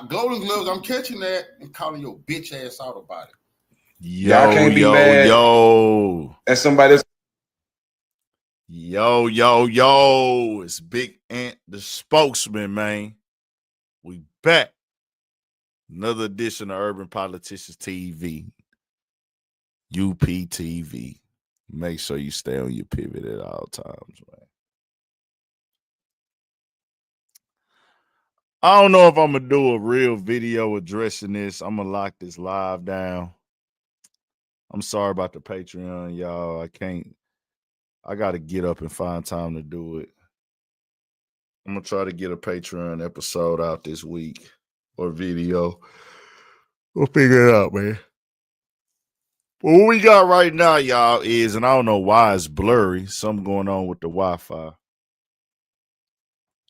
Golden Gloves, I'm catching that and calling your bitch ass out about it. Y'all can't be mad at somebody else. Yo. It's Big Ant, the spokesman, man. We back. Another edition of Urban Politicians TV. UPTV. Make sure you stay on your pivot at all times, man. I don't know if I'm going to do a real video addressing this. I'm going to lock this live down. I'm sorry about the Patreon, y'all. I got to get up and find time to do it. I'm going to try to get a Patreon episode out this week or video. We'll figure it out, man. But what we got right now, y'all, is, and I don't know why it's blurry, something going on with the Wi-Fi.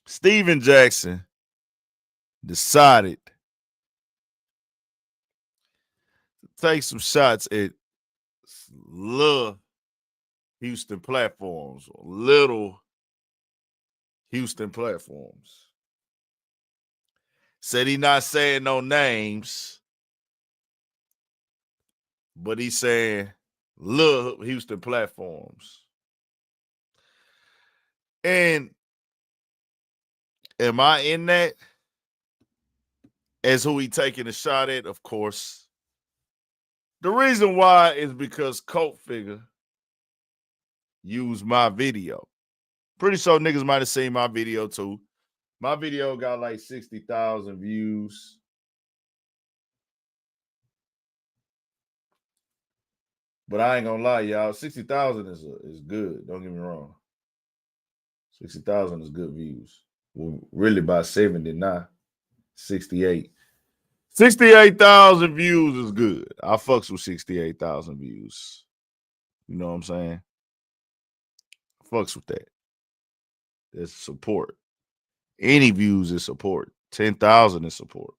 Steven Jackson decided to take some shots at little Houston platforms, or little Houston platforms. Said he not saying no names, but he's saying little Houston platforms. And am I in that as who he taking a shot at? Of course. The reason why is because Cultfigga used my video. Pretty sure niggas might have seen my video too. My video got like 60,000 views. But I ain't gonna lie, y'all. 60,000 is good. Don't get me wrong. 60,000 is good views. Well, really about 70 now. 68. 68,000 views is good. I fucks with 68,000 views. You know what I'm saying? Fucks with that. That's support. Any views is support. 10,000 is support.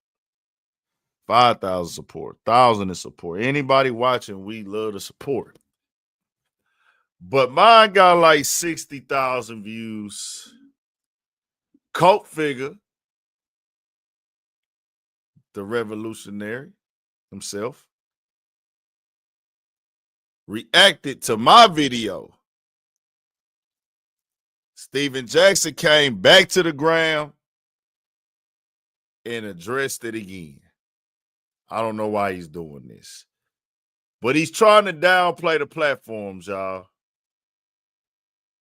5,000 support. 1,000 is support. Anybody watching, we love the support. But mine got like 60,000 views. Cultfigga, the revolutionary himself, reacted to my video. Steven Jackson came back to the ground and addressed it again. I don't know why he's doing this, but he's trying to downplay the platforms, y'all.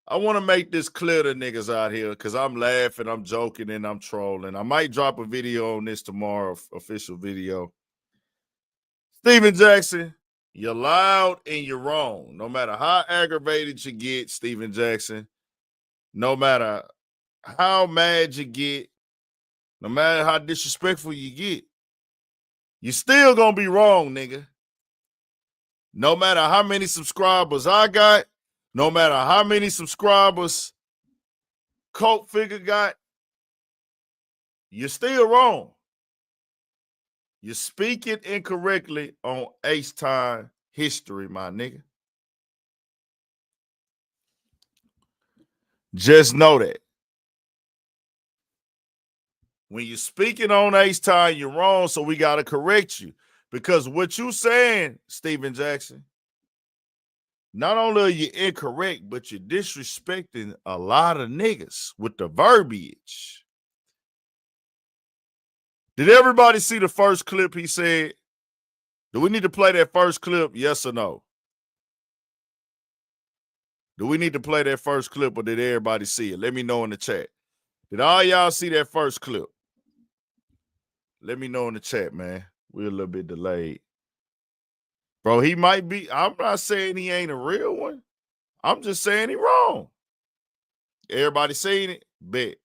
I want to make this clear to niggas out here because I'm laughing, I'm joking, and I'm trolling. I might drop a video on this tomorrow, official video. Steven Jackson, you're loud and you're wrong. No matter how aggravated you get, Steven Jackson, no matter how mad you get, no matter how disrespectful you get, you still gonna be wrong, nigga. No matter how many subscribers I got, no matter how many subscribers Cultfigga got, you're still wrong. You're speaking incorrectly on H-Time history, my nigga. Just know that. When you're speaking on H-Time, you're wrong, so we got to correct you. Because what you saying, Steven Jackson, not only are you incorrect, but you're disrespecting a lot of niggas with the verbiage. Did everybody see the first clip he said? Do we need to play that first clip? Yes or no? Do we need to play that first clip or did everybody see it? Let me know in the chat. Did all y'all see that first clip? Let me know in the chat, man. We're a little bit delayed. Bro, he might be. I'm not saying he ain't a real one. I'm just saying he wrong. Everybody seen it? Bet.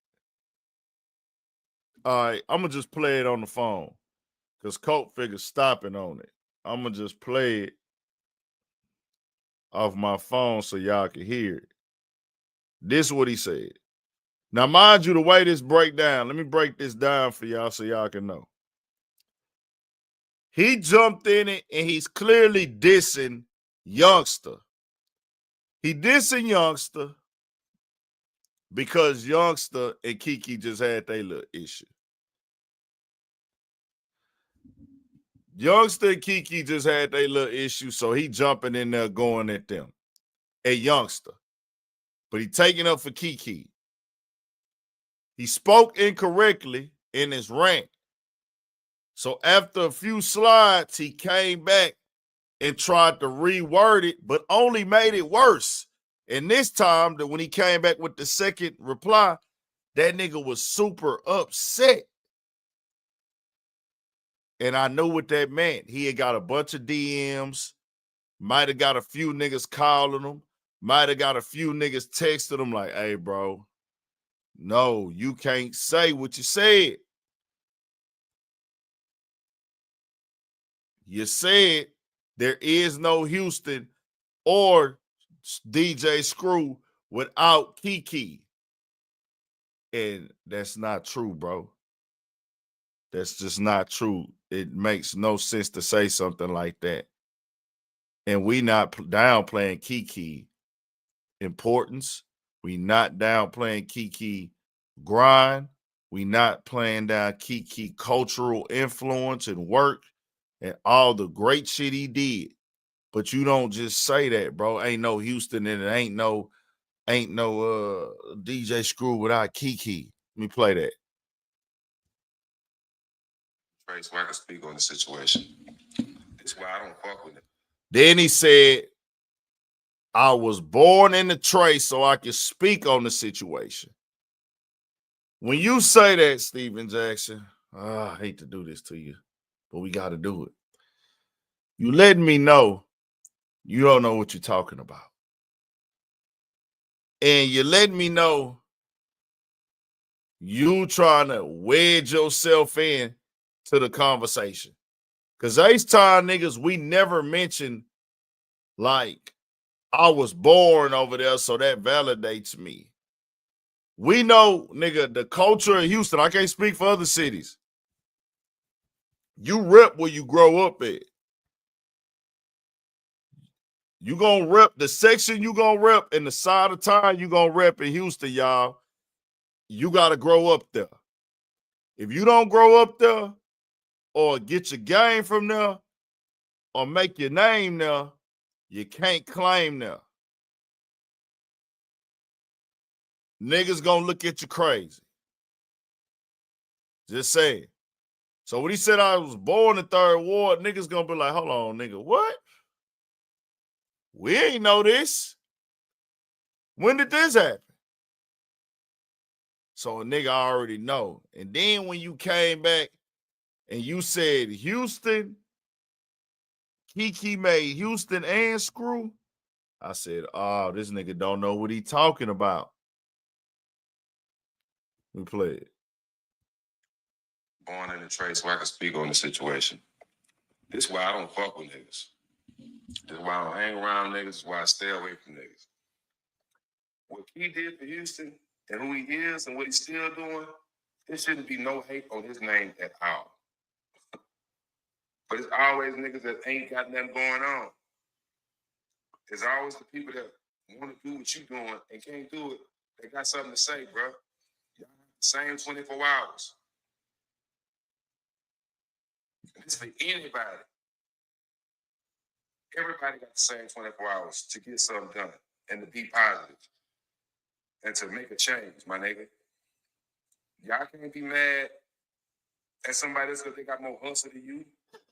All right, I'm going to just play it on the phone because Cultfigga's stopping on it. I'm going to just play it off my phone so y'all can hear it. This is what he said. Now, mind you, the way this break down, let me break this down for y'all so y'all can know. He jumped in it and he's clearly dissing Youngster. He dissing Youngster because Youngster and Keke just had their little issue. Youngster and Keke just had their little issue, so he jumping in there going at them. A Youngster. But he taking up for Keke. He spoke incorrectly in his rant. So after a few slides, he came back and tried to reword it, but only made it worse. And this time, when he came back with the second reply, that nigga was super upset. And I knew what that meant. He had got a bunch of DMs, might have got a few niggas calling him, might have got a few niggas texting him like, hey, bro, no, you can't say what you said. You said there is no Houston or DJ Screw without Keke. And that's not true, bro. That's just not true. It makes no sense to say something like that. And we not downplaying Keke importance. We not downplaying Keke grind. We not playing down Keke cultural influence and work and all the great shit he did. But you don't just say that, bro. Ain't no Houston and it ain't no DJ Screw without Keke. Let me play that. So I can speak on the situation. That's why I don't fuck with it. Then he said, I was born in the trace so I can speak on the situation. When you say that, Steven Jackson, I hate to do this to you, but we got to do it. You letting me know you don't know what you're talking about. And you're letting me know you trying to wedge yourself in to the conversation. Because H-Time niggas, we never mentioned, like, I was born over there, so that validates me. We know, nigga, the culture of Houston, I can't speak for other cities. You rep where you grow up at. You gonna rep the section you gonna rep and the side of town you gonna rep in Houston, y'all. You gotta grow up there. If you don't grow up there or get your game from there or make your name there, you can't claim there. Niggas gonna look at you crazy. Just saying. So when he said I was born in Third Ward, niggas gonna be like, hold on, nigga, what? We ain't know this. When did this happen? So a nigga already know. And then when you came back and you said Houston, Keke made Houston and Screw, I said, oh, this nigga don't know what he talking about. We play it. Born in the trace so I can speak on the situation. This is why I don't fuck with niggas. This is why I don't hang around niggas. This is why I stay away from niggas. What he did for Houston and who he is and what he's still doing, there shouldn't be no hate on his name at all. But it's always niggas that ain't got nothing going on. There's always the people that want to do what you doing and can't do it. They got something to say, bro. Y'all have the same 24 hours. And it's for anybody. Everybody got the same 24 hours to get something done and to be positive and to make a change, my nigga. Y'all can't be mad at somebody else because they got more hustle than you,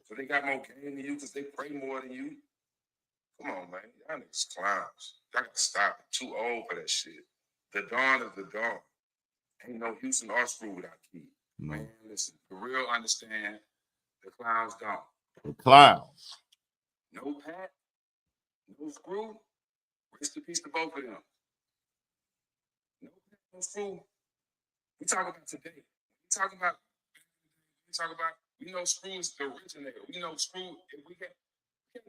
so they got more game than you because they pray more than you. Come on, man. Y'all niggas clowns. Y'all gotta stop it. Too old for that shit. The dawn is the dawn. Ain't no Houston or Screw without Key. Man, listen, the real understand the clowns don't. The clowns. No Pat, no Screw. Rest in peace to both of them. No Pat, no Screw. We talk about today. We know Screw is the originator. We know Screw, if we can't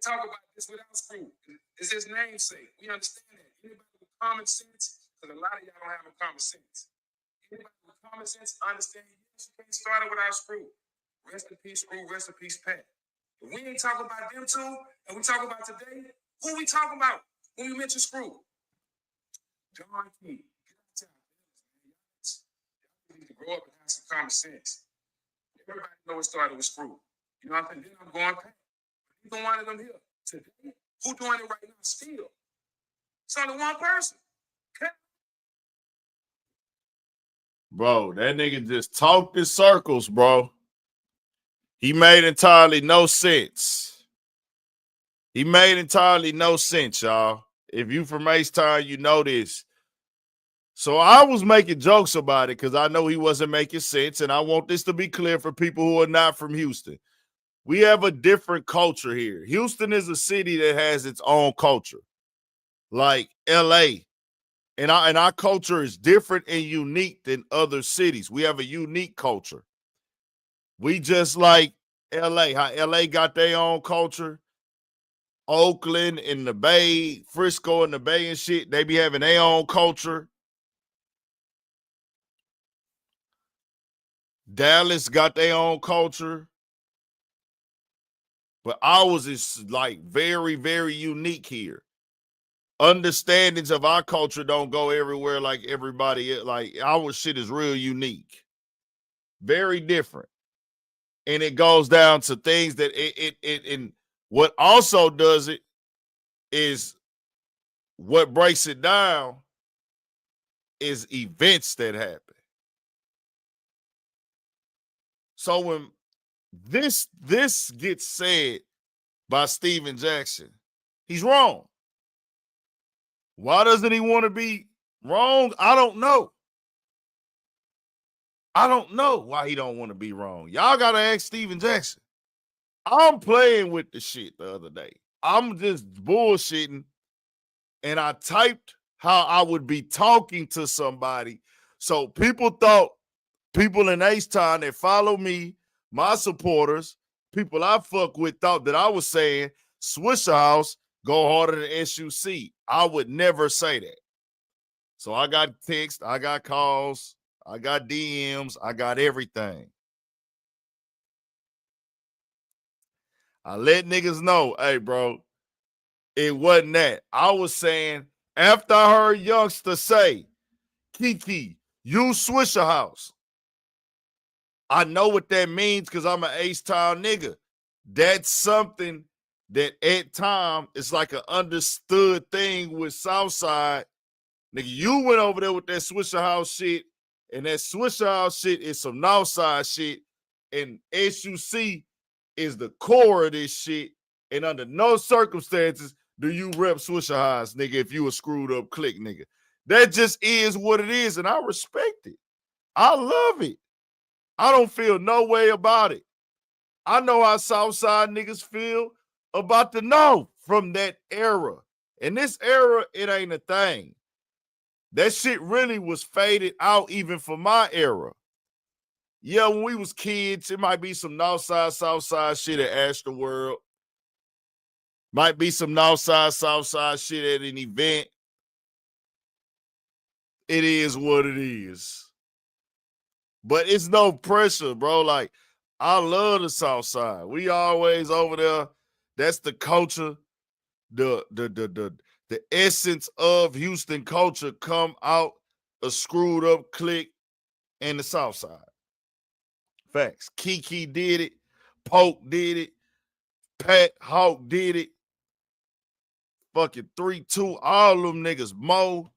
talk about this without Screw. It's his namesake. We understand that. Anybody with common sense, because a lot of y'all don't have no common sense. Anybody with common sense understand yes, you can't start it without Screw. Rest in peace, Screw. Rest in peace, Pat. If we ain't talking about them two, and we talk about today, who we talking about when we mention Screw? John Key. Get out of town. You need to grow up and have some common sense. Everybody know it started with Screw. You know what I'm saying? Then I'm going back. Either one of them here. Today, who doing it right now still? It's only one person. Okay? Bro, that nigga just talked in circles, bro. He made entirely no sense. He made entirely no sense, y'all. If you from H-Town, you know this. So I was making jokes about it because I know he wasn't making sense, and I want this to be clear for people who are not from Houston. We have a different culture here. Houston is a city that has its own culture, like LA. And our culture is different and unique than other cities. We have a unique culture. We just like LA, how LA got their own culture. Oakland and the Bay, Frisco and the Bay and shit, they be having their own culture. Dallas got their own culture. But ours is like very, very unique here. Understandings of our culture don't go everywhere like everybody else. Like our shit is real unique. Very different. And it goes down to things that it and what also does it is what breaks it down is events that happen. So when this gets said by Steven Jackson, he's wrong. Why doesn't he want to be wrong? I don't know. I don't know why he don't want to be wrong. Y'all got to ask Steven Jackson. I'm playing with the shit the other day. I'm just bullshitting, and I typed how I would be talking to somebody. So people thought, people in H-Town that follow me, my supporters, people I fuck with thought that I was saying, Swisher House, go harder than SUC. I would never say that. So I got texts, I got calls, I got DMs, I got everything. I let niggas know, hey, bro, it wasn't that. I was saying, after I heard Youngster say, Keke, you Swisher House, I know what that means because I'm an H-Town nigga. That's something that at time it's like an understood thing with Southside. Nigga, you went over there with that Swisher House shit, and that Swisher House shit is some Northside shit, and SUC is the core of this shit, and under no circumstances do you rep Swisher House, nigga, if you a screwed up clique, nigga. That just is what it is, and I respect it. I love it. I don't feel no way about it. I know how Southside niggas feel about the North from that era. In this era, it ain't a thing. That shit really was faded out even for my era. Yeah, when we was kids, it might be some Northside, Southside shit at Astroworld. Might be some Northside, Southside shit at an event. It is what it is. But it's no pressure, bro. Like, I love the Southside. We always over there. That's the culture, the essence of Houston culture come out a screwed up clique in the Southside. Facts. Keke did it. Poke did it. Pat Hawk did it. Fucking 3-2. All them niggas. Mo.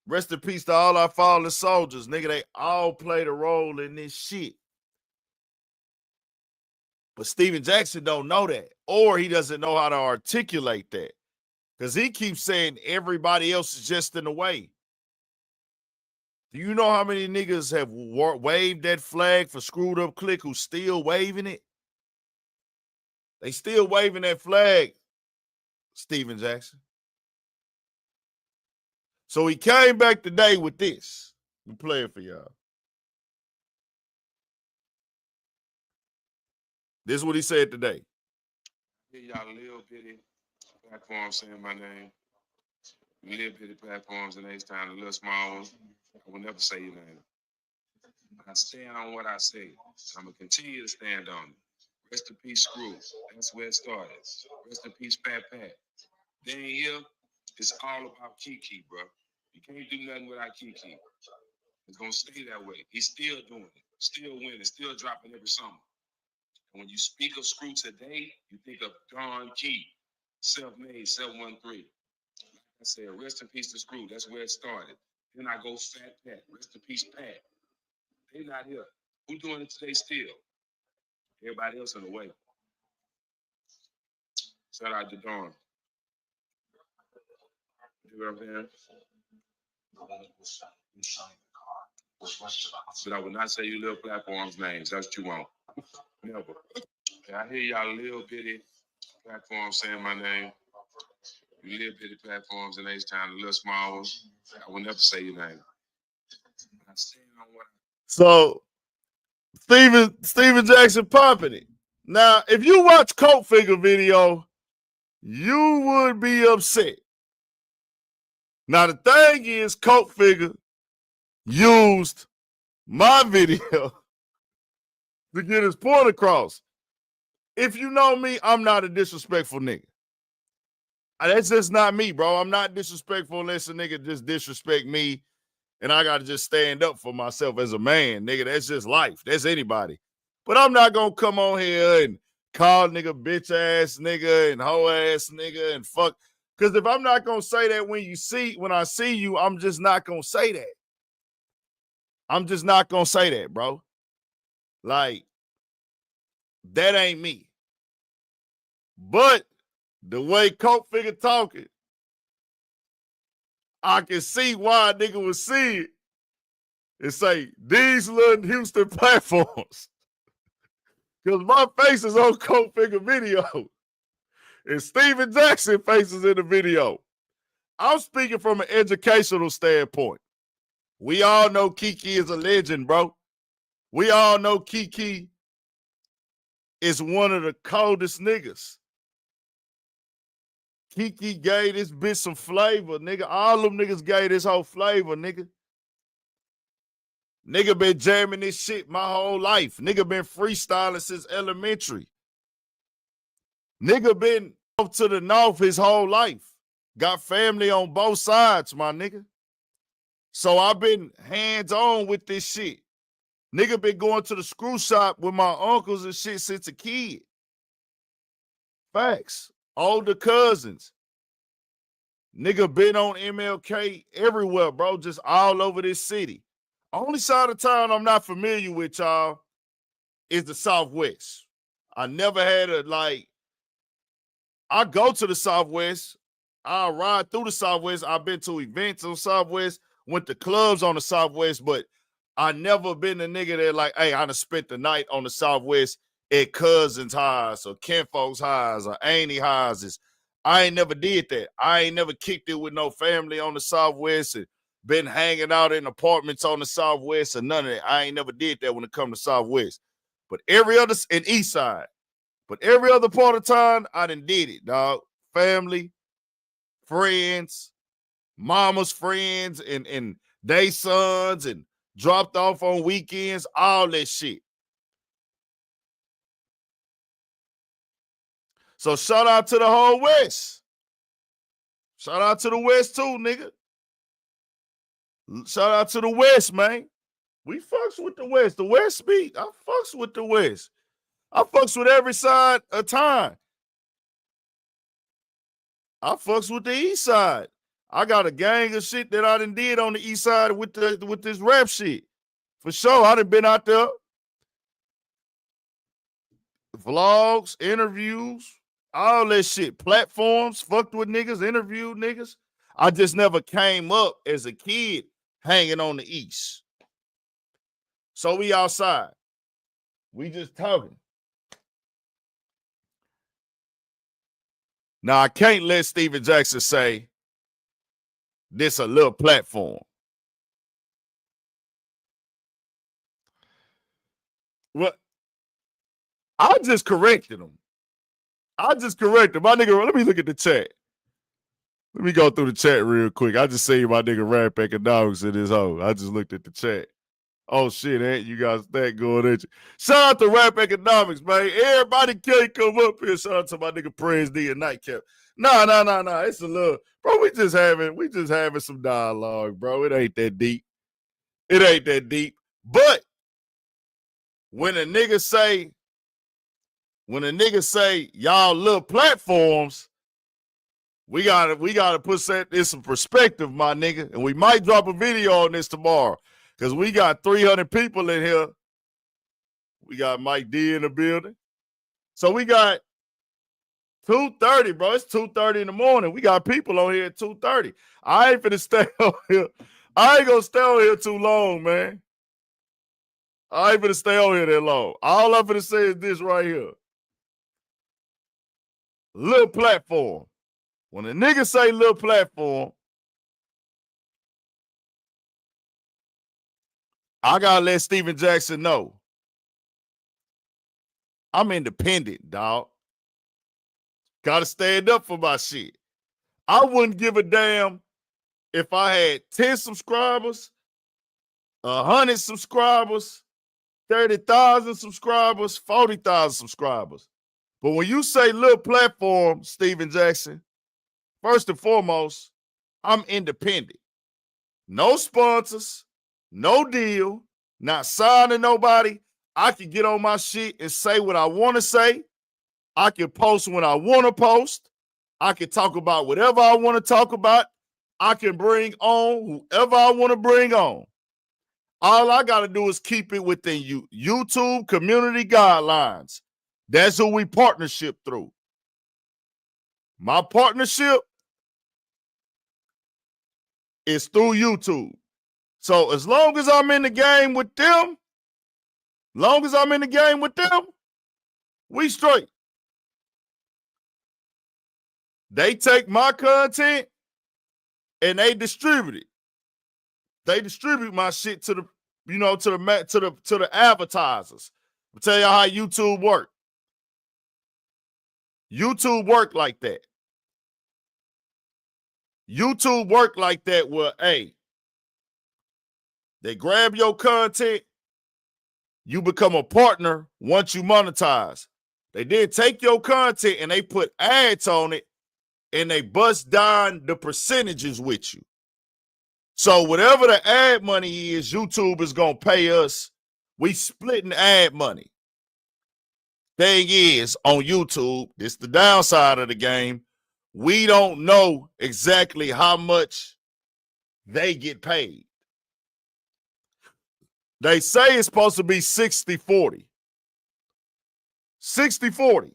Rest in peace to all our fallen soldiers. Nigga, they all played a role in this shit. But Steven Jackson don't know that. Or he doesn't know how to articulate that. Because he keeps saying everybody else is just in the way. Do you know how many niggas have waved that flag for screwed up clique who's still waving it? They still waving that flag, Steven Jackson. So he came back today with this. I'm playing for y'all. This is what he said today. Give y'all a little bitty platform saying my name. Little bitty platforms in H-Town, the little small ones. I will never say your name. I stand on what I say. I'm going to continue to stand on it. Rest in peace, Screw. That's where it started. Rest in peace, Pat Pat. Then here, it's all about Keke, bro. You can't do nothing without Keke. It's going to stay that way. He's still doing it. Still winning. Still dropping every summer. When you speak of Screw today, you think of Don Key, self-made 713. Like I said, rest in peace to Screw. That's where it started. Then I go Fat Pat. Rest in peace, Pat. They not here. Who doing it today still? Everybody else in the way. Shout out to Don. You know what I'm saying? But I would not say you little platforms' names. That's what you want. Never. I hear y'all little bitty platforms saying my name. You little bitty platforms in H-Town, the little small ones. I will never say your name. I stand on what So Steven Jackson popping it. Now, if you watch Cultfigga video, you would be upset. Now, the thing is, Cultfigga used my video to get his point across. If you know me, I'm not a disrespectful nigga. That's just not me, bro. I'm not disrespectful unless a nigga just disrespect me and I got to just stand up for myself as a man, nigga. That's just life. That's anybody. But I'm not going to come on here and call nigga bitch ass nigga and hoe ass nigga and fuck. Because if I'm not going to say that when I see you, I'm just not going to say that. I'm just not going to say that, bro. Like, that ain't me. But the way Cultfigga talking, I can see why a nigga would see it and say, these little Houston platforms. Because my face is on Cultfigga video. And Steven Jackson faces in the video. I'm speaking from an educational standpoint. We all know Keke is a legend, bro. We all know Keke is one of the coldest niggas. Keke gave this bitch some flavor, nigga. All them niggas gave this whole flavor, nigga. Nigga been jamming this shit my whole life. Nigga been freestyling since elementary. Nigga been off to the north his whole life. Got family on both sides, my nigga. So I've been hands-on with this shit. Nigga been going to the screw shop with my uncles and shit since a kid. Facts. Older cousins. Nigga been on MLK everywhere, bro. Just all over this city. Only side of town I'm not familiar with, y'all, is the Southwest. I never had I go to the Southwest. I ride through the Southwest. I've been to events on Southwest, went to clubs on the Southwest, but I never been a nigga that like, hey, I done spent the night on the Southwest at cousins' house or kinfolks' house or auntie houses. I ain't never did that. I ain't never kicked it with no family on the Southwest and been hanging out in apartments on the Southwest or none of that. I ain't never did that when it comes to Southwest. But every other, in East Side, but every other part of town, I done did it, dog. Family, friends, mama's friends, and they sons, and dropped off on weekends, all that shit. So shout out to the whole West. Shout out to the West too, nigga. Shout out to the West, man. We fucks with the West. The West speak. I fucks with the West. I fucks with every side of time. I fucks with the East Side. I got a gang of shit that I done did on the East Side with this rap shit. For sure, I done been out there. Vlogs, interviews, all that shit. Platforms, fucked with niggas, interviewed niggas. I just never came up as a kid hanging on the East. So we outside. We just talking. Now, I can't let Steven Jackson say this a little platform. Well, I just corrected him. My nigga, let me look at the chat. Let me go through the chat real quick. I just see my nigga Rap Economics in his hole. I just looked at the chat. Oh, shit, ain't you guys that going at you? Shout out to Rap Economics, man. Everybody can't come up here. Shout out to my nigga Prez D and Nightcap. Nah. It's a little, bro, we just having some dialogue, bro. It ain't that deep. But when a nigga say when a nigga say y'all little platforms, we gotta put that in some perspective, my nigga. And we might drop a video on this tomorrow because we got 300 people in here. We got Mike D in the building. So we got 2:30, bro. It's 2:30 in the morning. We got people on here at 2:30. I ain't finna stay on here. I ain't gonna stay on here too long, man. I ain't finna stay on here that long. All I'm finna say is this right here. Little platform. When a nigga say little platform, I gotta let Steven Jackson know. I'm independent, dog. Gotta stand up for my shit. I wouldn't give a damn if I had 10 subscribers, 100 subscribers, 30,000 subscribers, 40,000 subscribers. But when you say little platform, Steven Jackson, first and foremost, I'm independent. No sponsors, no deal, not signing nobody. I can get on my shit and say what I want to say. I can post when I want to post. I can talk about whatever I want to talk about. I can bring on whoever I want to bring on. All I got to do is keep it within YouTube community guidelines. That's who we partnership through. My partnership is through YouTube. So as long as I'm in the game with them, we straight. They take my content and they distribute it. They distribute my shit to the advertisers. I'll tell y'all how YouTube work. YouTube work like that. YouTube work like that where, hey, they grab your content, you become a partner once you monetize. They then take your content and they put ads on it and they bust down the percentages with you. So whatever the ad money is, YouTube is going to pay us. We splitting ad money. Thing is, on YouTube, this the downside of the game. We don't know exactly how much they get paid. They say it's supposed to be 60-40. 60-40.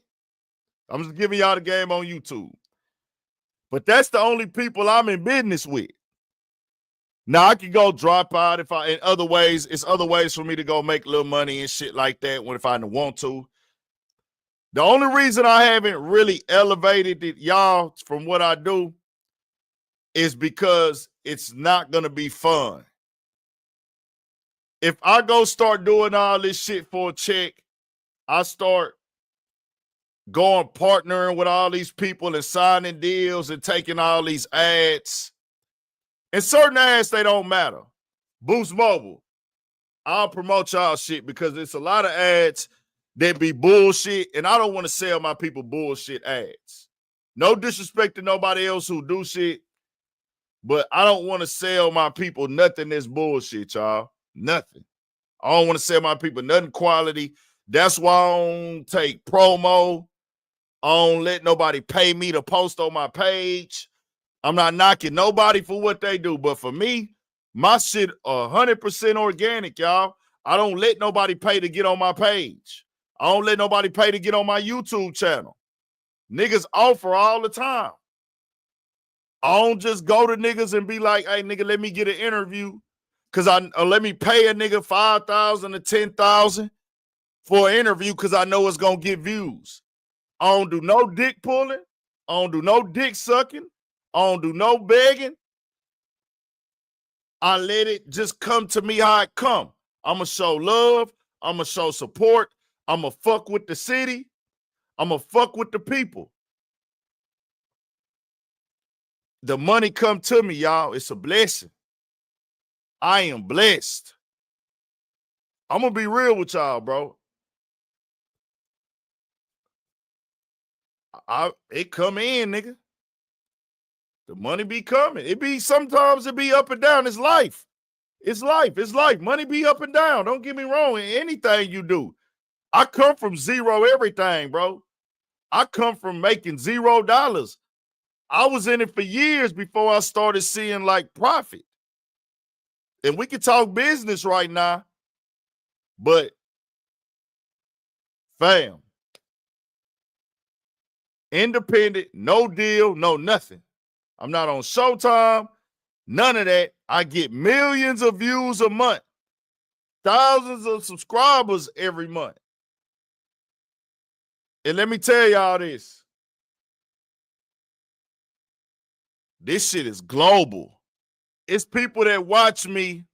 I'm just giving y'all the game on YouTube. But that's the only people I'm in business with. Now I can go drop out if I in other ways. It's other ways for me to go make a little money and shit like that when if I want to. The only reason I haven't really elevated it, y'all, from what I do is because it's not gonna be fun. If I go start doing all this shit for a check, I start going partnering with all these people and signing deals and taking all these ads. And certain ads, they don't matter. Boost Mobile, I'll promote y'all shit because it's a lot of ads that be bullshit, and I don't want to sell my people bullshit ads. No disrespect to nobody else who do shit, but I don't want to sell my people nothing that's bullshit, y'all. Nothing. I don't want to sell my people nothing quality. That's why I don't take promo. I don't let nobody pay me to post on my page. I'm not knocking nobody for what they do, but for me, my shit 100% organic, y'all. I don't let nobody pay to get on my page. I don't let nobody pay to get on my YouTube channel. Niggas offer all the time. I don't just go to niggas and be like, hey, nigga, let me get an interview. Cause let me pay a nigga $5,000 to $10,000 for an interview because I know it's gonna get views. I don't do no dick pulling. I don't do no dick sucking. I don't do no begging. I let it just come to me how it come. I'm going to show love. I'm going to show support. I'm going to fuck with the city. I'm going to fuck with the people. The money come to me, y'all. It's a blessing. I am blessed. I'm going to be real with y'all, bro. It come in, nigga. The money be coming. Sometimes it be up and down. It's life. It's life. It's life. Money be up and down. Don't get me wrong. In anything you do, I come from zero everything, bro. I come from making $0. I was in it for years before I started seeing like profit. And we can talk business right now, but fam, independent, no deal, no nothing. I'm not on Showtime, none of that. I get millions of views a month, thousands of subscribers every month. And let me tell y'all this. This shit is global. It's people that watch me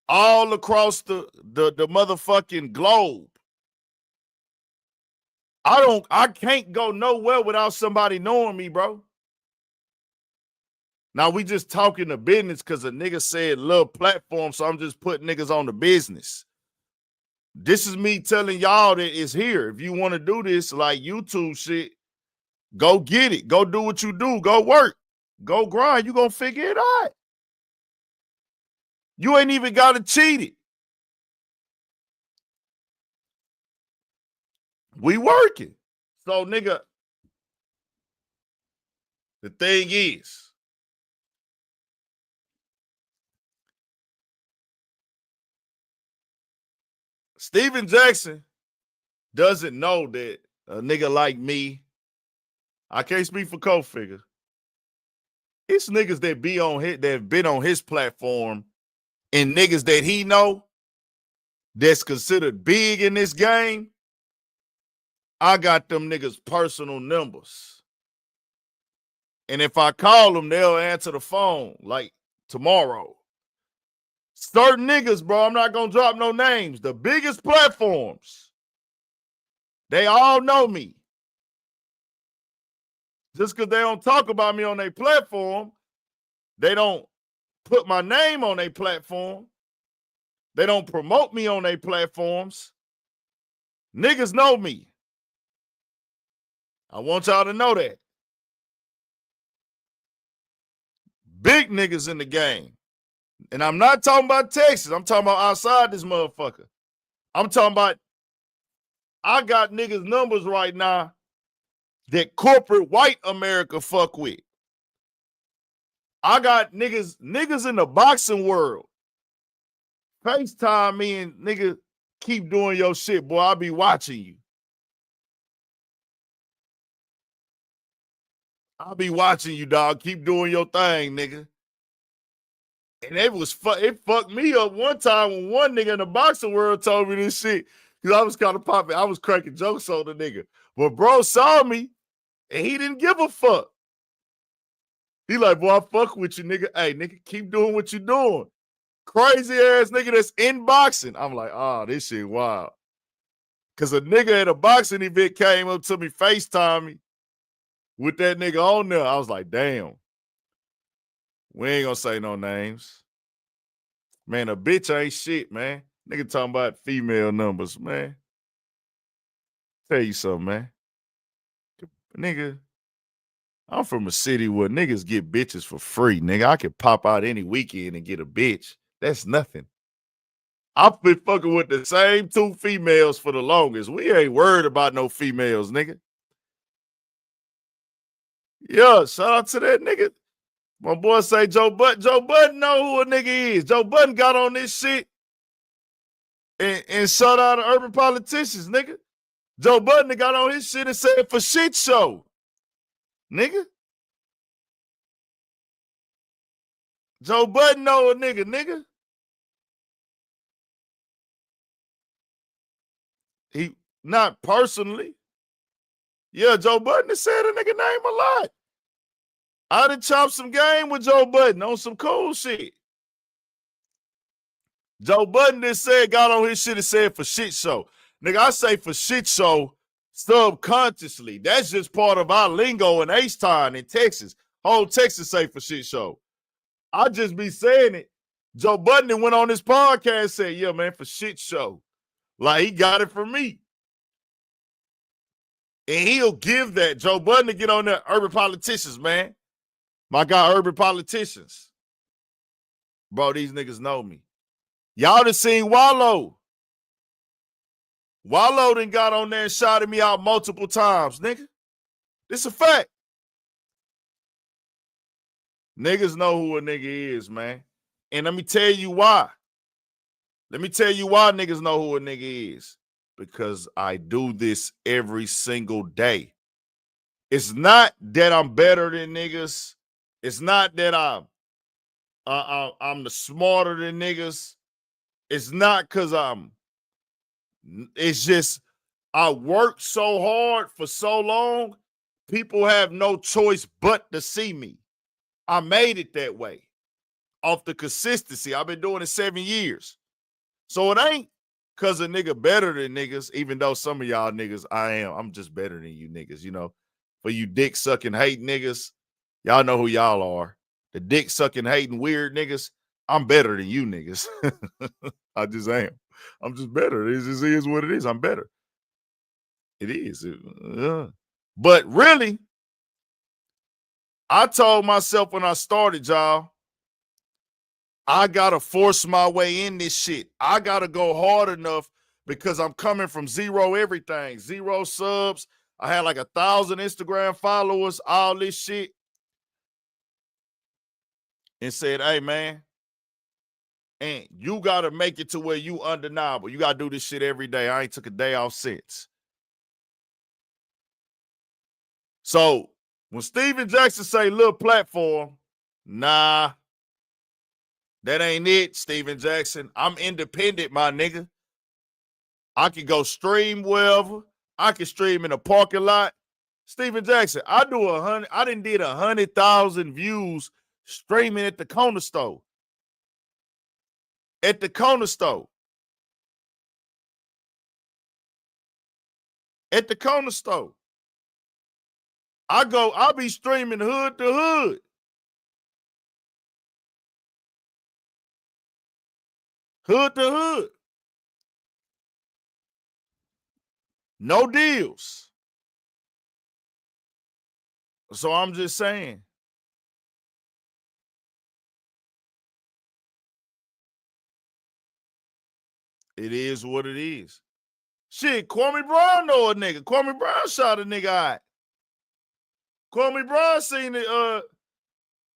all across the motherfucking globe. I can't go nowhere without somebody knowing me, bro. Now we just talking the business because a nigga said love platform, so I'm just putting niggas on the business. This is me telling y'all that it's here. If you want to do this like YouTube shit, go get it. Go do what you do. Go work. Go grind. You gonna figure it out. You ain't even gotta cheat it. We working. So, nigga, the thing is, Steven Jackson doesn't know that a nigga like me, I can't speak for Cultfigga. It's niggas that be on his, that have been on his platform, and niggas that he know that's considered big in this game. I got them niggas' personal numbers. And if I call them, they'll answer the phone like tomorrow. Certain niggas, bro, I'm not gonna drop no names. The biggest platforms, they all know me. Just because they don't talk about me on their platform, they don't put my name on their platform, they don't promote me on their platforms. Niggas know me. I want y'all to know that. Big niggas in the game. And I'm not talking about Texas. I'm talking about outside this motherfucker. I'm talking about, I got niggas' numbers right now that corporate white America fuck with. I got niggas in the boxing world. FaceTime me and nigga, keep doing your shit, boy. I'll be watching you. I'll be watching you, dog. Keep doing your thing, nigga. And it fucked me up one time when one nigga in the boxing world told me this shit. Because I was kind of popping. I was cracking jokes on the nigga. But bro saw me and he didn't give a fuck. He like, boy, I fuck with you, nigga. Hey, nigga, keep doing what you doing. Crazy ass nigga that's in boxing. I'm like, oh, this shit wild. Because a nigga at a boxing event came up to me, FaceTime me with that nigga on there. I was like, damn. We ain't gonna say no names. Man, a bitch ain't shit, man. Nigga talking about female numbers, man. Tell you something, man. Nigga, I'm from a city where niggas get bitches for free, nigga. I could pop out any weekend and get a bitch. That's nothing. I've been fucking with the same 2 females for the longest. We ain't worried about no females, nigga. Yeah, shout out to that nigga. My boy say Joe Budden. Joe Budden know who a nigga is. Joe Budden got on this shit and shut out the urban politicians, nigga. Joe Budden got on his shit and said for shit show, nigga. Joe Budden know a nigga, nigga. He, not personally. Yeah, Joe Budden has said a nigga name a lot. I done chopped some game with Joe Budden on some cool shit. Joe Budden just said, got on his shit and said for shit show. Nigga, I say for shit show subconsciously. That's just part of our lingo in H-Town in Texas. Whole Texas say for shit show. I just be saying it. Joe Budden went on his podcast and said, yeah, man, for shit show. Like, he got it from me. And he'll give that. Joe Budden to get on there, urban politicians, man. My guy, urban politicians. Bro, these niggas know me. Y'all done seen Wallow. Wallow done got on there and shouted me out multiple times, nigga. This a fact. Niggas know who a nigga is, man. And let me tell you why. Let me tell you why niggas know who a nigga is. Because I do this every single day. It's not that I'm better than niggas. It's not that I'm the smarter than niggas. It's not because it's just I worked so hard for so long, people have no choice but to see me. I made it that way off the consistency. I've been doing it 7 years. So it ain't because a nigga better than niggas, even though some of y'all niggas, I'm just better than you niggas, you know. For you dick sucking hate niggas, y'all know who y'all are. The dick sucking hating weird niggas, I'm better than you niggas. I just am. I'm just better. It just is what it is. I'm better. It is. But really, I told myself when I started, y'all, I got to force my way in this shit. I got to go hard enough because I'm coming from zero everything. 0 subs. I had like 1,000 Instagram followers, all this shit. And said, hey, man, and you got to make it to where you undeniable. You got to do this shit every day. I ain't took a day off since. So when Steven Jackson say little platform, nah, that ain't it, Steven Jackson. I'm independent, my nigga. I can go stream wherever. I can stream in a parking lot. Steven Jackson, I done did 100,000 views streaming at the corner store. At the corner store. At the corner store. I'll be streaming hood to hood. Hood to hood. No deals. So I'm just saying. It is what it is. Shit, Kwame Brown know a nigga. Kwame Brown shot a nigga out. Kwame Brown seen it.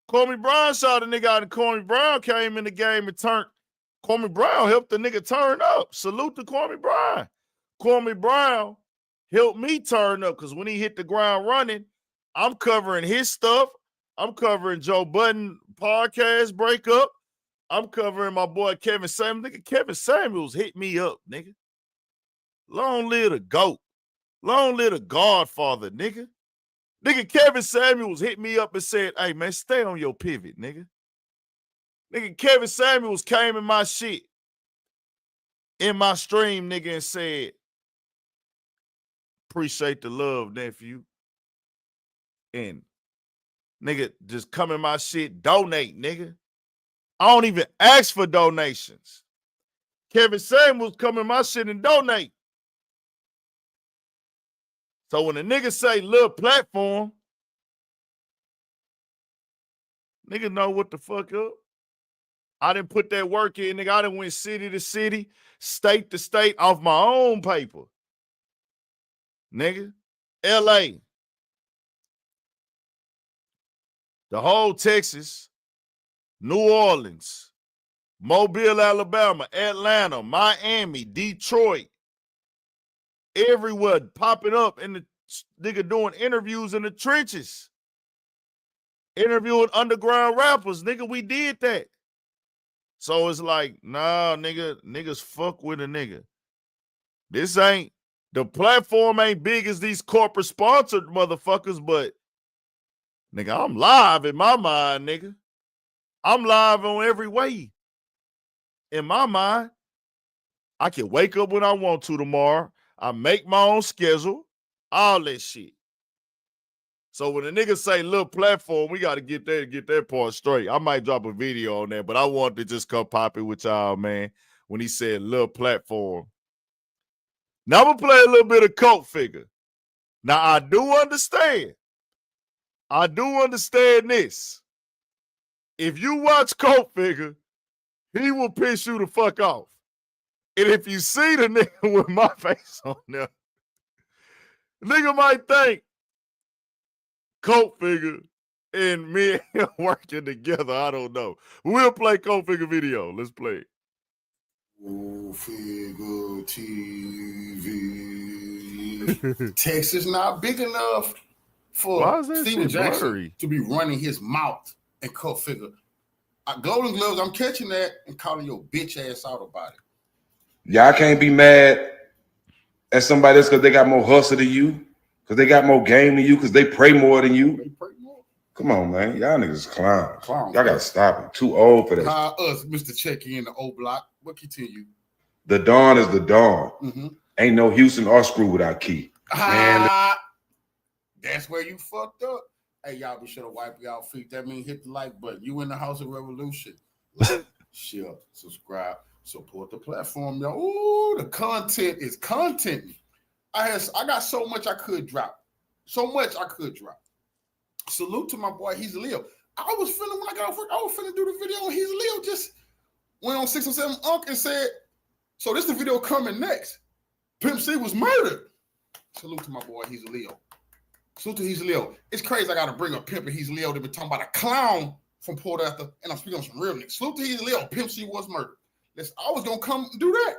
Kwame Brown shot a nigga out, and Kwame Brown came in the game and turned. Kwame Brown helped the nigga turn up. Salute to Kwame Brown. Kwame Brown helped me turn up because when he hit the ground running, I'm covering his stuff. I'm covering Joe Budden podcast breakup. I'm covering my boy Kevin Samuels. Nigga, Kevin Samuels hit me up, nigga. Long live the GOAT. Long live the Godfather, nigga. Nigga, Kevin Samuels hit me up and said, hey, man, stay on your pivot, nigga. Nigga, Kevin Samuels came in my shit, in my stream, nigga, and said, appreciate the love, nephew. And, nigga, just come in my shit, donate, nigga. I don't even ask for donations. Kevin Samuels come in my shit and donate. So when a nigga say little platform, nigga know what the fuck up. I didn't put that work in, nigga. I done went city to city, state to state off my own paper. Nigga. LA. The whole Texas, New Orleans, Mobile, Alabama, Atlanta, Miami, Detroit, everywhere popping up in the nigga doing interviews in the trenches. Interviewing underground rappers. Nigga, we did that. So it's like, nah, niggas fuck with a nigga. This ain't, the platform ain't big as these corporate sponsored motherfuckers, but nigga, I'm live in my mind, nigga. I'm live on every way. In my mind, I can wake up when I want to tomorrow. I make my own schedule, all that shit. So when a nigga say little platform, we got to get that part straight. I might drop a video on that, but I want to just come pop it with y'all, man, when he said little platform. Now I'm going to play a little bit of Cultfigga. Now I do understand this. If you watch Cultfigga, he will piss you the fuck off. And if you see the nigga with my face on there, nigga might think Cultfigga and me and him working together. I don't know. We'll play Cultfigga video. Let's play it. Cultfigga TV. Texas not big enough for Steven Jackson to be running his mouth and Cultfigga. Golden Gloves, I'm catching that and calling your bitch ass out about it. Y'all can't be mad at somebody else because they got more hustle than you, because they got more game than you, because they pray more than you. They pray more. Come on, man. Y'all niggas clowns. Y'all got to stop it. Too old for that. How us, Mr. Checky in the O Block. What continue? The dawn is the dawn. Mm-hmm. Ain't no Houston or Screw without Key. Man, that's where you fucked up. Hey, y'all be sure to wipe y'all feet. That means hit the like button. You in the House of Revolution. Like, share, subscribe, support the platform, y'all. Ooh, the content is content. I got so much I could drop. Salute to my boy, he's Leo. I was feeling when I got off work, I was finna do the video, and he's Leo just went on 607 Unc and said, so this is the video coming next. Pimp C was murdered. Salute to my boy, he's Leo. Salute to he's Leo. It's crazy I gotta bring up Pimp and he's Leo. They've been talking about a clown from Port Arthur, and I'm speaking on some real niggas. Salute to he's Leo. Pimp C was murdered. I was gonna come and do that.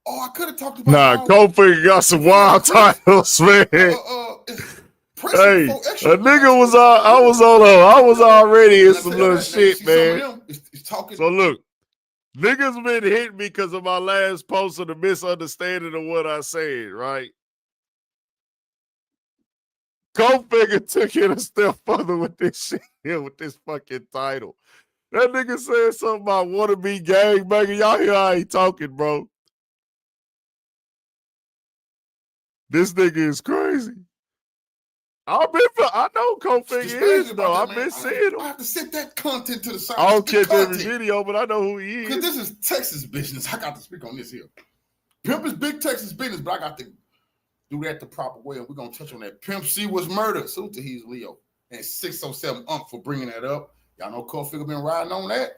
Oh, I could have talked about. Nah, Cultfigga got some wild titles, man. Hey, a nigga was I was already in some little shit, man. So look, niggas been hitting me because of my last post of the misunderstanding of what I said, right? Cultfigga took it a step further with this shit here, with this fucking title. That nigga said something about wanna be gangbanger. Y'all hear how he talking, bro? This nigga is crazy. I know Cultfigga is, though. I've been seeing him. I have to set that content to the side. I don't catch every video, but I know who he is. Because this is Texas business. I got to speak on this here. Pimp is big Texas business, but I got to do that the proper way, and we're going to touch on that. Pimp C was murdered. Salute to he's Leo. And 607 Unc for bringing that up. Y'all know Cultfigga been riding on that.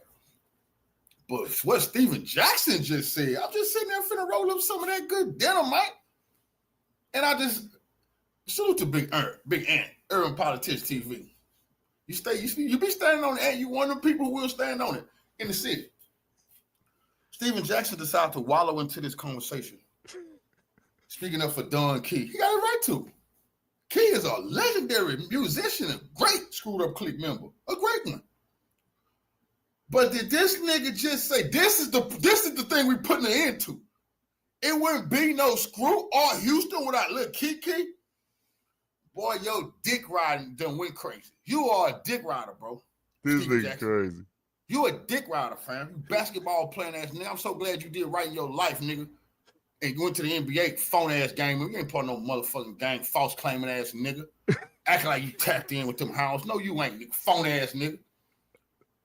But what Steven Jackson just said, I'm just sitting there finna roll up some of that good dynamite. And I just salute to Big Ant, Urban Politics TV. You be standing on it, and you one of the people who will stand on it in the city. Steven Jackson decided to wallow into this conversation. Speaking up for Don Key, he got it right to. Key is a legendary musician, a great Screwed Up Clique member, a great one. But did this nigga just say this is the thing we putting an end to? It wouldn't be no Screw or Houston without little Keke. Boy, your dick riding done went crazy. You are a dick rider, bro. This nigga crazy. You a dick rider, fam. You basketball playing ass nigga. I'm so glad you did right in your life, nigga. And you went to the NBA phone ass game. You ain't part of no motherfucking gang, false claiming ass nigga. Acting like you tapped in with them hounds. No, you ain't, nigga. Phone ass nigga.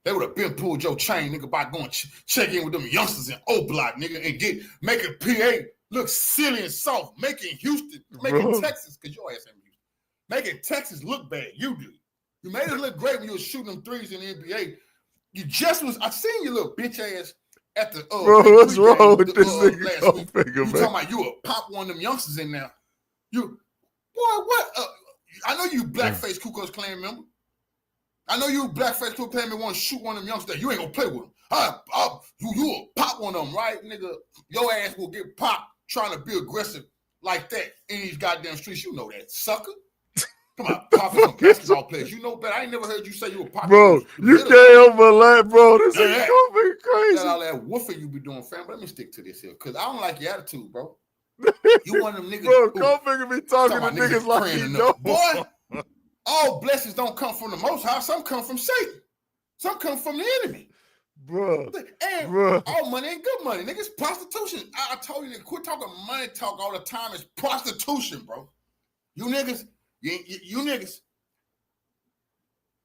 They would have been pulled your chain, nigga, by going check in with them youngsters in O Block, nigga, and making PA look silly and soft, making Houston, making Texas, because your ass ain't Houston, making Texas look bad. You do. You made it look great when you were shooting them threes in the NBA. I seen your little bitch ass at the bro, what's wrong with this nigga? Last week. You talking about you would pop one of them youngsters in there. Boy, what? I know you blackface Ku Klux Klan member. I know you blackface Ku Klux Klan want to shoot one of them youngsters. You ain't gonna play with them. You will pop one of them, right, nigga? Your ass will get popped trying to be aggressive like that in these goddamn streets. You know that, sucker. Come on, popping some basketball players. You know better. I ain't never heard you say you were popping. Bro, you can't help but laugh, bro. This is gonna be crazy. That all that woofing you be doing, fam. But let me stick to this here, because I don't like your attitude, bro. You one of them niggas. Bro, Cultfigga be talking to niggas like he know. Boy, all blessings don't come from the Most High. Some come from Satan. Some come from the enemy. Bro. And all money ain't good money. Niggas, prostitution. I told you, quit talking money talk all the time. It's prostitution, bro. You niggas, you niggas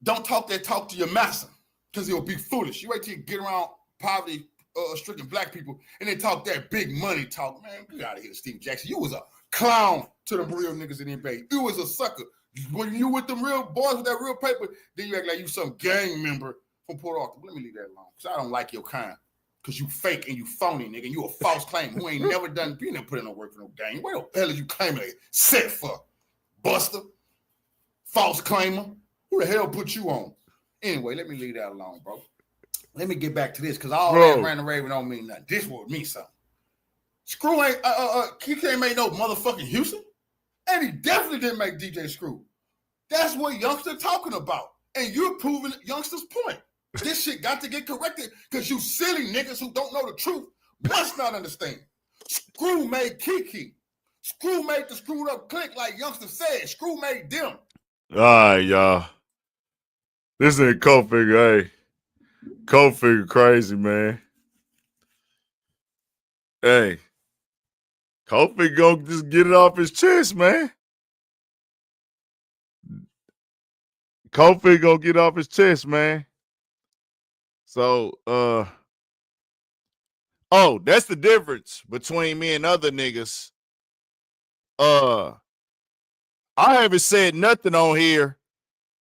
don't talk that talk to your master because it'll be foolish. You wait till you get around poverty-stricken black people and they talk that big money talk. Man, get out of here, Steve Jackson. You was a clown to the real niggas in the NBA. You was a sucker. When you with them real boys with that real paper, then you act like you some gang member from Port Arthur. Let me leave that alone because I don't like your kind. Because you fake and you phony, nigga. You a false claim who ain't never done, you never put in no work for no game. Where the hell is you claiming a set for? Buster? False claimer? Who the hell put you on? Anyway, let me leave that alone, bro. Let me get back to this, because all that Random Raven don't mean nothing. This will mean something. Screw ain't, Keke ain't made no motherfucking Houston. And he definitely didn't make DJ Screw. That's what Youngster talking about. And you're proving Youngster's point. This shit got to get corrected because you silly niggas who don't know the truth must not understand. Screw made Keke. Screw made the screwed up click like Youngster said. Screw made them. All right, y'all. This ain't Cultfigga, hey. Cultfigga crazy, man. Hey. Cultfigga gonna just get it off his chest, man. Cultfigga gonna get off his chest, man. So, that's the difference between me and other niggas. I haven't said nothing on here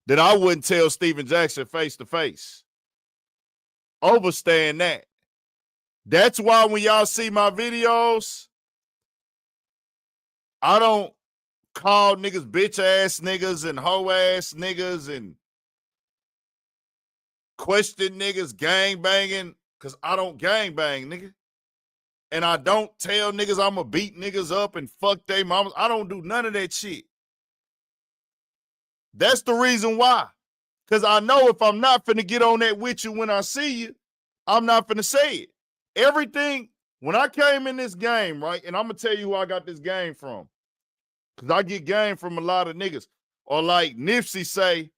that I wouldn't tell Steven Jackson face to face. Overstand that. That's why when y'all see my videos, I don't call niggas bitch ass niggas and hoe ass niggas and question niggas gang banging, because I don't gang bang, nigga. And I don't tell niggas I'ma beat niggas up and fuck they mamas. I don't do none of that shit. That's the reason why. Because I know if I'm not finna get on that with you when I see you, I'm not finna say it. Everything, when I came in this game, right, and I'm gonna tell you who I got this game from. Because I get game from a lot of niggas. Or like Nipsey say,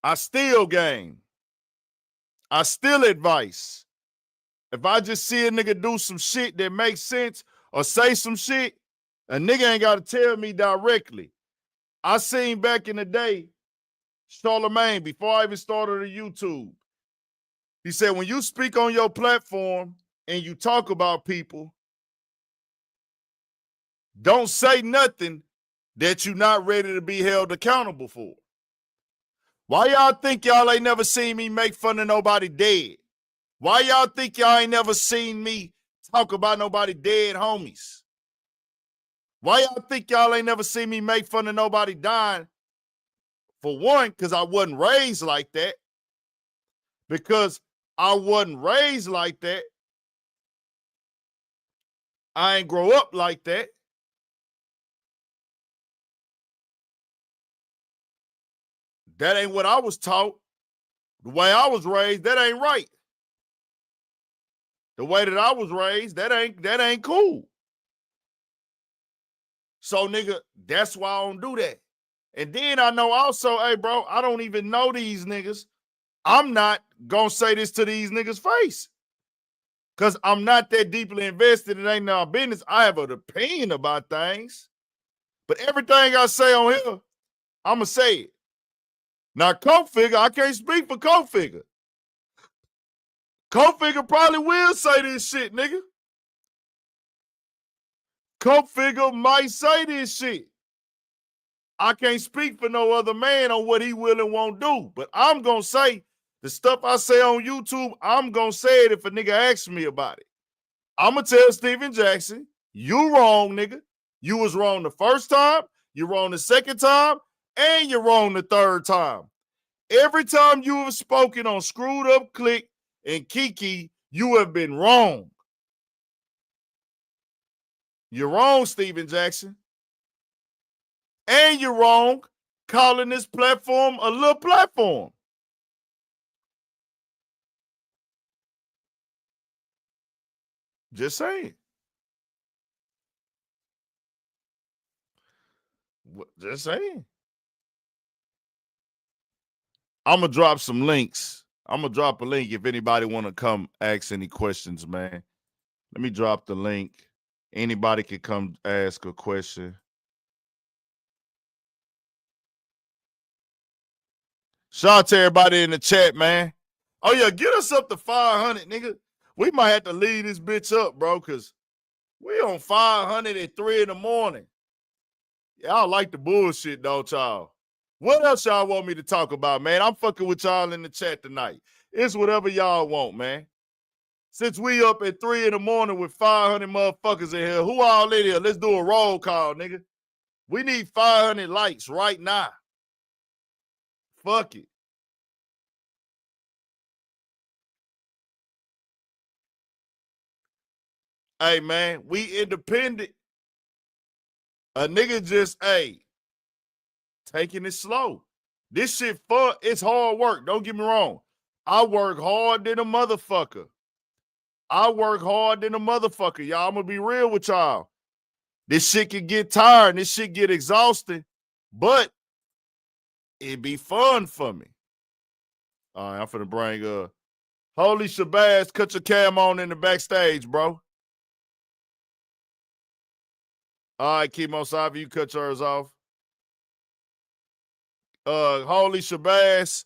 I steal game. I steal advice. If I just see a nigga do some shit that makes sense or say some shit, a nigga ain't got to tell me directly. I seen back in the day, Charlemagne, before I even started a YouTube, he said, when you speak on your platform and you talk about people, don't say nothing that you're not ready to be held accountable for. Why y'all think y'all ain't never seen me make fun of nobody dead? Why y'all think y'all ain't never seen me talk about nobody dead homies? Why y'all think y'all ain't never seen me make fun of nobody dying? For one, because I wasn't raised like that. Because I wasn't raised like that. I ain't grow up like that. That ain't what I was taught. The way I was raised, that ain't right. The way that I was raised, that ain't cool. So, nigga, that's why I don't do that. And then I know also, hey, bro, I don't even know these niggas. I'm not gonna say this to these niggas' face. Because I'm not that deeply invested. It ain't our business. I have an opinion about things. But everything I say on here, I'ma say it. Now, Cultfigga, I can't speak for Cultfigga. Cultfigga probably will say this shit, nigga. Cultfigga might say this shit. I can't speak for no other man on what he will and won't do. But I'm going to say the stuff I say on YouTube, I'm going to say it if a nigga asks me about it. I'm going to tell Steven Jackson, you wrong, nigga. You was wrong the first time, you wrong the second time, and you're wrong the third time. Every time you have spoken on Screwed Up Click and Keke, you have been wrong. You're wrong, Steven Jackson. And you're wrong calling this platform a little platform. Just saying. Just saying. I'm going to drop some links. I'm going to drop a link if anybody want to come ask any questions, man. Let me drop the link. Anybody can come ask a question. Shout out to everybody in the chat, man. Oh, yeah, get us up to 500, nigga. We might have to leave this bitch up, bro, because we on 500 at 3 in the morning. Y'all like the bullshit, don't y'all? What else y'all want me to talk about, man? I'm fucking with y'all in the chat tonight. It's whatever y'all want, man. Since we up at 3 in the morning with 500 motherfuckers in here, who all in here? Let's do a roll call, nigga. We need 500 likes right now. Fuck it. Hey, man, we independent. A nigga just, taking it slow. This shit fun. It's hard work. Don't get me wrong. I work hard than a motherfucker. Y'all. I'm going to be real with y'all. This shit can get tired. This shit get exhausting. But it'd be fun for me. All right, I'm finna bring Holy Shabazz, cut your cam on in the backstage, bro. All right, Chemo Savi, you cut yours off. Holy Shabazz,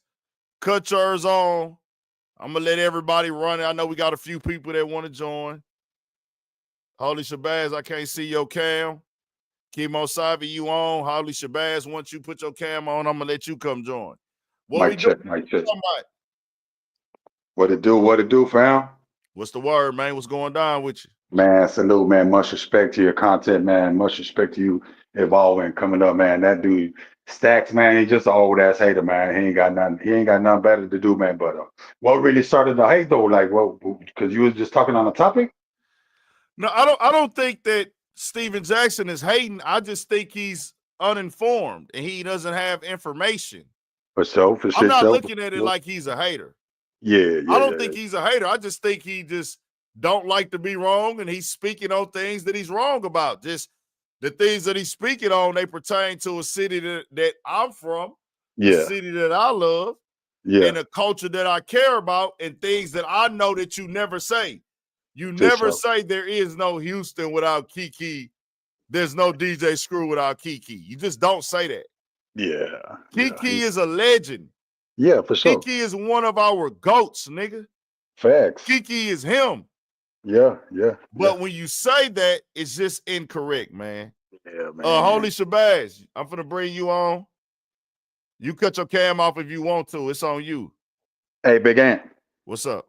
cut yours on. I'm gonna let everybody run it. I know we got a few people that want to join. Holy Shabazz, I can't see your cam. Chemo Savi, you on. Holy Shabazz, once you put your cam on, I'm gonna let you come join. Mic check. What it do, fam? What's the word, man? What's going down with you? Man, salute, man. Much respect to your content, man. Much respect to you evolving, coming up, man. That dude Stacks, man, he's just an old ass hater, man. He ain't got nothing better to do, man. But what really started the hate though? Like, what? Because you was just talking on a topic. No, I don't think that Steven Jackson is hating. I just think he's uninformed and he doesn't have information. For sure. I'm not looking at it like he's a hater. Yeah. I don't think he's a hater. I just think he just don't like to be wrong, and he's speaking on things that he's wrong about. Just the things that he's speaking on, they pertain to a city that I'm from, a city that I love, and a culture that I care about, and things that I know that you never say. You never say there is no Houston without Keke. There's no DJ Screw without Keke. You just don't say that. Yeah. Keke is a legend. Yeah, for sure. Keke is one of our GOATs, nigga. Facts. Keke is him. Yeah. But when you say that, it's just incorrect, man. Yeah, man. Holy Shabazz, I'm finna bring you on. You cut your cam off if you want to. It's on you. Hey, Big Ant. What's up?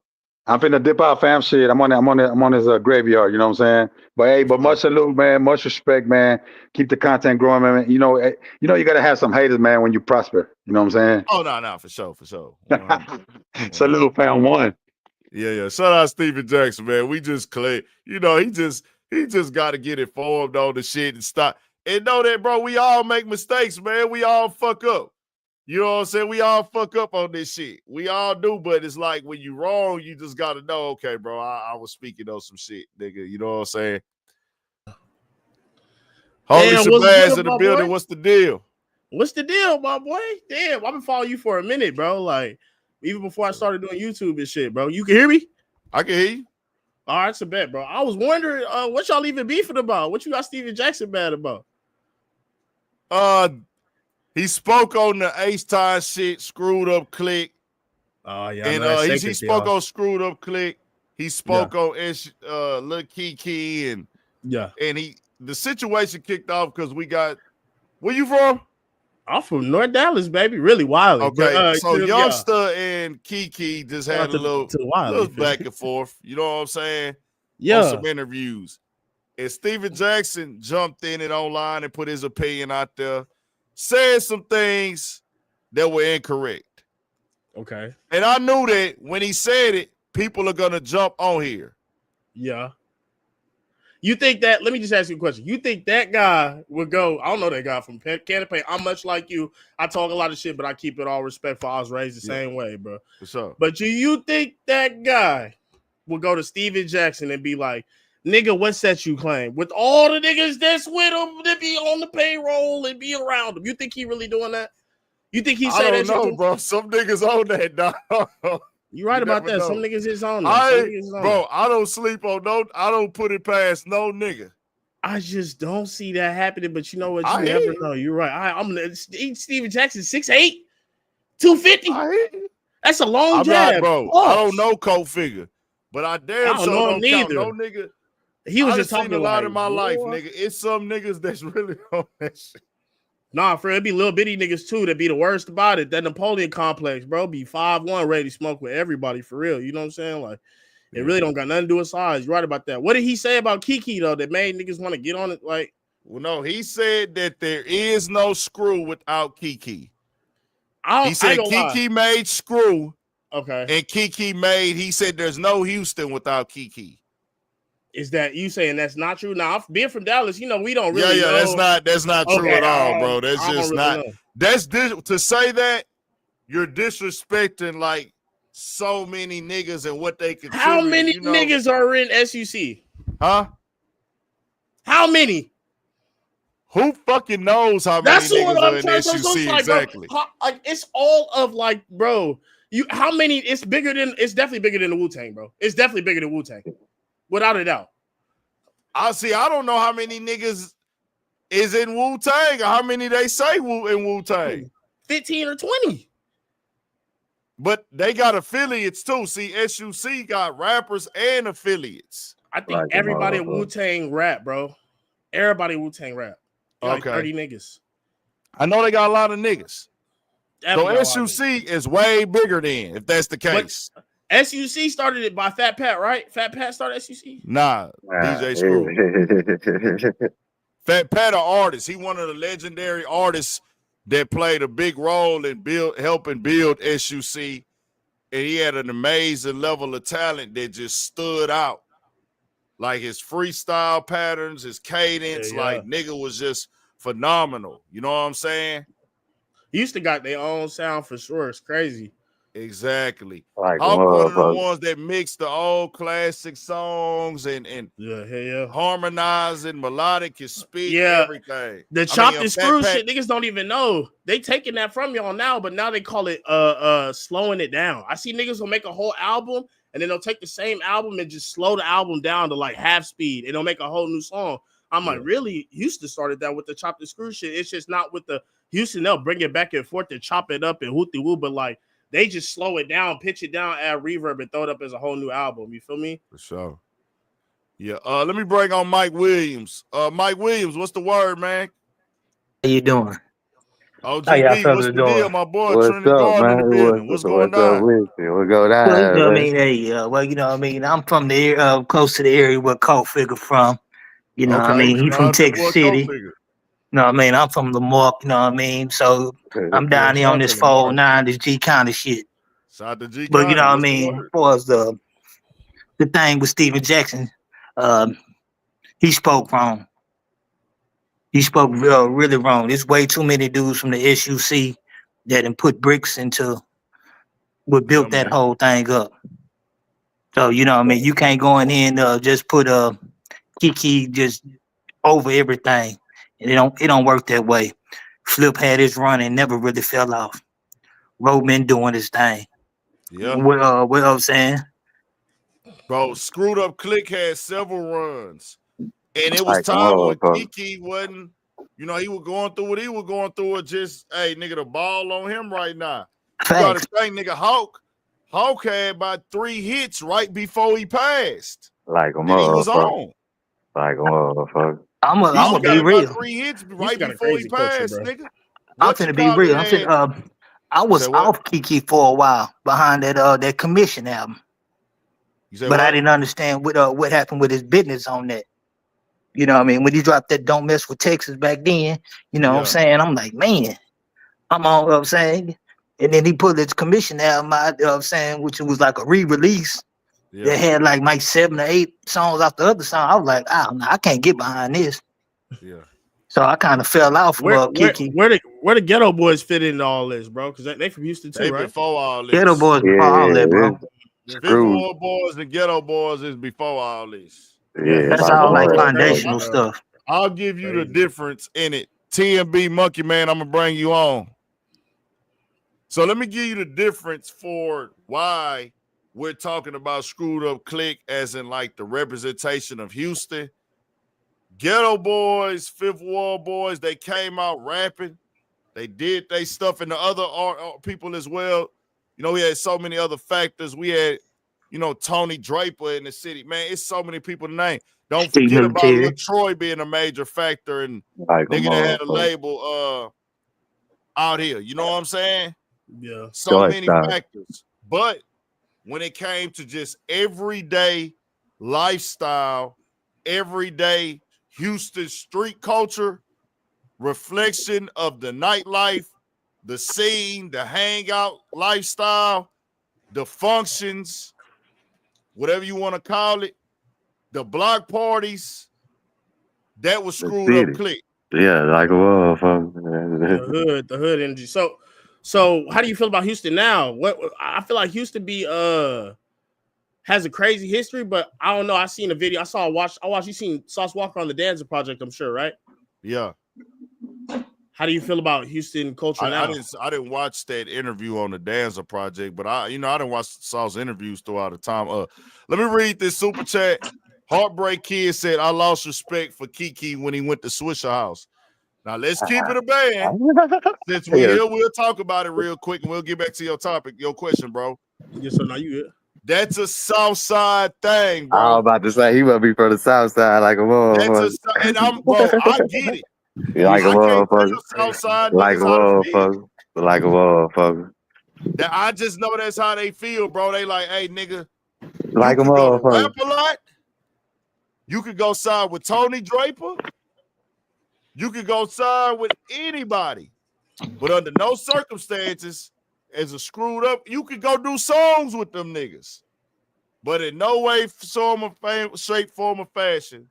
I'm finna dip out, fam. Shit, I'm on his graveyard. You know what I'm saying? But hey, much salute, man. Much respect, man. Keep the content growing, man. You know, you gotta have some haters, man, when you prosper. You know what I'm saying? Oh no, for sure. Salute, fam. One. Yeah. Shout out Steven Jackson, man. We just clay. You know, he just got to get informed on the shit and stop. And know that, bro. We all make mistakes, man. We all fuck up. You know what I'm saying? We all fuck up on this shit. We all do, but it's like when you wrong, you just got to know, okay, bro, I was speaking on some shit, nigga. You know what I'm saying? Holy Shabazz in the building. Boy? What's the deal? What's the deal, my boy? Damn, I've been following you for a minute, bro. Like, even before I started doing YouTube and shit, bro. You can hear me? I can hear you. All right, it's a bet, bro. I was wondering what y'all even beefing about. What you got Steven Jackson mad about? He spoke on the H-Time shit, screwed up click. Oh, yeah. And he spoke on screwed up click. He spoke on Lil Keke and the situation kicked off because we got where you from? I'm from North Dallas, baby. Really wild. Okay, but, so Youngster and Keke just had a little back and forth. You know what I'm saying? Yeah. On some interviews. And Steven Jackson jumped in it online and put his opinion out there. Said some things that were incorrect. Okay. And I knew that when he said it, people are going to jump on here. Yeah. You think that, let me just ask you a question. You think that guy would go, I don't know that guy from Canopy. I'm much like you. I talk a lot of shit, but I keep it all respectful. I was raised the same way, bro. For sure. But do you think that guy would go to Steven Jackson and be like, nigga, what set you claim? With all the niggas that's with him to be on the payroll and be around him. You think he really doing that? You think he say that shit? I don't know, bro. Some niggas on that, dog. You right about that. Know. Some niggas is on that. Bro, I don't sleep on I don't put it past no nigga. I just don't see that happening, but you know what? You never know. You're right. I'm Steven Jackson, 6'8", 250. That's a long jab. Bro. I don't know Cultfigga, but I damn sure don't count no nigga. He was just talking a lot in my life, nigga. It's some niggas that's really on that shit. Nah, for it be little bitty niggas too that be the worst about it. That Napoleon complex, bro, be 5'1", ready to smoke with everybody for real. You know what I'm saying? Like, it really don't got nothing to do with size. You're right about that. What did he say about Keke though that made niggas want to get on it? Like, well, no, he said that there is no screw without Keke. He I said ain't gonna lie. Keke made screw, Okay, and Keke made. He said there's no Houston without Keke. is that you saying that's not true? Now, being from Dallas, you know we don't really Yeah, know. that's not true at all, bro. That's I don't just really not. know. That's to say that you're disrespecting like so many niggas and what they contribute. How many you know? niggas are in SUC? Huh? How many? Who fucking knows how many That's what niggas I'm are in trying to SUC so it's like, exactly? bro, like it's all of like, bro. How many? It's definitely bigger than the Wu-Tang, bro. It's definitely bigger than Wu-Tang, without a doubt. I don't know how many niggas is in Wu-Tang or how many they say in Wu-Tang. 15 or 20. But they got affiliates too. See, SUC got rappers and affiliates. I think everybody at Wu-Tang rap, bro. Everybody at Wu-Tang rap. Like 30 niggas. I know they got a lot of niggas. Definitely So SUC is way bigger then, if that's the case. But SUC started it by Fat Pat, right? Fat Pat started SUC? Nah, DJ Screw. Fat Pat, an artist. He one of the legendary artists that played a big role in helping build SUC. And he had an amazing level of talent that just stood out. Like his freestyle patterns, his cadence, like nigga was just phenomenal. You know what I'm saying? Houston got their own sound for sure. It's crazy. Exactly. Like I'm one of the ones that mix the old classic songs and harmonizing, melodic, can speak, everything. The chopped and screw shit, niggas don't even know. They taking that from y'all now, but now they call it slowing it down. I see niggas will make a whole album and then they'll take the same album and just slow the album down to like half speed and they'll make a whole new song. I'm like, really? Houston started that with the chopped and screw shit. It's just not with the Houston. They'll bring it back and forth to chop it up and hooty woo, but like they just slow it down, pitch it down, add reverb, and throw it up as a whole new album. You feel me? For sure. Yeah. Let me bring on Mike Williams. Mike Williams, what's the word, man? How you doing? Oh, GB, what's the deal, my boy? What's Trinity up, Garden in man? the building. What's going on? What's going on? Well, you know what I mean? Hey, well, you know what I mean? I'm from the area, close to the area where Cultfigga from. You know what I mean? He from Texas City. You know what I mean? I'm from Lamar, you know what I mean? So I'm down here on this 409, this G kind of shit. Shout to G. But you know what I mean? As far as the thing with Steven Jackson, he spoke wrong. He spoke really wrong. There's way too many dudes from the SUC that done put bricks into what built that whole thing up. So, you know what I mean? You can't go in here and just put Keke just over everything. And it don't work that way. Flip had his run and never really fell off. Roadman doing his thing. Yeah. What I'm saying? Bro, Screwed Up Click had several runs. And it was time when Keke wasn't, you know, he was going through what he was going through. Or just, hey, nigga, the ball on him right now. You gotta think, nigga, Hawk had about 3 hits right before he passed. Like a motherfucker. He was on. Like a motherfucker. I'm gonna be real. 3 hits right before he passed, nigga. I'm finna be real. I was off Keke for a while behind that Commission album. But I didn't understand what happened with his business on that. You know what I mean? When he dropped that Don't Mess With Texas back then, you know what I'm saying? I'm like, man, I'm on, what I'm saying? And then he put his Commission album out, you know what I'm saying, which was like a re-release. That had like 7 or 8 songs off the other song. I was like, oh, no, I can't get behind this. Yeah. So I kind of fell off from Keke. Where the Ghetto Boys fit into all this, bro? Because they from Houston too, right? Before all this. Ghetto Boys before all that, bro. The Fifth Ward Boys and Ghetto Boys is before all this. Yeah, that's all like foundational stuff. I'll give you the difference in it. TMB Monkey Man, I'm gonna bring you on. So let me give you the difference for why we're talking about Screwed Up Click as in like the representation of Houston. Ghetto Boys, Fifth Ward Boys, they came out rapping. They did they stuff in the other people as well. You know, we had so many other factors. We had, you know, Tony Draper in the city. Man, it's so many people to name. Don't forget about Lil Troy being a major factor and nigga that had a label, out here. You know what I'm saying? Yeah. So Short many style. factors. But when it came to just everyday lifestyle, everyday Houston street culture, reflection of the nightlife, the scene, the hangout lifestyle, the functions, whatever you want to call it, the block parties, that was The screwed up city. click. Yeah, like a motherfucker. The hood energy. So how do you feel about Houston now? What I feel like Houston has a crazy history, but I don't know. I seen a video. I watched you seen Sauce Walker on the Danza Project, I'm sure, right? Yeah. How do you feel about Houston culture now? I didn't watch that interview on the Danza Project, but I didn't watch Saul's interviews throughout the time. Let me read this super chat. Heartbreak Kid said, I lost respect for Keke when he went to Swisher House. Now let's keep it a band. Since we here, we'll talk about it real quick and we'll get back to your topic, your question, bro. Yes, sir. Now you good. That's a South Side thing, bro. I was about to say he must be from the South Side like a motherfucker. And I get it. Like a I can't tell motherfucker. South Side Like a niggas how to feel. motherfucker. Like a motherfucker. That I just know that's how they feel, bro. They like, hey, nigga, Like you a could go to motherfucker. Rap a Lot. You could go side with Tony Draper. You could go side with anybody. But under no circumstances, as a screwed up, you could go do songs with them niggas. But in no way, shape, form, or fashion,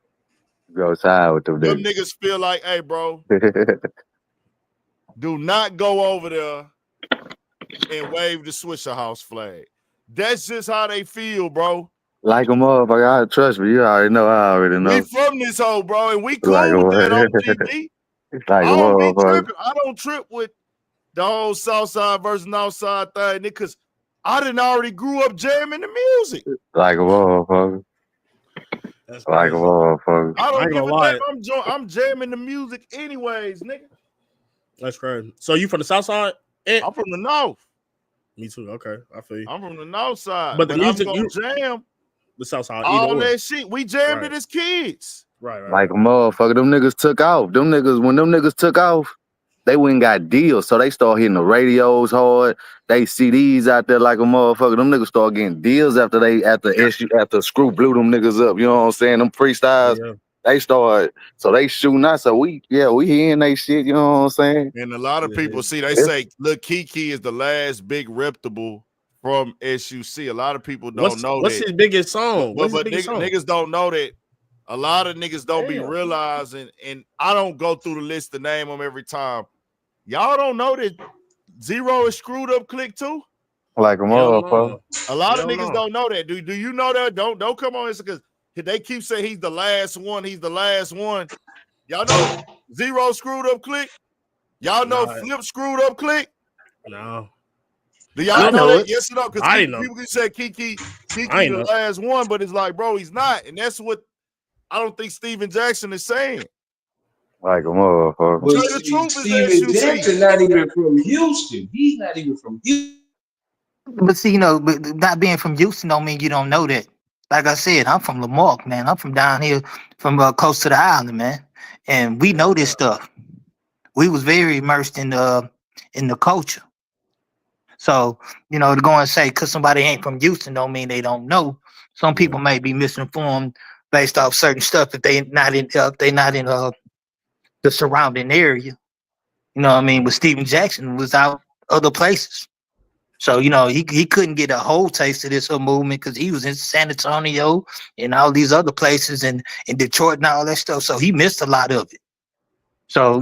Go side with them them niggas. niggas feel like, hey, bro, do not go over there and wave the Swisher House flag. That's just how they feel, bro. Like a motherfucker. Trust me, you already know. I already know. We from this hoe, bro, and we cool Like with that on a GD. like I a don't be motherfucker. tripping. I don't trip with the whole South Side versus North Side thing, because I didn't already grew up jamming the music. Like a motherfucker. That's Like a crazy. motherfucker. I I don't ain't give gonna a lie. damn. I'm jamming the music anyways, nigga. That's crazy. So you from the South Side? I'm from the North. Me too. Okay, I feel you. I'm from the North Side. But the music, I'm gonna jam the South Side, all either or. that shit. We jammed Right. it as kids. Right. Like a motherfucker. Them niggas took off. When them niggas took off, they went and got deals. So they start hitting the radios hard. They CDs out there like a motherfucker. Them niggas start getting deals after Screw blew them niggas up. You know what I'm saying? Them freestyles. Yeah. They start, so they shooting us. So we hearing they shit, you know what I'm saying? And a lot of people say, look, Keke is the last big reputable from SUC. A lot of people don't know what's that. his biggest song? But niggas don't know that. A lot of niggas don't be realizing, and I don't go through the list to name them every time. Y'all don't know that Zero is screwed up click too? Like a motherfucker. A lot of niggas don't know that. Do you know that? Don't come on, because they keep saying he's the last one. He's the last one. Y'all know Zero screwed up click? Y'all know Flip screwed up click? No. Do y'all know that? Yes or no? I didn't know. People can say Keke the last one, but it's like, bro, he's not. And that's what I don't think Steven Jackson is saying. Like a motherfucker. But Steven Jackson not even from Houston. He's not even from Houston. But see, but not being from Houston don't mean you don't know that. Like I said, I'm from Lamarck, man. I'm from down here, from close to the island, man. And we know this stuff. We was very immersed in the culture. So, to go and say because somebody ain't from Houston don't mean they don't know. Some people may be misinformed based off certain stuff if they not in the surrounding area. You know what I mean? But Steven Jackson was out other places. So, he couldn't get a whole taste of this movement because he was in San Antonio and all these other places and in Detroit and all that stuff. So he missed a lot of it. So,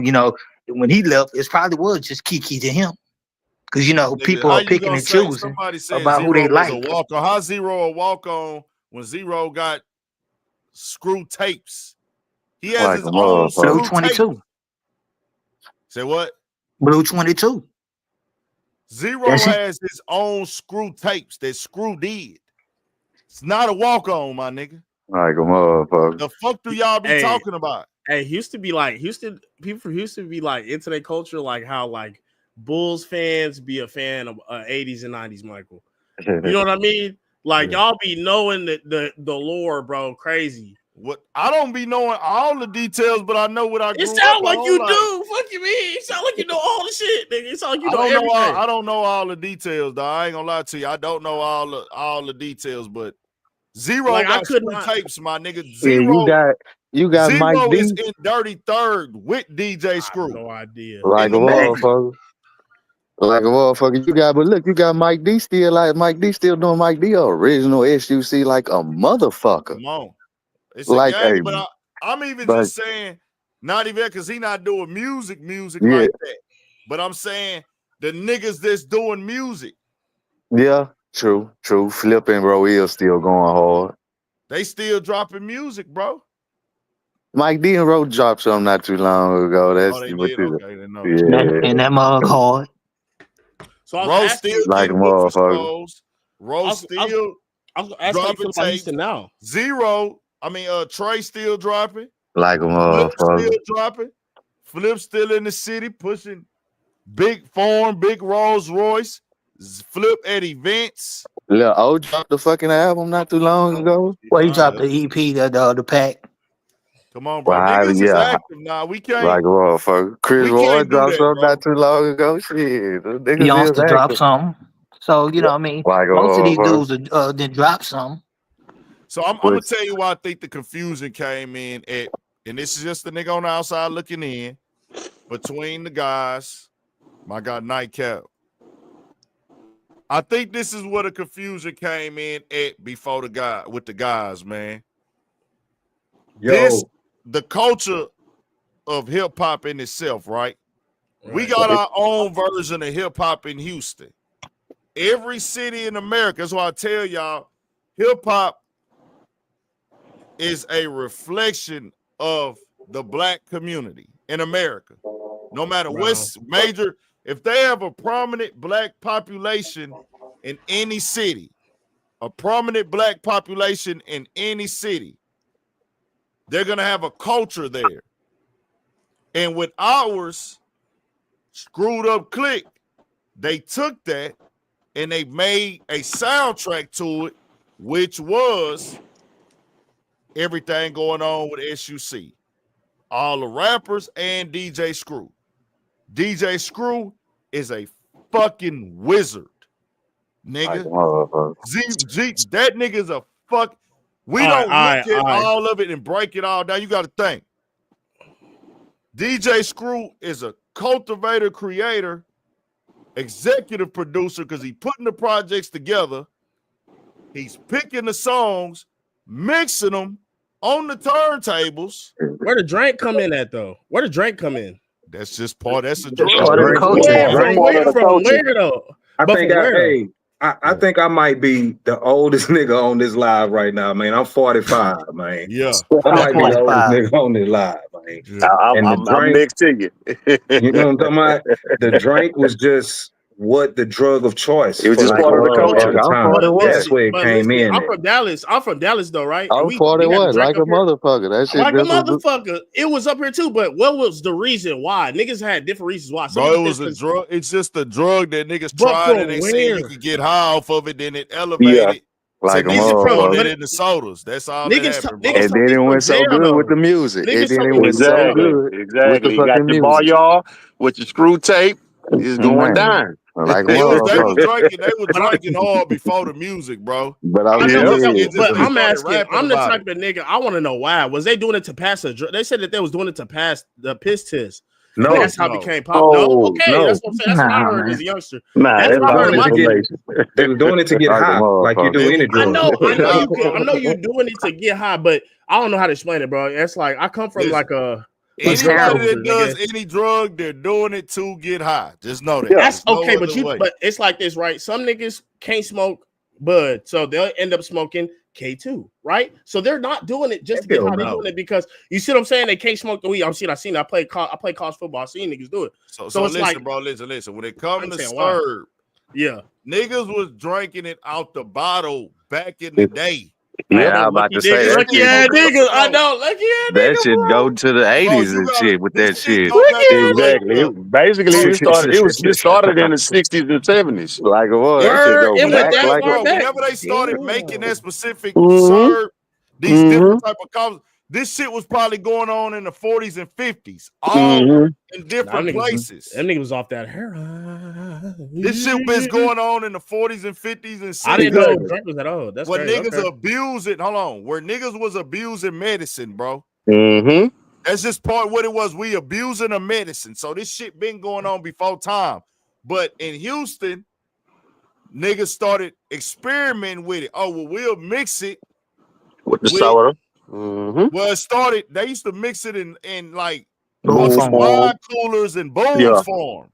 when he left, it probably was just Keke to him. Because, people are picking and choosing about who they like. How Zero a walk-on when Zero got screw tapes? He has like his own screw Blue 22. Tape. Say what? Blue 22. Zero has his own screw tapes that Screw did. It's not a walk-on, my nigga. Like a motherfucker. The fuck do y'all be talking about? Hey, people from Houston be like into their culture, like how like Bulls fans be a fan of 80s and 90s, Michael. You know what I mean? Like y'all be knowing the lore, bro, crazy. What I don't be knowing all the details, but I know what I grew It up sound like on, you do. Fuck you mean? It sound like you know all the shit, nigga. It sound like you know everything. I don't know all the details, though. I ain't gonna lie to you. I don't know all the details, but Zero Like, I got could screw not- tapes, my nigga. Yeah, you got Mike Zero D. is in Dirty Third with DJ Screw. No idea. Like in a the movie. motherfucker. Like a motherfucker. But look, you got Mike D still doing Mike D original SUC like a motherfucker. Come on. It's Like a game, a- but I'm even but- just saying, not even because he not doing music Yeah. like that. But I'm saying the niggas that's doing music, Yeah, true. Flip and Roel still going hard. they still dropping music, bro. Mike D and Ro dropped something not too long ago. That's They what did? you- Okay, they know. Yeah. And that mug hard. So I was Ro asking, still Like getting a books motherfucker. exposed. Ro I was still asking how you dropping feel about tapes. Houston now. Trey still dropping. Like a Flip motherfucker. still dropping. Flip still in the city pushing big form, big Rolls Royce. Flip at events. Lil O dropped the fucking album not too long ago. Well, he dropped the EP, the pack. Come on, bro. Well, Niggas is yeah. active now. We can't. Like a motherfucker. Chris We Roy can't do dropped that, something bro. not too long ago. Shit. Them niggas Youngster is dropped active. something. So, you know what I mean? Like a Most of these motherfucker. dudes did drop some. So I'm gonna tell you why I think the confusion came in at, and this is just the nigga on the outside looking in between the guys. My God, Nightcap. I think this is where the confusion came in at before with the guys, man. The culture of hip hop in itself, right? We got our own version of hip hop in Houston. Every city in America, that's why I tell y'all, hip hop is a reflection of the black community in America. No matter what's major, if they have a prominent black population in any city, they're going to have a culture there. And with ours, Screwed Up Click, they took that and they made a soundtrack to it, which was everything going on with SUC. All the rappers and DJ Screw. DJ Screw is a fucking wizard, nigga. That nigga's a fuck. We don't look at all of it and break it all down. You got to think. DJ Screw is a cultivator, creator, executive producer because he's putting the projects together. He's picking the songs, mixing them on the turntables. Where the drink come in at, though? Where the drink come in? That's just part. That's a drink. Where though? I think I might be the oldest nigga on this live right now, man. I'm 45, man. Yeah. I might be the oldest nigga on this live, man. I'm next to you. You know what I'm talking about? The drink was just the drug of choice. It was just part of the culture. That's where it came in. I'm from Dallas. I'm from Dallas, though, right? I'm 41, like a motherfucker. That shit like a motherfucker. It was up here too, but what was the reason why? Niggas had different reasons why. Bro, it was a drug. It's just a drug that niggas tried and they said you could get high off of it, then it elevated. Like so a niggas put it in the sodas. That's all that happened. Bro. And then it went so good with the music. And then it went so good. Exactly. You got the bar, y'all, with your screw tape. It's going down. Like they was drinking hard before the music, bro. I'm asking. I'm the type of nigga. I want to know why. Was they doing it to pass a drug? They said that they was doing it to pass the piss test. No, that's how it became popular. That's what I'm saying. That's what I heard as a youngster. That's what I heard. They were doing it to get high, like you do any drug. I know you're doing it to get high, but I don't know how to explain it, bro. It's like I come from like a. Anybody that does any drug, they're doing it to get high. Just know that. That's okay, but it's like this, right? Some niggas can't smoke bud, so they'll end up smoking K2, right? So they're not doing it just to get high. They're doing it because you see what I'm saying? They can't smoke the weed. I seen. I play college football. I seen niggas do it. So it's listen, like, bro. Listen. When it comes to Swerve, niggas was drinking it out the bottle back in the day. Yeah, I'm about to say that. Lucky ass niggas. I know. Lucky ass niggas. That shit go to the 80s and shit with that shit. Exactly. Basically, it started in the 60s and 70s. Like it was. That shit go back like whenever they started making that specific syrup, These different type of cars. This shit was probably going on in the 40s and 50s, all in different places. Them niggas was off that heroin. This shit was going on in the 40s and 50s and 60s. I didn't know Drake was that old. That's where crazy. niggas abusing. Hold on, where niggas was abusing medicine, bro. That's just part of what it was. We abusing the medicine. So this shit been going on before time. But in Houston, niggas started experimenting with it. Oh, well, we'll mix it with the soda. Well, it started. They used to mix it in like wine coolers and Boone's Farm.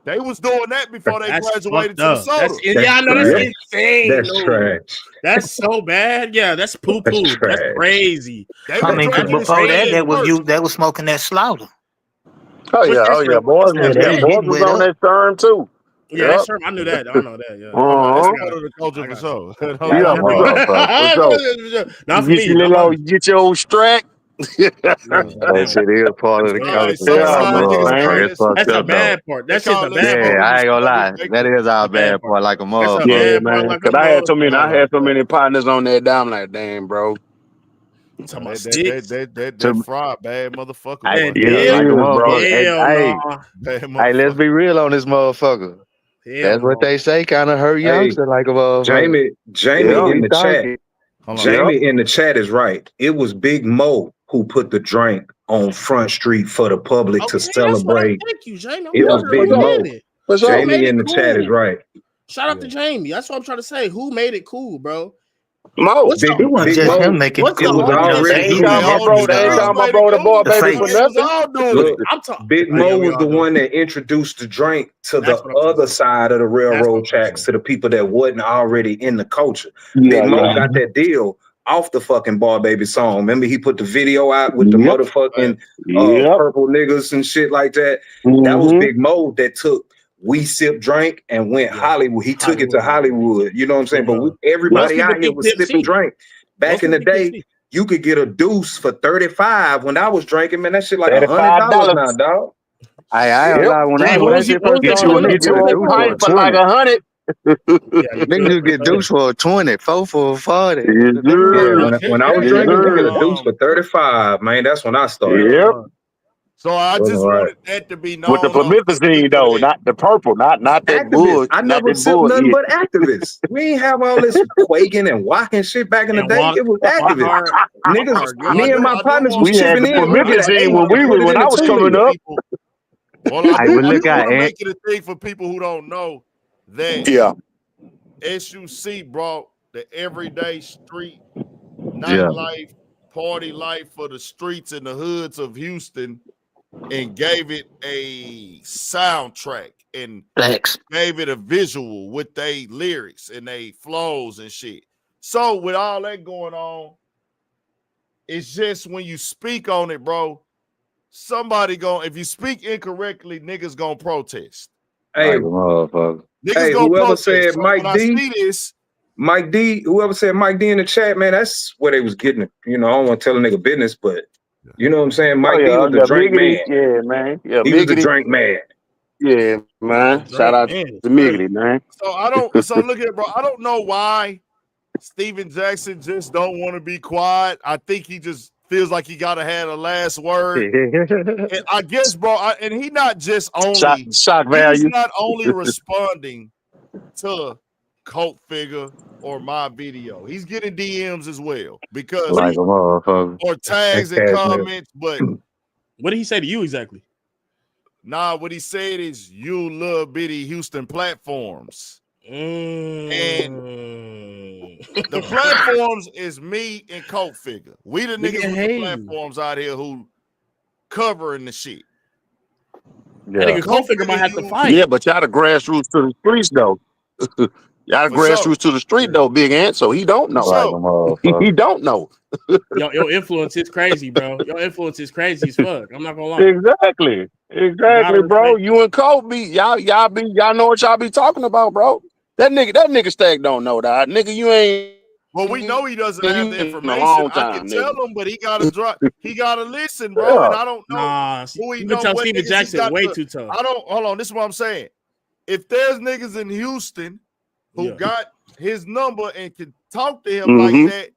They was doing that before they graduated to the soda. I know that's insane. That's trash. That's so bad. Yeah, that's poo poo. That's crazy. I mean, before that was smoking that slaughter. Oh yeah, boys was on that term too. Yeah, that's true. I knew that. I know that. Yeah. The culture for sure. Not for me. Get your old strack. That shit is part of the culture. That's a bad part. That's just a bad part. I ain't gonna lie. That is our bad part, like a motherfucker. Yeah, man. Because I had so many partners on that down. I'm like, damn, bro. That fried bad motherfucker. Hey, let's be real on this motherfucker. That's what they say. Kind of hurt youngster like a motherfucker. Jamie in the chat. Jamie in the chat is right. It was Big Mo who put the drink on Front Street for the public to celebrate. Thank you, Jamie. It was Big Mo. Jamie in the chat is right. Shout out to Jamie. That's what I'm trying to say. Who made it cool, bro? Mo. Big Mo. Him making it was already my bro, the boy baby for nothing. Big Mo was the one that introduced the drink to the other side of the railroad tracks, to the people that wasn't already in the culture. Big Mo got that deal off the fucking Bar Baby song. Remember, he put the video out with the motherfucking purple niggas and shit like that. That was Big Mo that took We Sip Drink and went Hollywood. He took it to Hollywood. You know what I'm saying? But everybody out here was sipping drink. Back in the day, you could get a deuce for $35. When I was drinking, man, that shit like $100 now, dog. I ain't lie. When that shit first get you a pint for like 100. Niggas get deuce for 20, 4 for 40. When I was drinking, they get a deuce for 35. Man, that's when I started. So I just wanted that to be known. With the promethazine though, not the purple, not that bull. I never sipped nothing but activists. We ain't have all this quaking and walking shit back in the day. It was activists. Niggas, me and my partners was chipping in. Promethazine when I was coming up. Well, I want to make it a thing for people who don't know that SUC brought the everyday street nightlife, party life for the streets and the hoods of Houston and gave it a soundtrack and gave it a visual with they lyrics and they flows and shit. So with all that going on, it's just when you speak on it, bro, somebody if you speak incorrectly, niggas gonna protest. Hey, whoever said Mike D, Mike D, whoever said Mike D in the chat, man, that's where they was getting it. You know, I don't want to tell a nigga business, but you know what I'm saying? Mike D was the drink man. Yeah, man. Yeah, he was the drink man. Yeah, man. Shout out to Miggity, man. So look at it, bro. I don't know why Steven Jackson just don't want to be quiet. I think he just feels like he gotta have the last word. And I guess, bro, and he not just only shock value. He's not only responding to Cultfigga or my video. He's getting DMs as well because or tags and comments. But what did he say to you exactly? Nah, what he said is you little bitty Houston platforms. And the platforms is me and Cultfigga. We the niggas with the platforms out here who covering the shit. Yeah. That nigga Cultfigga might have to fight. Yeah, but y'all the grassroots to the streets though. Y'all grassroots to the street though, Big Ant. So he don't know. He don't know. Your influence is crazy, bro. Your influence is crazy as fuck. I'm not gonna lie. Exactly, bro. You and Kobe, y'all know what y'all be talking about, bro. That nigga Stack don't know that. Nigga, you ain't. Well, we know he doesn't have the information. I can tell him, but he gotta drop. He gotta listen, bro. And I don't know who he knows. Tell Steven Jackson way too tough. I don't. Hold on. This is what I'm saying. If there's niggas in Houston who got his number and can talk to him like that,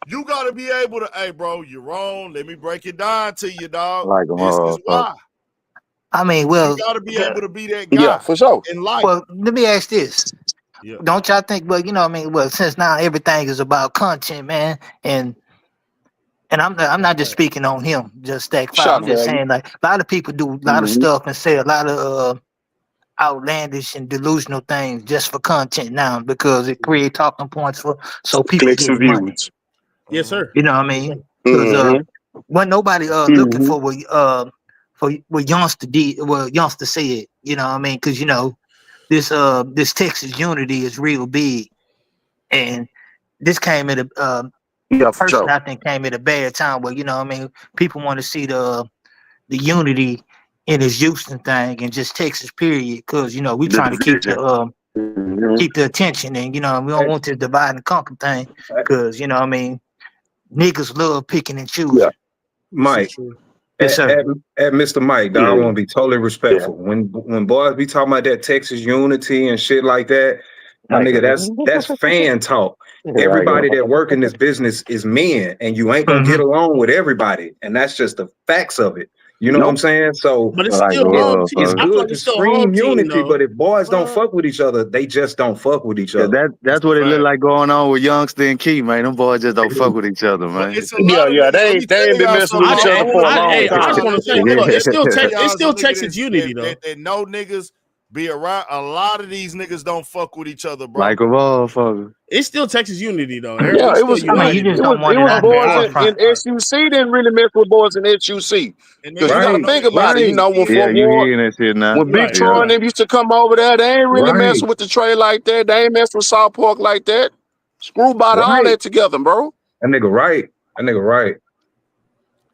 You gotta be able to, hey, bro, you're wrong. Let me break it down to you, dog. Like a This is motherfucker. why. I mean, You well, gotta be able to be that Yeah, guy for sure. in life. well, let me ask this. Yeah. Don't y'all think, well, you know what I mean? Well, since now everything is about content, man, and I'm not just speaking on him, just Stack 5. Shock I'm just value. saying like a lot of people do a lot of Mm-hmm. stuff and say a lot of outlandish and delusional things just for content now because it creates talking points for so people Clicks get and money. views. Yes, sir. You know what I mean? Because Mm-hmm. when nobody looking for what youngster did, well, youngster said. You know what I mean? Because you know this Texas unity is real big, and this came at a Yeah, for personally, sure. I think came at a bad time where, you know what I mean, people want to see the unity in this Houston thing and just Texas period, because you know we The trying to keep division. the attention, and you know we don't want this divide and conquer thing, because you know what I mean, niggas love picking and choosing. Yeah. Mike, Yes, sir. at Mr. Mike, dog, I Yeah. want to be totally respectful. When boys be talking about that Texas unity and shit like that, my Like nigga, that's fan talk. Everybody that work in this business is men, and you ain't gonna get along with everybody, and that's just the facts of it. You know what I'm saying? So But it's Like still a home team. it's I feel good like to it's still home scream team, unity, though. but if boys don't fuck with each other, they just don't fuck with each Cause other. that's what it look like going on with Youngster and Key, man. Them boys just don't fuck with each other, But man. it's a lot of Yeah. niggas. Let me They tell ain't been y'all messing with something. each other for a long I just time. want to say, look, it's still Y'all's a Texas nigga unity, though. that know niggas be around. A lot of these niggas don't fuck with each other, bro. Like a motherfucker. It's still Texas unity, though. Yeah, Everybody's it still was. I mean, you united. just don't want It it was out in the boys forefront. in SUC didn't really mess with boys in SUC. And Because you niggas got don't to know think that about it. You know, when Yeah, Fort you Ward, hearing that shit now. when Big Right, Troy and them used to come over there, they ain't really messing with the Trey like that. They ain't messing with South Park like that. Screwball all that together, bro. That nigga right.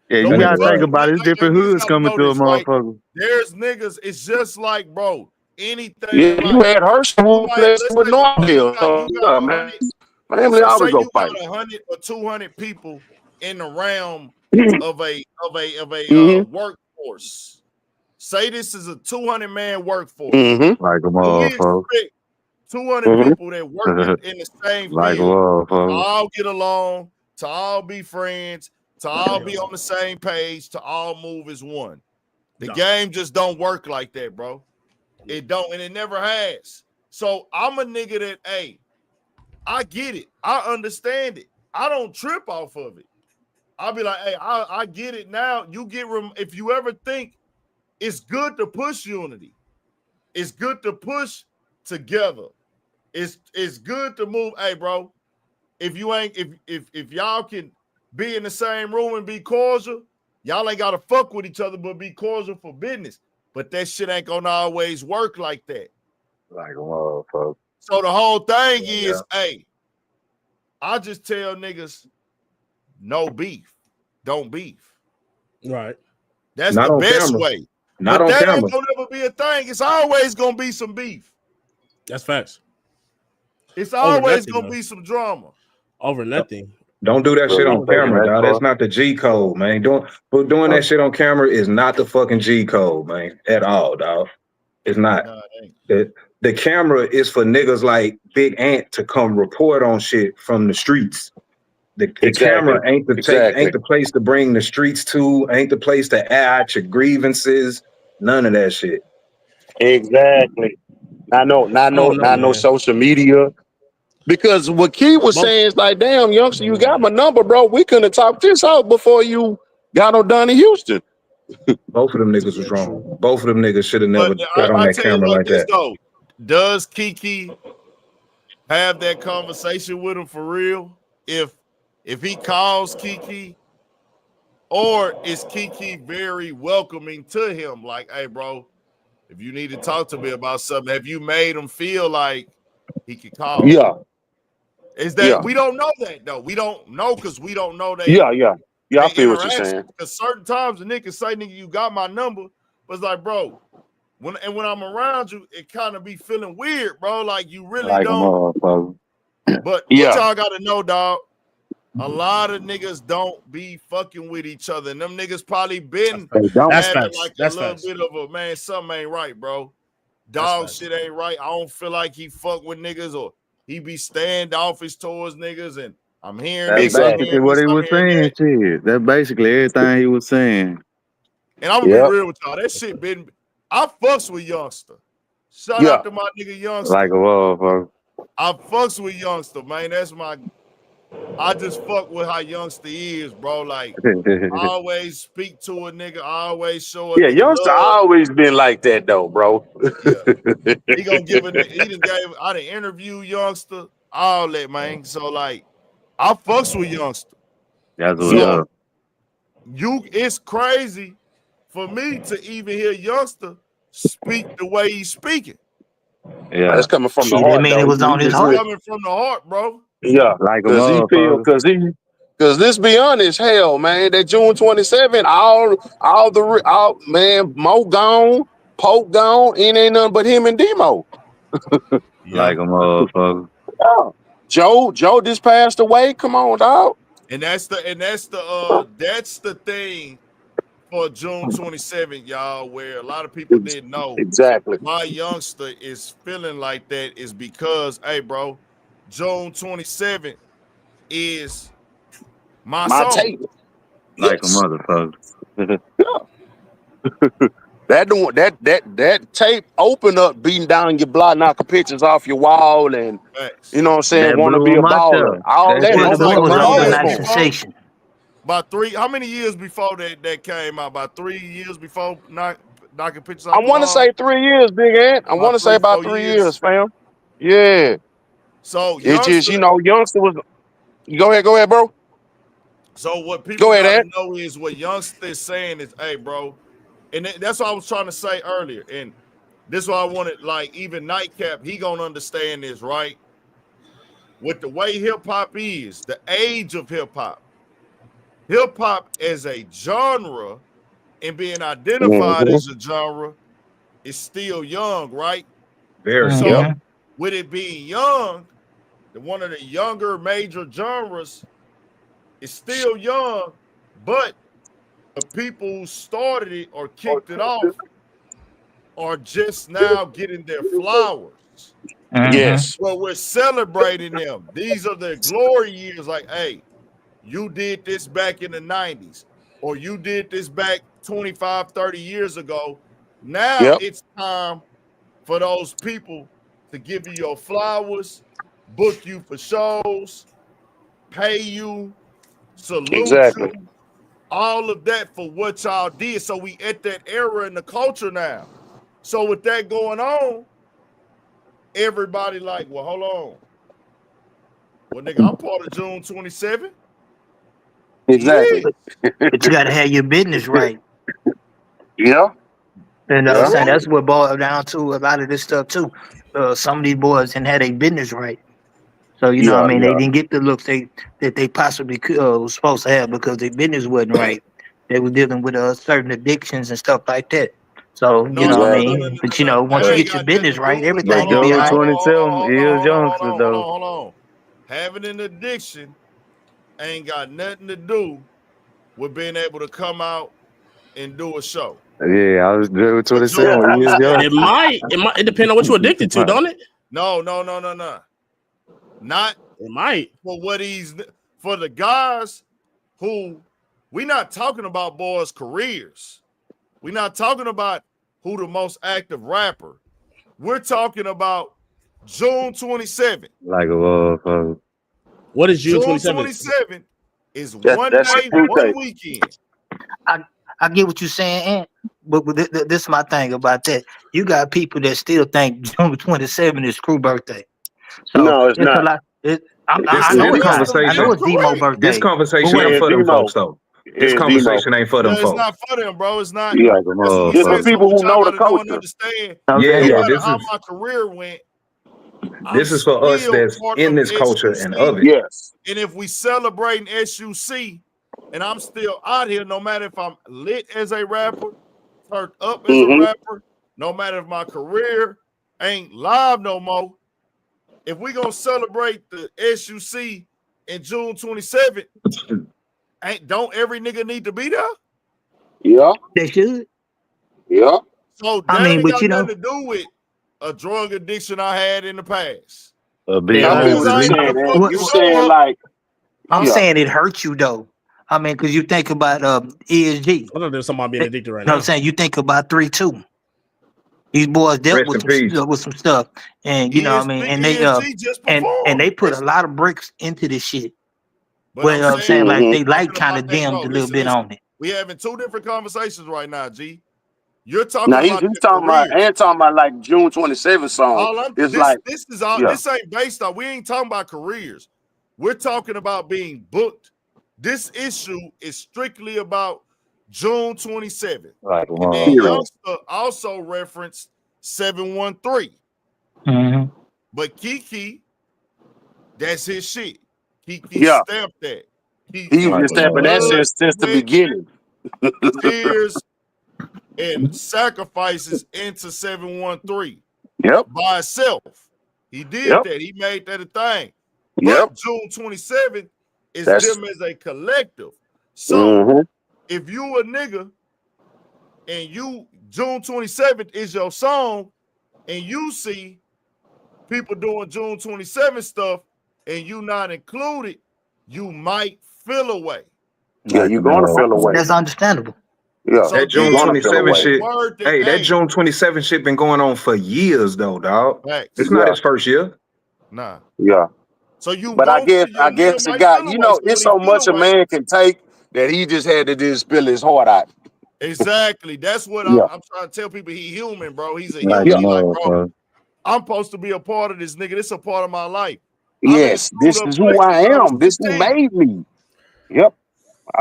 Yeah, So you That we nigga gotta think right. about it. It's different niggas hoods gotta coming know to a this, right? motherfucker. There's niggas. It's just like, bro, anything Yeah, in you life. had Herschel You who might plays let's with say you Norville. got Yeah, 100. man. My family So always say go you fight. got 100 or 200 people in the realm of a workforce. Say this is a 200-man workforce. Mm-hmm. Like a Do we motherfucker. expect 200 people that work in the same Like a field to motherfucker. all get along, to all be friends, to all be on the same page, to all move as one? The game just don't work like that, bro. It don't, and it never has. So I'm a nigga that, hey, I get it. I understand it. I don't trip off of it. I'll be like, hey, I get it now. You get if you ever think it's good to push unity, it's good to push together. It's good to move. Hey, bro, if you ain't if y'all can be in the same room and be cordial, y'all ain't gotta fuck with each other, but be cordial for business. But that shit ain't gonna always work like that. Like a motherfucker. So the whole thing is, hey, I just tell niggas, no beef, don't beef. Right. That's Not the on best camera. way. Not But on that camera. ain't gonna never be a thing. It's always gonna be some beef. That's facts. It's Over always nothing, gonna though. be some drama. Over nothing. Don't do that shit on camera, dog. That's part. not the G code, man. Doing that shit on camera is not the fucking G code, man, at all, dog. It's not. Nah, it ain't. The camera is for niggas like Big Ant to come report on shit from the streets. The camera ain't the place to bring the streets to, ain't the place to air out your grievances, none of that shit. Exactly. Not no social media. Because what Key was saying is like, damn, youngster, you got my number, bro. We couldn't have talked this out before you got on down in Houston. Both of them niggas was wrong. Both of them niggas should have never But got on I that tell you camera like this that. though. Does Keke have that conversation with him for real? If he calls Keke, or is Keke very welcoming to him? Like, hey, bro, if you need to talk to me about something, have you made him feel like he could call? Yeah. Is that we don't know that though. We don't know because we don't know they Yeah, I feel what you're interaction. saying. Because certain times the nigga say, nigga, you got my number, but it's like, bro, when I'm around you, it kind of be feeling weird, bro. Like you really Like a don't. motherfucker. But what y'all gotta know, dog, a lot of niggas don't be fucking with each other. And them niggas probably been having like a little bit of a, man, something ain't right, bro. Dog shit ain't right. I don't feel like he fuck with niggas, or he be standoffish towards niggas, and I'm hearing That's this, I'm Exactly. basically hearing what this, he I'm was hearing saying. that. Shit. That's basically everything he was saying. And I'm gonna be real with y'all. That shit been. I fucks with Youngster. Shout out to my nigga Youngster. Like a motherfucker. I fucks with Youngster, man. That's my. I just fuck with how Youngster is, bro. Like, I always speak to a nigga. I always show a Yeah, nigga Youngster love. always been like that though, bro. Yeah. He gonna give a nigga. He done gave. I done interview Youngster. All that, man. So like, I fucks with Youngster. That's what's So up. it's crazy for me to even hear Youngster speak the way he's speaking. Yeah. That's coming from the Shit, that heart mean though. it was on his It's heart. coming from the heart, bro. Yeah, Like a because he feel motherfucker. because let's be honest, hell, man, that June 27th, all man, Mo gone, Pope gone, it ain't nothing but him and Demo. Like a motherfucker. Yeah. Joe just passed away. Come on, dog. And that's the thing for June 27th, y'all, where a lot of people didn't know. Exactly. My Youngster is feeling like that is because, hey, bro, June 27th is my song. tape. Like Yes. a motherfucker. That tape open up, beating down your block, knocking pictures off your wall, and Facts. you know what I'm saying, That want to blew be a him out baller. there. All That that shit Well, It's the opened like up boy a was an 3 door years overnight for him. before. sensation. About three. How many years before that came out? About 3 years before knocking pictures I off the want to wall. say 3 years, Big Ant. I want About to say about 3-4 3 years. years, fam. Yeah. So It's just, Youngster. Youngster was. Go ahead, bro. So what people Go ahead, gotta Ant. know is what Youngster is saying is, hey, bro, and that's what I was trying to say earlier. And this is why I wanted, like, even Nightcap, he gonna understand this, right? With the way hip hop is, the age of hip hop as a genre and being identified Mm-hmm. as a genre is still young, right? Very. So Yep. with it being young, one of the younger major genres is still young, but the people who started it or kicked it off are just now getting their flowers. Yes. Well, we're celebrating them. These are their glory years. Like, hey, you did this back in the 90s, or you did this back 25, 30 years ago. Now Yep. it's time for those people to give you your flowers, book you for shows, pay you, salute Exactly. you, all of that for what y'all did. So we at that era in the culture now. So with that going on, everybody like, well, hold on. Well, nigga, I'm part of June 27th. Exactly. But you got to have your business right. Yeah. And I'm Yeah. saying that's what boiled down to a lot of this stuff too. Some of these boys didn't have their business right. So you know what I Yeah. mean, Yeah. they didn't get the looks that they possibly could, was supposed to have because their business wasn't right. They were dealing with certain addictions and stuff like that. So you know what I Exactly. mean. But you know, once That you ain't get your got nothing business to do right, with But everything will hold be all June right. on, 27 is youngsters hold though. on, hold on. Having an addiction ain't got nothing to do with being able to come out and do a show. Yeah, I was June For June 27. He is 27th. It depends on what you're addicted to, don't it? No. Not It might. for the guys who we're not talking about boys' careers. We're not talking about who the most active rapper. We're talking about June 27th. Like a motherfucker. What is June June 27th? 27th is That's one that's day, true, one Keke. weekend. I get what you're saying, Ant, but this is my thing about that. You got people that still think June 27 is Crew birthday. So No, it's it's a not. lot. I This know it's not. Youngster I is know conversation, it's Demo correct. this birthday. But conversation what ain't I'm Yeah, for them Demo. folks though. This Yeah, Demo. conversation ain't for them Yeah, it's folks. not for them, bro. It's not. Yeah. Like a That's what we It's for say. motherfucker. So people what who y'all know the got to know and culture. understand, I'm Yeah, no saying, yeah. matter This how is my career went, I'm this is for us still that's part in of this culture and SUC. of it. Yes. And if we celebrating SUC, and I'm still out here, no matter if I'm lit as a rapper, turned up as a Mm-hmm. rapper, no matter if my career ain't live no more, if we gonna celebrate the SUC in June 27th, don't every nigga need to be there? Yeah. they should. Yeah. So I that mean, ain't but got you nothing know, to do with a drug addiction I had in the past. A big they, I Long feel as what I you're ain't uh, gotta saying, man. fuck what, the You what, saying show up, like I'm saying it hurts you though. I mean, because you think about ESG. I know there's somebody being addicted right You know now. what I'm saying? You think about 3-2. These boys dealt with some stuff, and you know what I mean. And they and they put a lot of bricks into this shit. But I'm saying like they like kind of dimmed a little bit on it. We having two different conversations right now, G. You're talking Now about he's talking about and talking about like June 27th song. This ain't based on. We ain't talking about careers. We're talking about being booked. This issue is strictly about June 27th. Right. And then Youngster also referenced 713. Mm-hmm. But Keke, that's his shit. Keke stamped that. He was stamping that since the beginning. Tears and sacrifices into 713. Yep. By itself. He did that. He made that a thing. But June 27th is them as a collective. So if you a nigga and you June 27th is your song and you see people doing June 27th stuff and you not included, you might feel away. Yeah, you're gonna feel away. That's understandable. Yeah, that June 27 shit. Hey, that June 27 shit been going on for years though, dog. It's not his first year. Nah. Yeah. So you, but I guess it got, you know, it's so much a man can take that he just had to just spill his heart out. Exactly. That's what I'm trying to tell people. He human, bro. He's a human. Bro, I'm supposed to be a part of this nigga. This is a part of my life. Yes, this is who I am. This who made me. Yep.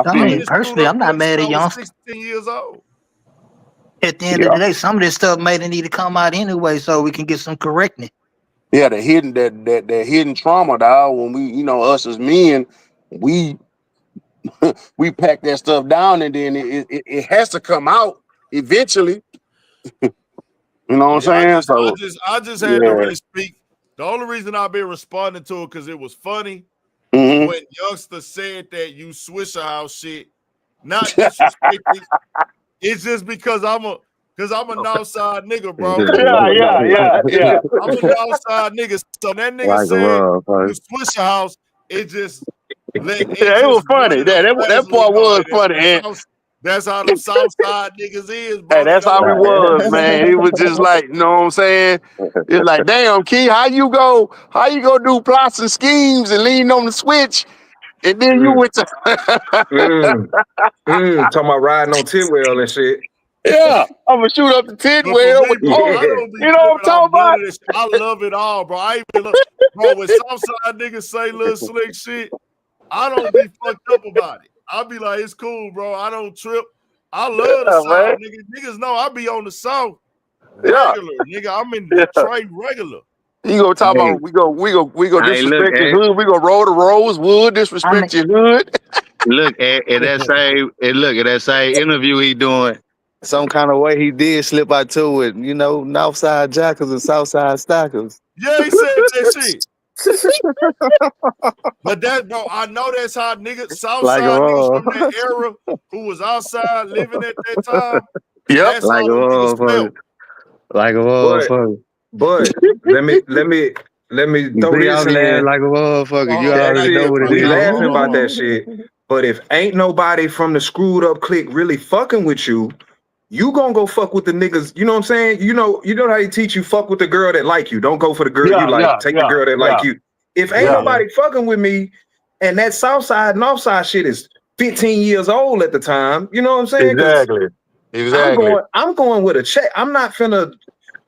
I mean, personally, I'm not mad at y'all. 16 years old. At the end of the day, some of this stuff may need to come out anyway, so we can get some correcting. Yeah, the hidden that hidden trauma, dog. When we, you know, us as men, we pack that stuff down, and then it has to come out eventually. You know what I'm saying? I just had to really speak. The only reason I've been responding to it because it was funny when Youngster said that you Swisher House shit. Not disrespecting. It's just because I'm a Northside nigga, bro. Yeah. I'm a Northside nigga. So that nigga said you Swisher House. It just it was funny. That part was funny. That's how the Southside niggas is, bro. Hey, that's how it was, man. It was just like, you know what I'm saying? It's like, damn, Key, how you go do plots and schemes and lean on the switch, and then you went to talking about riding on Tidwell and shit. Yeah, I'm gonna shoot up the Tidwell. You know what I'm talking about? I love it all, bro. I even love, bro. When Southside niggas say little slick shit, I don't be fucked up about it. I'll be like, it's cool, bro. I don't trip. I love the South, nigga. Niggas know I be on the South regular, nigga. I'm in Detroit regular. You gonna talk about we go disrespect your hood. We gonna roll the Rosewood, disrespect your hood. Look at that same interview he doing. Some kind of way he did slip out to it, you know, Northside Jackals and Southside Stackers. Yeah, he said that shit. But that, bro, I know that's how niggas, Southside niggas from that era who was outside living at that time. Yep, that's like how felt. Like a motherfucker. But let me throw this in. Like a motherfucker. You already know what it we is. laughing about that shit. But if ain't nobody from the screwed up clique really fucking with you, you gonna go fuck with the niggas. You know what I'm saying? You know how they teach you fuck with the girl that like you. Don't go for the girl you like. Take the girl that like you. If ain't nobody fucking with me, and that Southside Northside shit is 15 years old at the time, you know what I'm saying? Exactly. I'm going with a check. I'm not finna,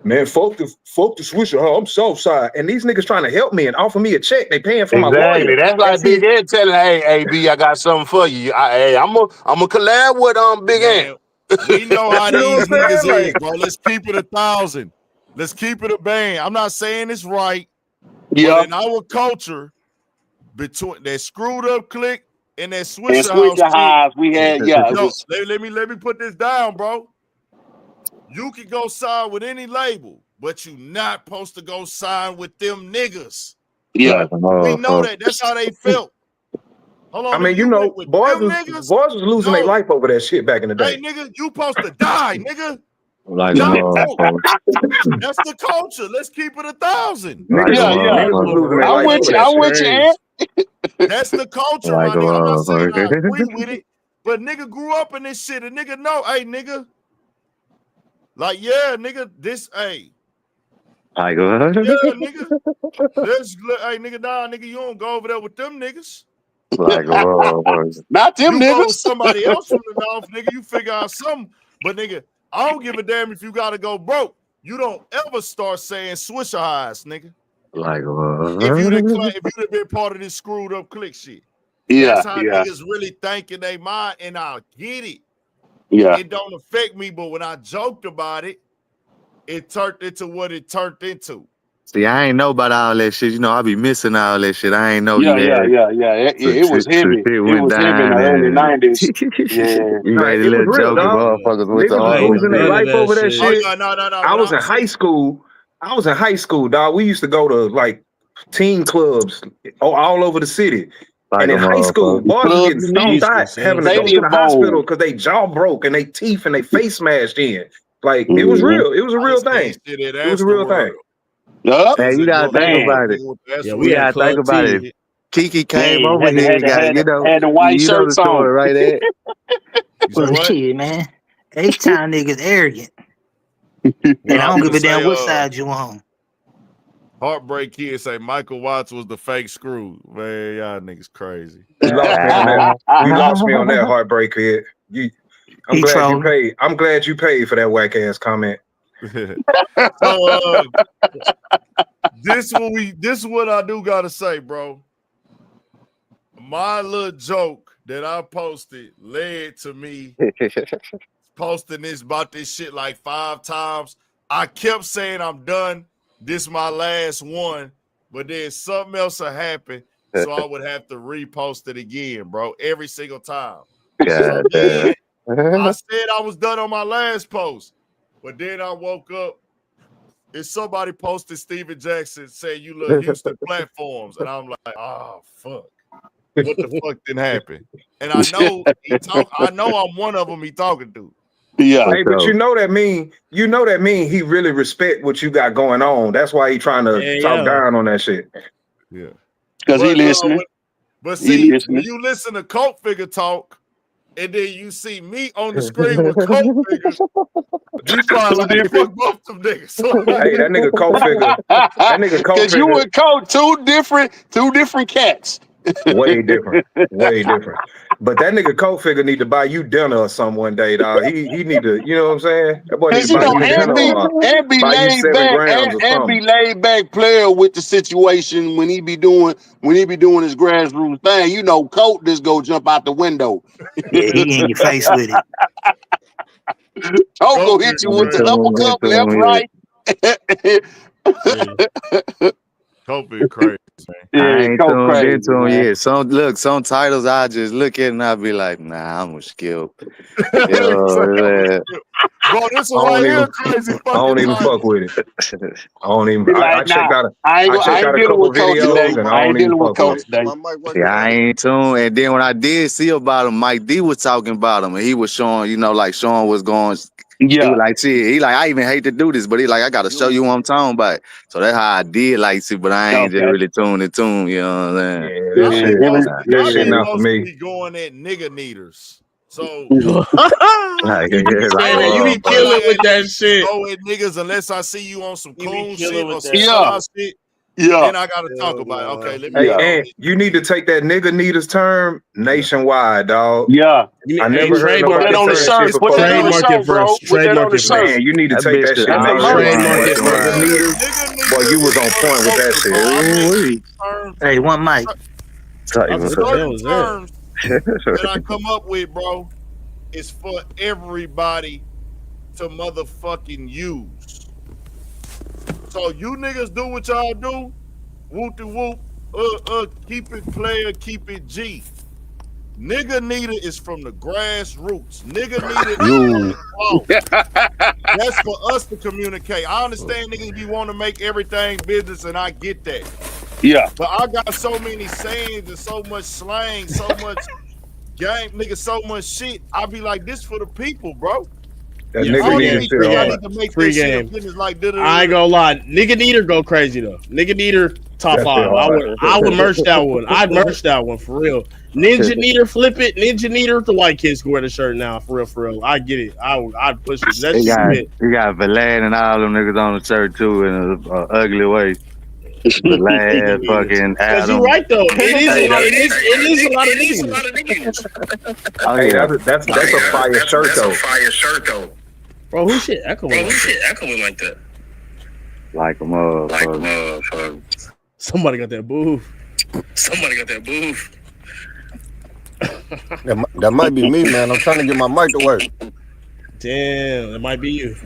man, fuck the Swisher. I'm Southside. And these niggas trying to help me and offer me a check. They paying for my lawyer. That's like Big Ed telling, hey, B, I got something for you. I'm a collab with Big Ed. We know how these niggas is, bro. Let's keep it 1,000. Let's keep it a bang. I'm not saying it's right. But in our culture, between that screwed up clique and that Swisher House, we had let me put this down, bro. You can go sign with any label, but you not supposed to go sign with them niggas. Yeah, we know that. That's how they felt. Hold on, I mean, you know, boys was losing their life over that shit back in the day. Hey, nigga, you supposed to die, nigga. Like that's the culture. Let's keep it 1,000. I'm with you, Ant. That's the culture, Like my nigga. I'm not a saying I motherfucker. agree with it, but nigga grew up in this shit. And nigga know, hey, nigga. Like, yeah, nigga, this, hey. Like what? Yeah, nigga. Hey, nigga, nah, nigga, you don't go over there with them niggas. Like a motherfucker. Not them You go with niggas. somebody else from the north, nigga. You figure out something. But nigga, I don't give a damn if you gotta go broke. You don't ever start saying Swisher highs, nigga. Like If you'd what? have been part of this screwed up clique shit. Yeah, That's how yeah, niggas really think in their mind, and I get it. yeah. It don't affect me, but when I joked about it, it turned into what it turned into. See, I ain't know about all that shit. You know, I be missing all that shit. I ain't know Yeah, you had It was some heavy. shit It went was heavy in the down early and 90s. Yeah. you Nah, made a it was little real, joke and dog. motherfuckers went to Niggas was argue with losing their me. life over that Oh, shit. yeah, no. I was in high school. Dog. We used to go to like teen clubs all over the city. Like And a in high school, motherfucker. boys was Club getting stomped out, having to go to Stadium the Bowl. hospital because they jaw broke and they teeth and they face smashed in. Like it was Mhm. real. It was a real thing. Shit at It was a real Astroworld. thing. Yup. Hey, you gotta think Man. about it. Yeah, You we had gotta think Club about T. it. Keke came Man, over here and got, had the white you know the shirts on. story, right, Ed? You say Well, what? shit, man. H-Town niggas arrogant. And What I I don't was give a gonna damn say, what side you on. Heartbreak Kid say Michael Watts was the fake screw. Man, y'all niggas crazy. You lost me on that. You lost me on that heartbreak kid. I'm He glad you trolling. paid. I'm glad you paid for that whack ass comment. So this is what I do gotta say, bro. My little joke that I posted led to me posting this about this shit like 5 times. I kept saying I'm done. This my last one, but then something else will happen, so I would have to repost it again, bro, every single time. So God damn. then I said I was done on my last post, but then I woke up and somebody posted Steven Jackson saying you love Houston platforms, and I'm like, oh fuck, what the fuck didn't happen? And I know I know I'm one of them he talking to. Yeah. Hey, but you know that mean he really respect what you got going on. That's why he trying to talk down on that shit. Yeah. Because he listening. But He see, listening. when you listen to Cultfigga talk, and then you see me on the screen with Cultfigga, you probably like, fuck both them niggas. Hey, that nigga Cultfigga. That nigga Because you Cultfigga. and Colt two different cats. Way different. Way different. But that nigga Cultfigga need to buy you dinner or something one day, dog. He need to, you know what I'm saying? That boy need Because to buy you dinner or be buy you laid 7 back grams or and be something. laid back player with the situation when he be doing his grassroots thing. You know, Colt just go jump out the window. Yeah, he in your face with it. Colt go hit you with the uppercut left, right. Cultfigga crazy, man. Yeah, I ain't Colt tuned crazy, into them man. yet. Some titles I just look at and I be like, nah, I'm gonna skip. You know, Bro, this I one right don't here even, crazy I fucking don't even title. fuck with it. I don't even. Be I like, checked nah, out. I I checked ain't out a dealing couple with Colt videos today. and I I ain't don't even dealing with fuck Colt with it. today. yeah, I ain't tuned. And then when I did see about him, Mike D was talking about him and he was showing, like showing what's going. He Yeah. was like, see, he like, I even hate to do this, but he like, I gotta show you what I'm talking about. So that's how I did like see, but I ain't just Okay. really tuned into him, you know what I'm saying? Yeah, that shit. That shit not for me. Be going at nigga needers. So Like, you be like, Man, you be like, killing with that niggas shit. go at niggas unless I see you on some You be coon killing shit or with some that. side shit. Yeah. Then I gotta talk about it. Okay, let me Hey, get on and this. you need to take that nigga needers term nationwide, dog. Yeah. I never heard trademark nobody Put that on the say that shirt. shit Put before that on the you. Trademark it shirt, bro. first. Put that on Trademark the it shirt. first. Man, you need to that take bitch that should shit always nationwide, Trademark it bro. first. Nigga needers. Boy, you was on point with that shit. Ooh-wee. Hey, one mic. I was what the hell Certain was that? terms that I come up with, bro, is for everybody to motherfucking use. So you niggas do what y'all do, whoop de whoop, keep it player, keep it G. Nigga needer is from the grassroots. Nigga needer is from the cloth. That's for us to communicate. I understand niggas be want to make everything business, and I get that. Yeah. But I got so many sayings and so much slang, so much game, nigga, so much shit. I be like, this for the people, bro. That Yeah, I nigga don't need even to need sit to, I hard. need to make Free this shit a game. business like I ain't gonna lie. Nigga Neater go crazy though. Nigga Neater top That shit 5. hard. I would merch that one. I'd merch that one for real. Ninja Neater, flip it. Ninja Neater, the white kids can wear the shirt now. For real, for real. I get it. I'd push it. That He shit got fit. Valad and all them niggas on the shirt too in an ugly way. Valad, fucking Cause you Adam. right though. It is Hey, a lot of that, niggas. It is a lot of niggas. Oh hey, yeah. that's a fire shirt though. Bro, who shit echoing like that? Like a motherfucker. Somebody got that booth. That might be me, man. I'm trying to get my mic to work. Damn, it might be you.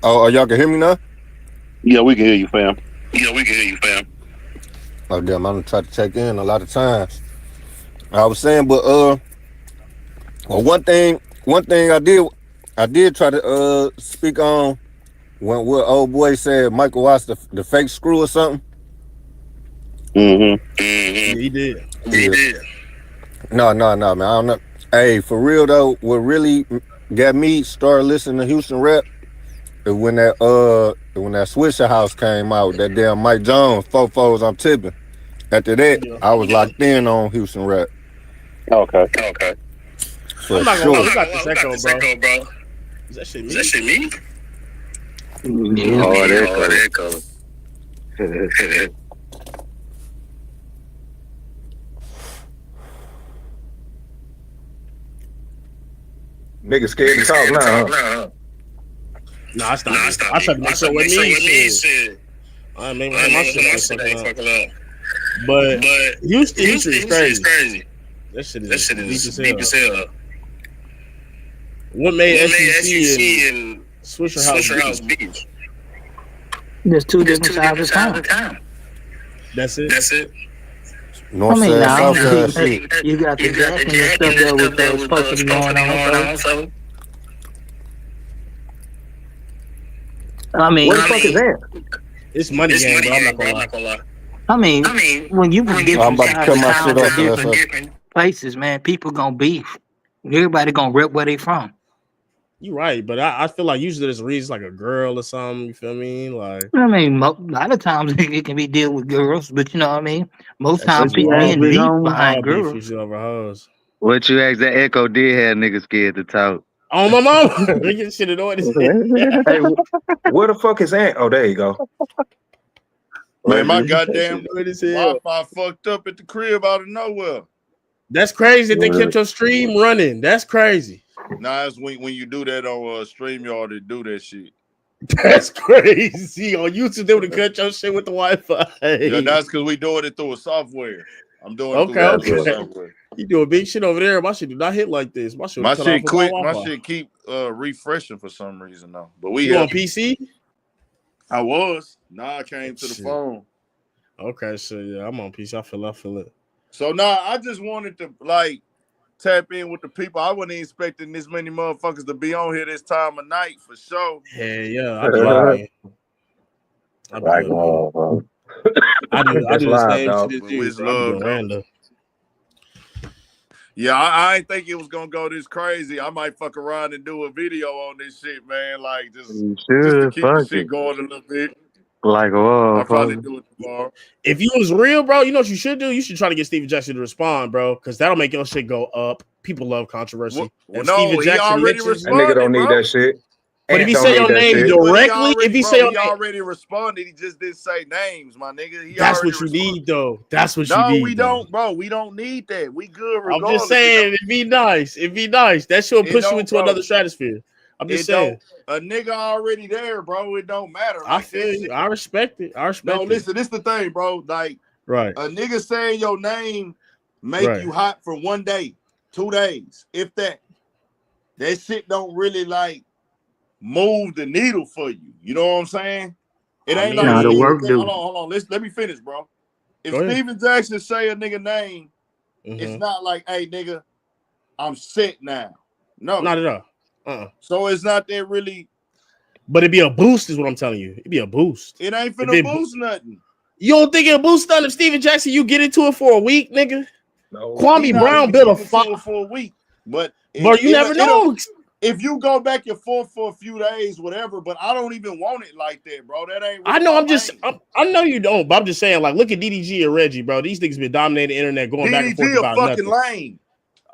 Oh, y'all can hear me now? Yeah, we can hear you, fam. Oh, damn, I'm gonna try to check in a lot of times. I was saying, but well, one thing I did try to speak on when what old boy said Michael Watts the fake screw or something. Yeah, he did. No, man. I don't know. Hey, for real though, what really got me started listening to Houston rap is when that Swisher House came out, that damn Mike Jones, Fofos I'm tipping. After that, I was locked in on Houston rap. Okay. For I'm not gonna sure. lie, we got this echo, bro. Is that shit me? Oh, there it goes. Niggas scared to talk now. Huh? Nah, I stopped. I tried to make sure what me said. I mean, my shit ain't fucking up. But Houston is crazy. That shit is deep as hell. What made SEC and Swisher House beef? There's two different sides of town. That's it. North I mean, side, now, south side shit. you got the Jackson and stuff that was supposed to be going on. So. I mean, What the fuck is that? It's money game, bro. I'm not gonna lie. I mean, when you from different I'm about to sides cut of my town shit or off. different places, man, people gonna beef. Everybody gonna rep where they from. You right, but I feel like usually there's a reason, like a girl or something. You feel me? Like, I mean, a lot of times it can be dealt with girls, but you know what I mean. Most that's times usually people all in beef all behind beef girls. usually over hoes. What you asked that echo did have niggas scared to talk. Oh my mom, we get shit annoyed as hell. Hey, where the fuck is Ant? Oh, there you go. Man, my goddamn Annoyed as hell. Wi-Fi fucked up at the crib out of nowhere. That's crazy that they kept your stream running. That's crazy. Nah, it's when you do that on StreamYard, they do that shit. That's crazy. On YouTube, they would have cut your shit with the Wi-Fi. Yeah, that's because we doing it through a software. I'm doing it through software. You doing big shit over there. My shit do not hit like this. My shit quit. My shit keep refreshing for some reason though. But we on PC? I was. Now I came to the phone. Okay, so yeah, I'm on PC. I feel it. So now I just wanted to like tap in with the people. I wasn't expecting this many motherfuckers to be on here this time of night for sure. Hey, yeah, I do the same shit as you. Bro. I'm random. Yeah, I ain't think it was gonna go this crazy. I might fuck around and do a video on this shit, man. Like just to keep the shit going a little bit. Like, I'll probably do it tomorrow. If you was real, bro, you know what you should do? You should try to get Steven Jackson to respond, bro, because that'll make your shit go up. People love controversy. Well, no, he already responded. That nigga don't need that shit. But if he say your name directly, if he say your name, already responded, he just didn't say names, my nigga. That's what you need, though. That's what you need. No, we don't, bro. We don't need that. We good regardless. I'm just saying, it'd be nice. It'd be nice. That should push you into another stratosphere. I'm just saying. A nigga already there, bro. It don't matter. I feel you. I respect it. No, listen, this the thing, bro. Like, right. A nigga saying your name make you hot for 1 day, 2 days, if that. That shit don't really like move the needle for you. You know what I'm saying? It ain't like hold on. Let me finish, bro. If Steven Jackson say a nigga name, it's not like, hey, nigga, I'm set now. No, not at all. So it's not that really. But it'd be a boost, is what I'm telling you. It'd be a boost. It ain't finna boost nothing. You don't think it'll boost nothing if Steven Jackson, you get into it for a week, nigga? No. Kwame Brown built a for a week. But you never know. If you go back and forth for a few days, whatever, but I don't even want it like that, bro. That ain't. Really I know. I know you don't, but I'm just saying. Like, look at DDG and Reggie, bro. These niggas been dominating the internet, going back and forth about fucking nothing. lame.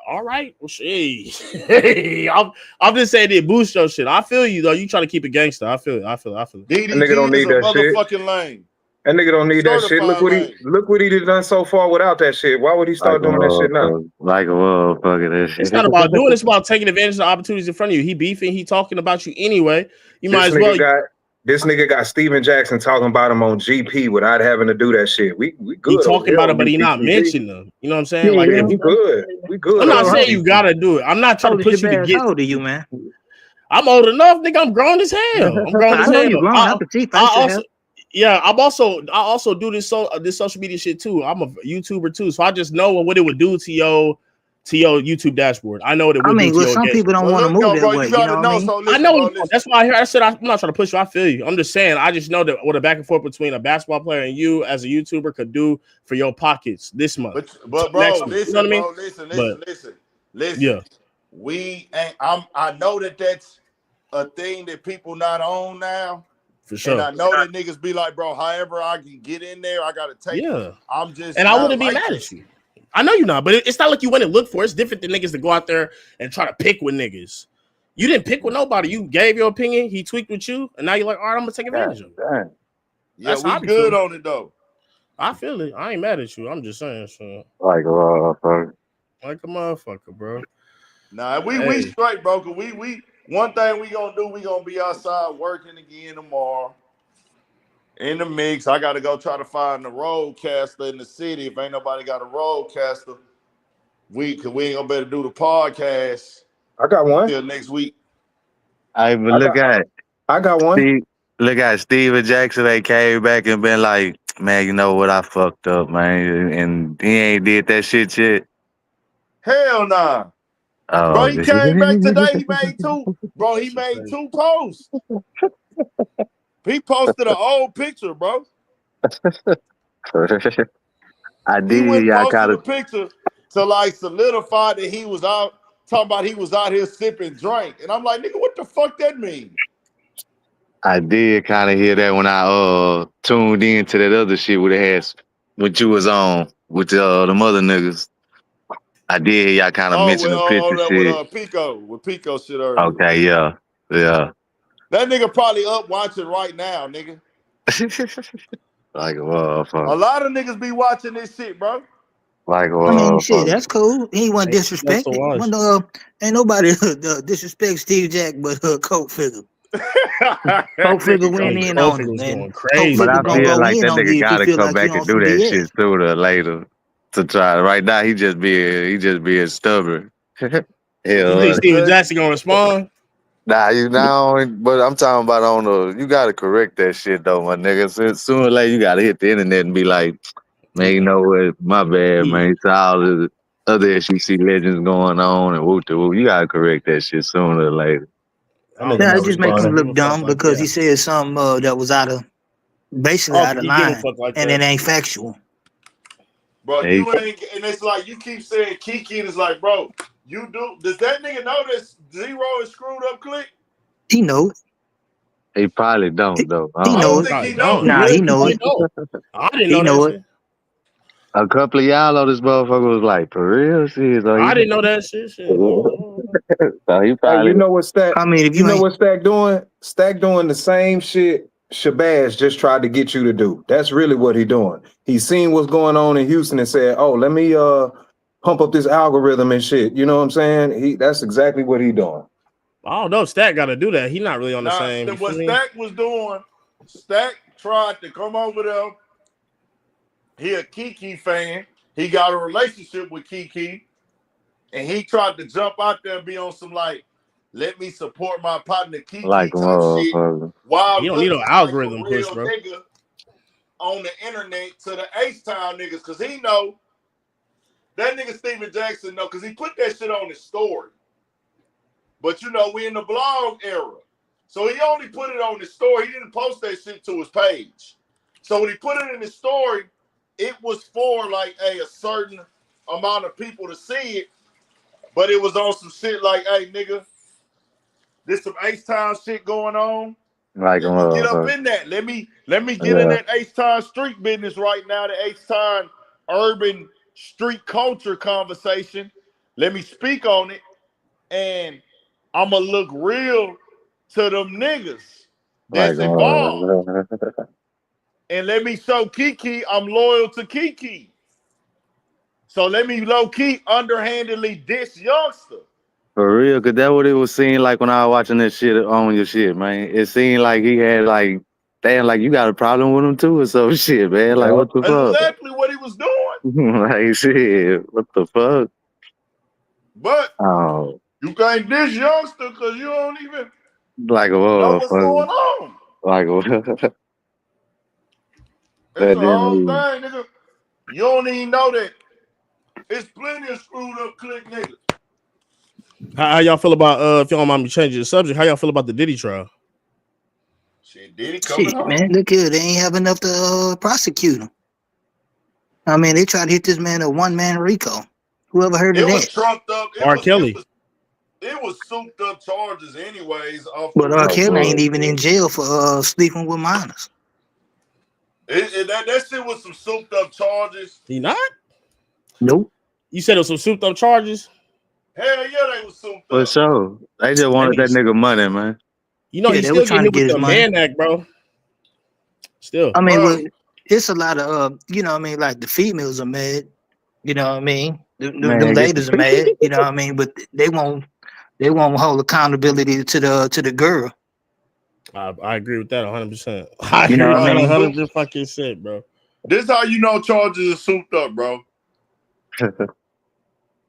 All right, well, hey, I'm just saying it boost your shit. I feel you though. You trying to keep it gangster. I feel it. DDG nigga don't need that motherfucking lame. That nigga don't need that shit. Look what he done so far without that shit. Why would he start doing that shit now? Like a motherfucker, that shit. It's not about doing. It's about taking advantage of the opportunities in front of you. He beefing. He talking about you anyway. You might as well. This nigga got Steven Jackson talking about him on GP without having to do that shit. We good. He talking about him, but he not mentioning them. You know what I'm saying? Yeah, like if we good. We good. I'm not saying you gotta do it. I'm not trying to push you to get. How old are you, man? I'm old enough, nigga. I'm grown as hell. I'm grown as hell. You're grown. I also do this social media shit too. I'm a YouTuber too, so I just know what it would do to your YouTube dashboard. I know what it would do to your some people don't want to move that way. You know what I mean? I know. That's why I said I'm not trying to push you. I feel you. I'm just saying. I just know that what a back and forth between a basketball player and you as a YouTuber could do for your pockets this month. But bro, listen, you know what I mean? Listen. Yeah. We ain't. I know that's a thing that people not on now. For sure. And I know that niggas be like, bro, however I can get in there, I gotta take it. I'm just and I wouldn't be mad at you. I know you're not, but it's not like you went and looked for it. It's different than niggas to go out there and try to pick with niggas. You didn't pick with nobody. You gave your opinion. He tweaked with you, and now you're like, all right, I'm gonna take advantage of it. Yeah, we good on it though. I feel it. I ain't mad at you. I'm just saying, so. Like a motherfucker. Like a motherfucker, bro. Nah, we straight, bro. Cause we one thing we gonna do, we gonna be outside working again tomorrow. In the mix, I gotta go try to find the roadcaster in the city. If ain't nobody got a roadcaster, we ain't gonna better do the podcast. I got one till next week. I got one. Look at Steven Jackson. They came back and been like, man, you know what? I fucked up, man, and he ain't did that shit yet. Hell nah. Oh, bro, he came back today. He made two. Bro, he made 2 posts. He posted an old picture, bro. I did. He went Yeah, posted a picture to like solidify that he was out talking about he was out here sipping drink, and I'm like, nigga, what the fuck that mean? I did kind of hear that when I tuned in to that other shit with what you was on with the other niggas. I did hear y'all kind of mention the picture shit. With Pico shit earlier. Okay, yeah. That nigga probably up watching right now, nigga. Like a motherfucker. A lot of niggas be watching this shit, bro. Like a I mean, shit, that's cool. He wasn't disrespected. Ain't nobody disrespect Steve Jack but Cultfigga. Cultfigga went in on him, man. Crazy. But I feel like that nigga gotta come back and do that shit sooner or later to try. Right now, he just being stubborn. You think Steven Jackson gonna respond? Nah, but I'm talking about you gotta correct that shit though, my nigga. Sooner or later, you gotta hit the internet and be like, man, you know what? My bad, man. It's all the other SEC legends going on and woo. You gotta correct that shit sooner or later. It just make him look dumb because he said something that was out of line, and it ain't factual. Bro, you ain't, and it's like you keep saying Keke, and it's like, bro, you do. Does that nigga know that Zero is screwed up, Click? He know it. He probably don't though. He know it. Nah, he know it. I didn't know that shit. A couple of y'all on this motherfucker was like, for real shit. I didn't know that shit. So he probably. You know what Stack? I mean, if you know what Stack doing? Stack doing the same shit Shabazz just tried to get you to do. That's really what he doing. He seen what's going on in Houston and said, "Oh, let me pump up this algorithm and shit." You know what I'm saying? That's exactly what he doing. I don't know. Stack got to do that. He not really on the same. What Stack was doing, Stack tried to come over there. He a Keke fan. He got a relationship with Keke, and he tried to jump out there and be on some like, let me support my partner Keke like type shit. While you don't need no algorithm push, bro. Nigga on the internet to the H-Town niggas, because he know that nigga Steven Jackson know, because he put that shit on his story. But you know, we in the blog era. So he only put it on his story. He didn't post that shit to his page. So when he put it in his story, it was for like a certain amount of people to see it. but it was on some shit like, hey, nigga, there's some H-Town shit going on. Like Let me get up in that. Let me get in that H-Town street business right now, the H-Town urban street culture conversation. Let me speak on it, and I'm going to look real to them niggas that's involved. And let me show Keke I'm loyal to Keke. So let me low-key underhandedly diss youngster. For real, cause that's what it was seeming like when I was watching that shit on your shit, man. It seemed like he had like, damn, like you got a problem with him too or some shit, man. Like what the fuck? Exactly what he was doing. Like shit, what the fuck? But you can't diss youngster because you don't even like know what's going on. Like it's the whole thing, nigga. You don't even know that. It's plenty of screwed up click niggas. How y'all feel about if y'all don't mind me changing the subject? How y'all feel about the Diddy trial? Shit, Diddy coming home. Man, look here, they ain't have enough to prosecute him. I mean, they tried to hit this man a one-man RICO. Whoever heard of that? It was trumped up. R. Kelly. It was souped up charges, anyways. But R. Kelly ain't even in jail for sleeping with minors. That shit was some souped up charges. He not? Nope. You said it was some souped up charges? Hell yeah, they was souped up. For sure. They just wanted that nigga money, man. You know, he's still getting hit with the Mann Act, bro. Still. I mean, well, it's a lot of, you know what I mean, like the females are mad. You know what I mean? The ladies are mad, you know what I mean? But they won't hold accountability to the girl. I agree with that 100%. I You know agree what I mean? 100% fucking shit, bro. This is how you know charges are souped up, bro.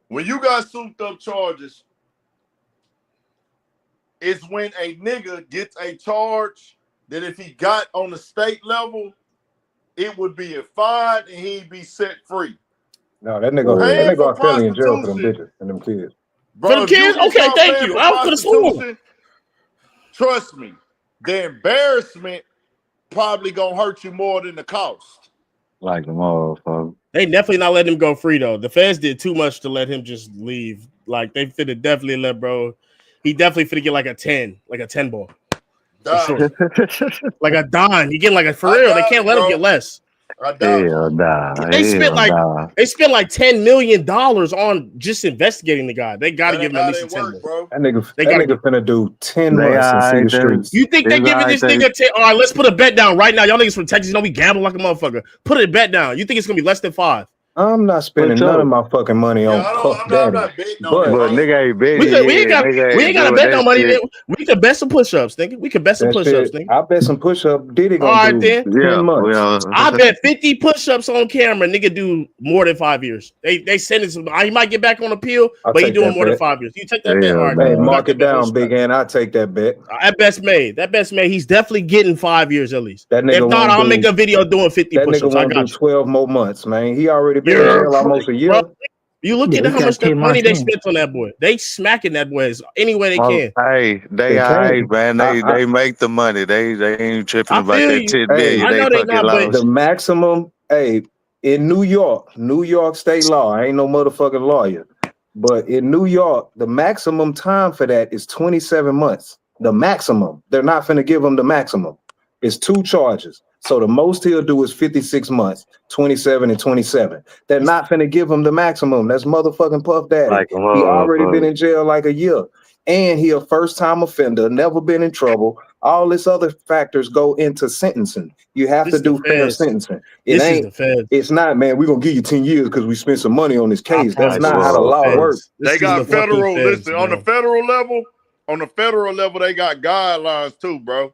When you got souped up charges, it's when a nigga gets a charge that if he got on the state level, it would be a fine and he'd be set free. No, that nigga R. Kelly in jail for them bitches and them kids. Bro, for the kids? Okay, thank you. I could have sworn. Trust me, the embarrassment probably gonna hurt you more than the cost. Like the motherfucker. They definitely not letting him go free though. The feds did too much to let him just leave. Like they finna definitely let bro. He definitely finna get like a 10 ball. For sure. Like a dime. You get like a for real. They can't let him get less. Hell nah. They spent like $10 million on just investigating the guy. They gotta give him at least a 10 million. That nigga finna do 10 months in city streets. You think they giving this nigga 10? All right, let's put a bet down right now. Y'all niggas from Texas, you know we gamble like a motherfucker. Put a bet down. You think it's gonna be less than 5? I'm not spending none of my fucking money on Puff Daddy. But nigga ain't betting. We ain't got to bet no money. We can bet some push-ups, nigga. We can bet some push-ups, nigga. I bet some push-ups. Diddy gonna do 10 months. I bet 50 push-ups on camera. Nigga do more than 5 years. They sentence him. He might get back on appeal, but he doing more than 5 years. You take that bet, all right? Hey, mark it down, big N. I take that bet. That bet's made. He's definitely getting 5 years at least. That nigga if not, I'll make a video doing 50 push-ups. I got 12 more months, man. He already been in jail almost a year. Bro, you look at how much money they spent on that boy. They smacking that boy any way they can. Hey, they all right, man. They make the money. They ain't tripping about that 10 million. I know they not, but the maximum, in New York state law, I ain't no motherfucking lawyer, but in New York, the maximum time for that is 27 months. The maximum. They're not finna give him the maximum. It's 2 charges. So the most he'll do is 56 months, 27 and 27. They're not finna give him the maximum. That's motherfucking Puff Daddy. He already been in jail like a year. And he a first-time offender, never been in trouble. All this other factors go into sentencing. You have to do fair sentencing. It's not, man, we're gonna give you 10 years because we spent some money on this case. That's not how the law works. They got federal, listen, on the federal level, they got guidelines too, bro.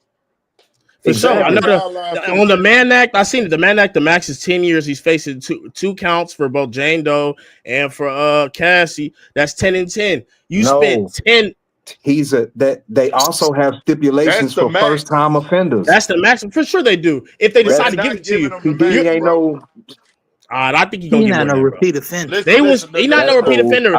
For sure. I know on the Mann Act, I seen it. The Mann Act, the max is 10 years. He's facing two counts for both Jane Doe and for Cassie. That's 10 and 10. You spent 10. They also have stipulations for first time offenders. That's the maximum. For sure they do. If they decide to give it to you. He ain't no. I think he's gonna He get not more no than that, bro. repeat offender. He not no That's repeat cool. offender.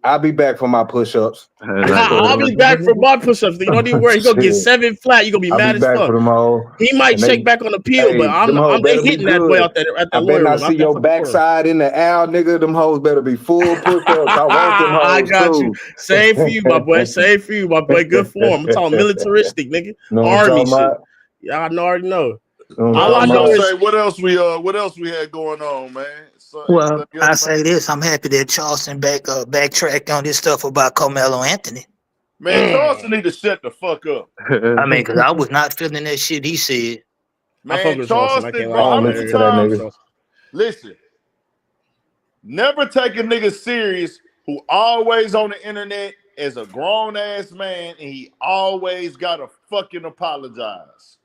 I'll be back for my push-ups. I'll be back for my push-ups. You don't even worry. He's gonna get 7 flat. You're gonna be I'll mad be as back fuck. for them all. He might And shake back on the peel, but them hoes they better be hitting that boy good. out there at I that better lawyer not room. see your backside in the aisle, nigga. Them hoes better be full push-ups. I want them hoes I got too. you. Same for you, my boy. Same for you, my boy. Good form. I'm talking militaristic, nigga. Know what I'm Army talking shit. about? Yeah, I already know. Know what I'm All I talking know about? is what else we had going on, man? So, Well, anything I else, say man? this: I'm happy that Charleston backtracked on this stuff about Carmelo Anthony. Man, Charleston need to shut the fuck up. I mean, because I was not feeling that shit he said. I fuck Man, with Charleston. I Charleston, can't bro, lie. how don't many listen to that times? nigga. Listen, never take a nigga serious who always on the internet as a grown ass man and he always gotta fucking apologize.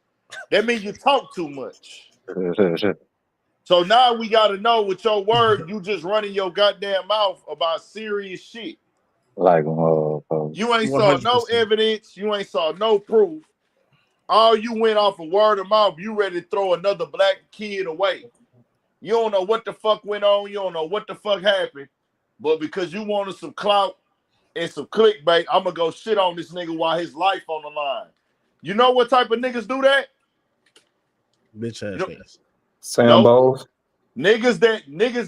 That means you talk too much. So now we gotta know with your word, you just running your goddamn mouth about serious shit. Like, You ain't saw no 100%. evidence, you ain't saw no proof. All you went off of word of mouth, you ready to throw another black kid away. You don't know what the fuck went on, you don't know what the fuck happened, but because you wanted some clout and some clickbait, I'm gonna go shit on this nigga while his life on the line. You know what type of niggas do that? Bitch ass niggas. Sam Nope. Bowles. Niggas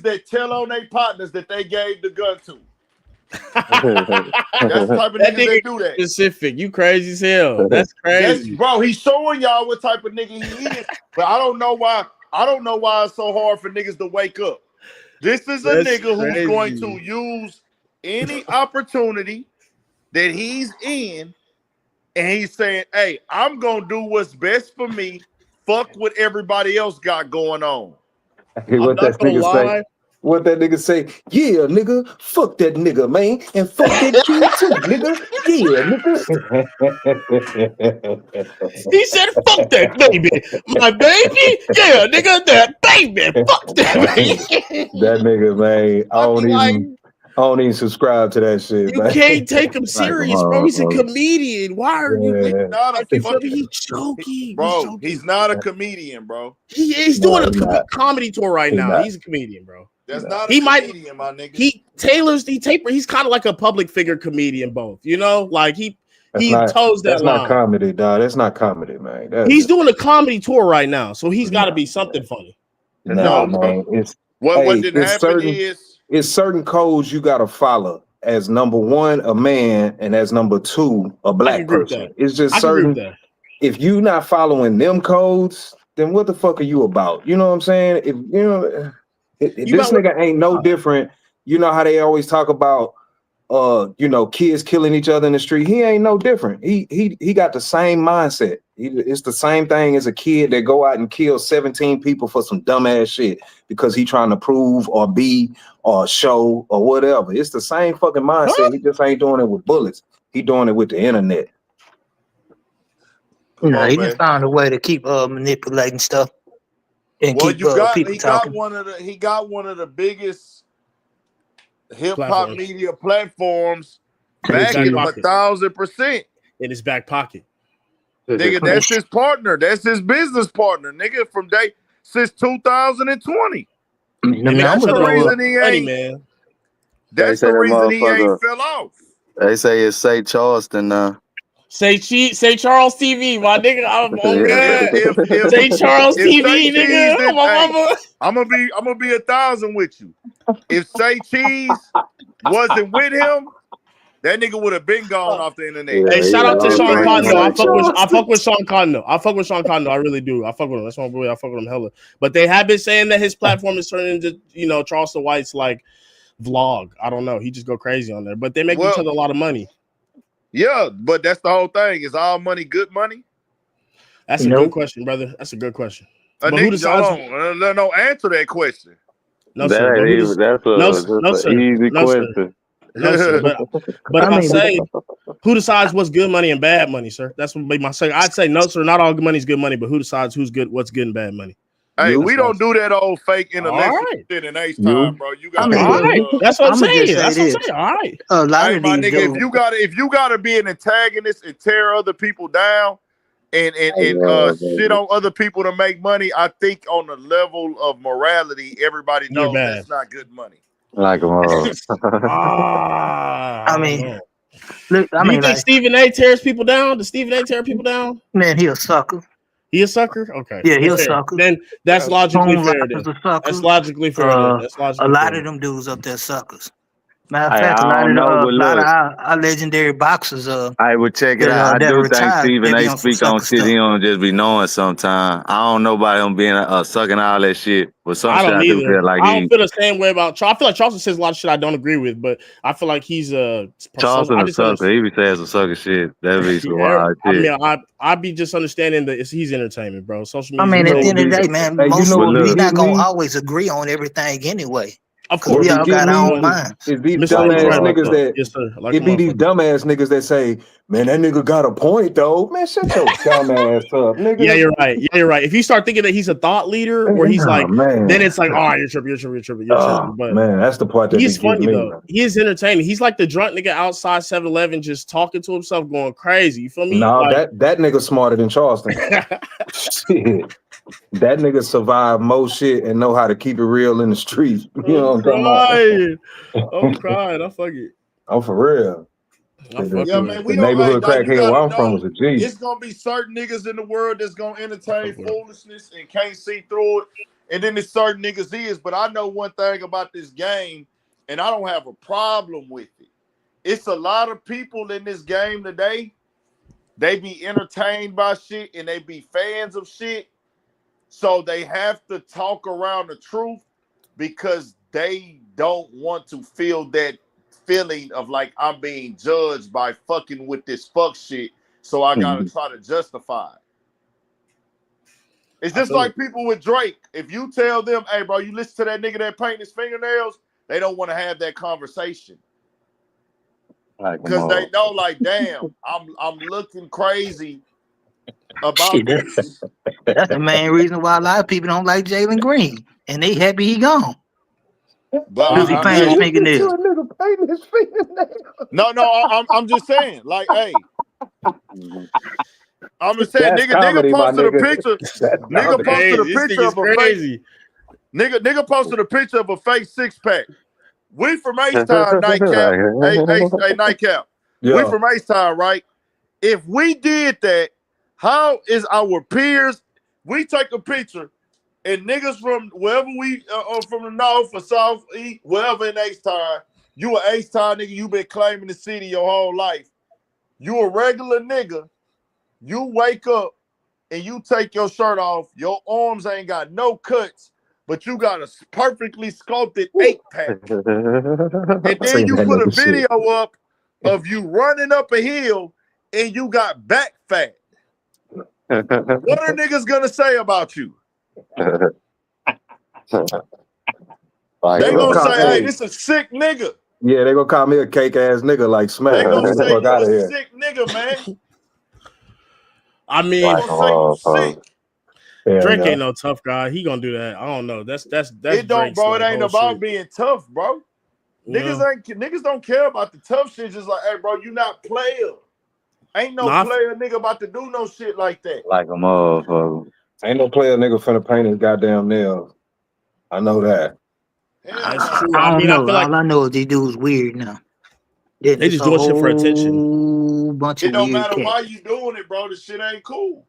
that tell on their partners that they gave the gun to. That's the type of That niggas nigga that do that. specific. You crazy as hell. That's crazy. Bro, he's showing y'all what type of nigga he is, but I don't know why it's so hard for niggas to wake up. This is a That's nigga who's going crazy. to use any opportunity that he's in, and he's saying, hey, I'm gonna do what's best for me. Fuck what everybody else got going on. Hey, I'm what not that gonna nigga lie. say? What that nigga say? Yeah, nigga, fuck that nigga, man, and fuck that kid too, nigga. Yeah, nigga. He said, fuck that baby. My baby? Yeah, nigga, that baby. Fuck that baby. That nigga, man, I Like, don't even subscribe to that shit, you man. can't take him serious, bro. He's a comedian. Why are you Yeah. Not a you feel me? fucking He's joking. bro. He's not a comedian, bro. He's No, doing a he's not. comedy tour right He's now. not. He's a comedian, bro. That's not a He might comedian, my nigga. he taper. He's kind of like a public figure comedian, both. You know, like he toes that That's not line. comedy, dog. That's not comedy, man. He's doing a comedy tour right now, so he's got to be something funny. No, No, man. It's what didn't happen it's certain codes you gotta follow as number one, a man, and as number two, a black person. It's just certain. If you not following them codes, then what the fuck are you about? You know what I'm saying? If you know this nigga ain't no different. You know how they always talk about kids killing each other in the street. He ain't no different. He got the same mindset. It's the same thing as a kid that go out and kill 17 people for some dumbass shit because he trying to prove or be or show or whatever. It's the same fucking mindset. He just ain't doing it with bullets. He doing it with the internet. He just found a way to keep manipulating stuff and keep people talking. He got one of the biggest hip hop media platforms backing him 1,000% in his back pocket. Nigga, that's his partner. That's his business partner, nigga, since 2020. That's the reason he ain't. Man. That's the reason he ain't fell off. They say it's Say Charleston now. Say Charles TV, my nigga. I'm good. Say Charles TV, nigga. I'm gonna be 1,000 with you. If Say Cheese wasn't with him, that nigga would have been gone off the internet. Hey, shout out to Sean Cotton. I fuck with Sean Cotton. I fuck with Sean Cotton. I really do. I fuck with him. That's my boy. I fuck with him hella. But they have been saying that his platform is turning into, Charleston White's like vlog. I don't know. He just go crazy on there. But they make each other a lot of money. Yeah, but that's the whole thing. Is all money good money? That's a good question, brother. That's a good question. But who decides? No, answer that question. No, sir. That's an easy question. No, sir. But if I say, who decides what's good money and bad money, sir? That's what be my say. I'd say no, sir. Not all good money is good money, but who decides what's good and bad money? Hey, we don't do that old fake intellectual shit in H-time, bro. You got that's what I'm saying. That's what I'm saying. All right. Hey, my nigga, if you gotta be an antagonist and tear other people down and shit on other people to make money, I think on the level of morality, everybody You're knows bad. that's not good money. Like them all. I mean, know. look, I Do you mean, think like, Stephen A tears people down? Does Stephen A tear people down? man, he a sucker. He a sucker? Okay. Yeah, he a Fair. sucker. Then that's logically Boom fair. Life Then. is a sucker. That's logically fair. Then. That's A logically lot fair. of them dudes up there suckers. Matter of Hey, fact, I don't know, but a lot of look. our legendary boxers I would check it out. I that do are think retired, Stephen they be A. on some speak on sucker shit he stuff. don't just be knowing sometimes. I don't know about him being sucking all that shit, but some I shit don't I do either. feel like I don't feel the same way about Charles. I feel like Charleston says a lot of shit I don't agree with, but I feel like he's Charleston I a just sucker. He be saying some sucker shit. That be some wild I shit. mean, I be just understanding that he's entertainment, bro. Social I media. mean, at the end of the day, man, Hey, you most know what we be not getting gonna me? always agree on everything anyway. Of Cause course, we What be all got getting our me own minds. is these Mr. Luther dumbass right niggas up. that Yes, sir. Like it a be these motherfucker. dumbass niggas that say, man, that nigga got a point though. Man, shut your dumb ass up, nigga. Yeah, you're right. Yeah, you're right. If you start thinking that he's a thought leader, or he's like, man. then it's like, oh, you're tripping. But man, that's the part that be he's getting funny me. though. Man. He is entertaining. He's like the drunk nigga outside 7-Eleven just talking to himself, going crazy. You feel me? No, like, that nigga smarter than Charleston. Shit. That nigga survived most shit and know how to keep it real in the streets. You know what I'm talking about? I'm crying. I fuck it. I'm for real. Yeah, man, we The don't. neighborhood Hey, you crackhead where gotta I'm from know was a G. it's gonna be certain niggas in the world that's gonna entertain foolishness and can't see through it, and then there's certain niggas is. But I know one thing about this game, and I don't have a problem with it. It's a lot of people in this game today. They be entertained by shit and they be fans of shit, so they have to talk around the truth because they don't want to feel that feeling of like I'm being judged by fucking with this fuck shit, so I gotta try to justify it. It's just like people with Drake. If you tell them, hey bro, you listen to that nigga that paint his fingernails, they don't want to have that conversation. Because they know, like, damn, I'm looking crazy about Shit, this. that's the main reason why a lot of people don't like Jalen Green, and they happy he gone. But he paint his fingernails. No, I'm just saying, like, hey, I'm just saying, That's nigga comedy, posted a my nigga. picture. That's Nigga posted a This picture of nigga's a crazy. fake. Nigga posted a picture of a fake 6-pack. We from H-Town, Nightcap. Hey, Nightcap. Yeah. We from H-Town, right? If we did that, how is our peers? We take a picture, and niggas from wherever we from the north or south, east, wherever in H-Town, you a H-Town nigga, you been claiming the city your whole life. You a regular nigga. You wake up and you take your shirt off. Your arms ain't got no cuts, but you got a perfectly sculpted 8-pack. And then you put a video up of you running up a hill and you got back fat. What are niggas gonna say about you? They gonna say, hey, this a sick nigga. Yeah, they gonna call me a cake ass nigga like Smack. They gonna say Fuck you out of a here. sick nigga, man. I mean, They gonna say you sick. Drake ain't no tough guy. He gonna do that. I don't know. That's it don't, Drake's, bro. like, It ain't whole about shit. being tough, bro. Yeah. Niggas don't care about the tough shit. Just like, hey, bro, you not player. Ain't no player nigga about to do no shit like that. Like a motherfucker. Ain't no player nigga finna paint his goddamn nails. I know that. That's true. I don't know. I feel like All I know is these dudes weird now. they just doing shit for attention. Bunch It of don't weird matter cats. why you doing it, bro. The shit ain't cool.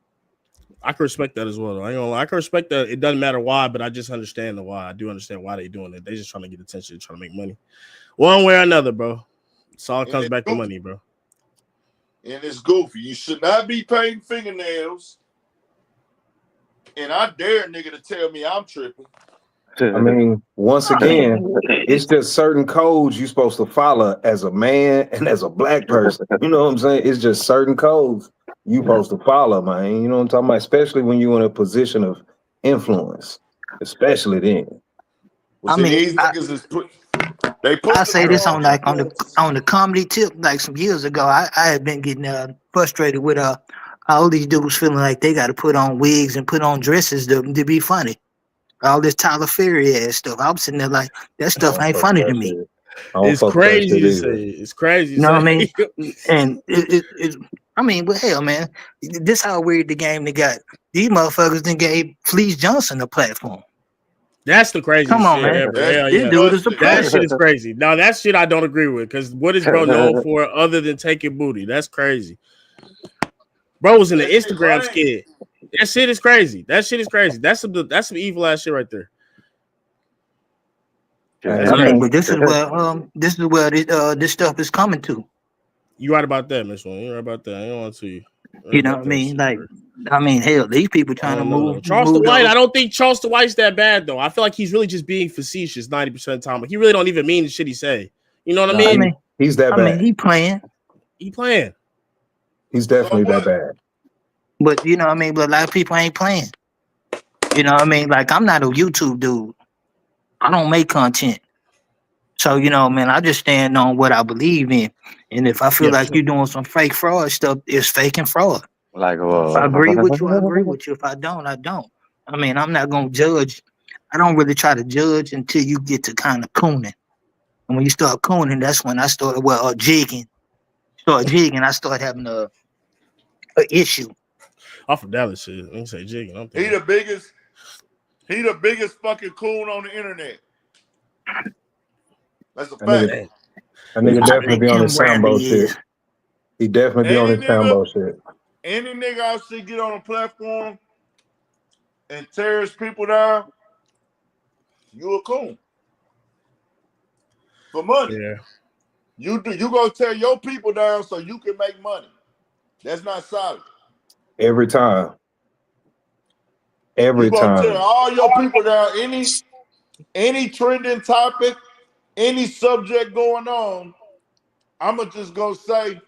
I can respect that as well. Though. I ain't gonna lie. I can respect that. It doesn't matter why, but I just understand the why. I do understand why they doing it. They just trying to get attention, trying to make money, one way or another, bro. It's all comes back to money, bro. And it's goofy. You should not be painting fingernails. And I dare a nigga to tell me I'm tripping. I mean, once again, it's just certain codes you're supposed to follow as a man and as a black person. You know what I'm saying? It's just certain codes you're supposed to follow, man. You know what I'm talking about? Especially when you're in a position of influence. Especially then. Well, see, these niggas is put. I say this on the comedy tip. Like some years ago, I had been getting frustrated with all these dudes feeling like they got to put on wigs and put on dresses to be funny. All this Tyler Perry ass stuff. I'm sitting there like that stuff ain't funny to me. It's crazy to say. It's crazy. You know what I mean? And I mean, but hell, man, this how weird the game they got. These motherfuckers then gave Fleece Johnson a platform. That's the craziest Come on, shit man. ever. That's Hell This yeah. dude is a disgusting. That player. shit is crazy. Now that shit I don't agree with because what is bro known for other than taking booty? That's crazy. Bro was in the That shit Instagram lame. skit. That shit is crazy. That shit is crazy. That's some evil ass shit right there. I mean, but this is where this stuff is coming to. You right about that, Miss One. You right about that. I don't want to you. You know what I mean? Like, I mean, hell, these people trying to move. Charleston move White, those- I don't think Charleston White's that bad though. I feel like he's really just being facetious 90% of the time. Like, he really don't even mean the shit he say. You know what I mean? He's that bad. I mean, he playing. He playing. He's definitely that bad. But you know what I mean? But a lot of people ain't playing. You know what I mean? Like, I'm not a YouTube dude. I don't make content. So, you know, man, I just stand on what I believe in. And if I feel like you're doing some fake fraud stuff, it's fake and fraud. Like, If I agree with you, I agree with you. If I don't, I don't. I mean, I'm not gonna judge. I don't really try to judge until you get to kind of cooning. And when you start cooning, that's when I started jigging. I start having a issue. Off of Dallas shit. Let me say jigging. He the biggest fucking coon on the internet. That's a fact. That nigga definitely be on his Sambo shit. He definitely be on his Sambo shit. Any nigga I see get on a platform and tear his people down, you a coon. For money. Yeah. You gonna tear your people down so you can make money. That's not solid. Every time. Every You gonna time. tear all your people down. Any trending topic, any subject going on, I'ma just go say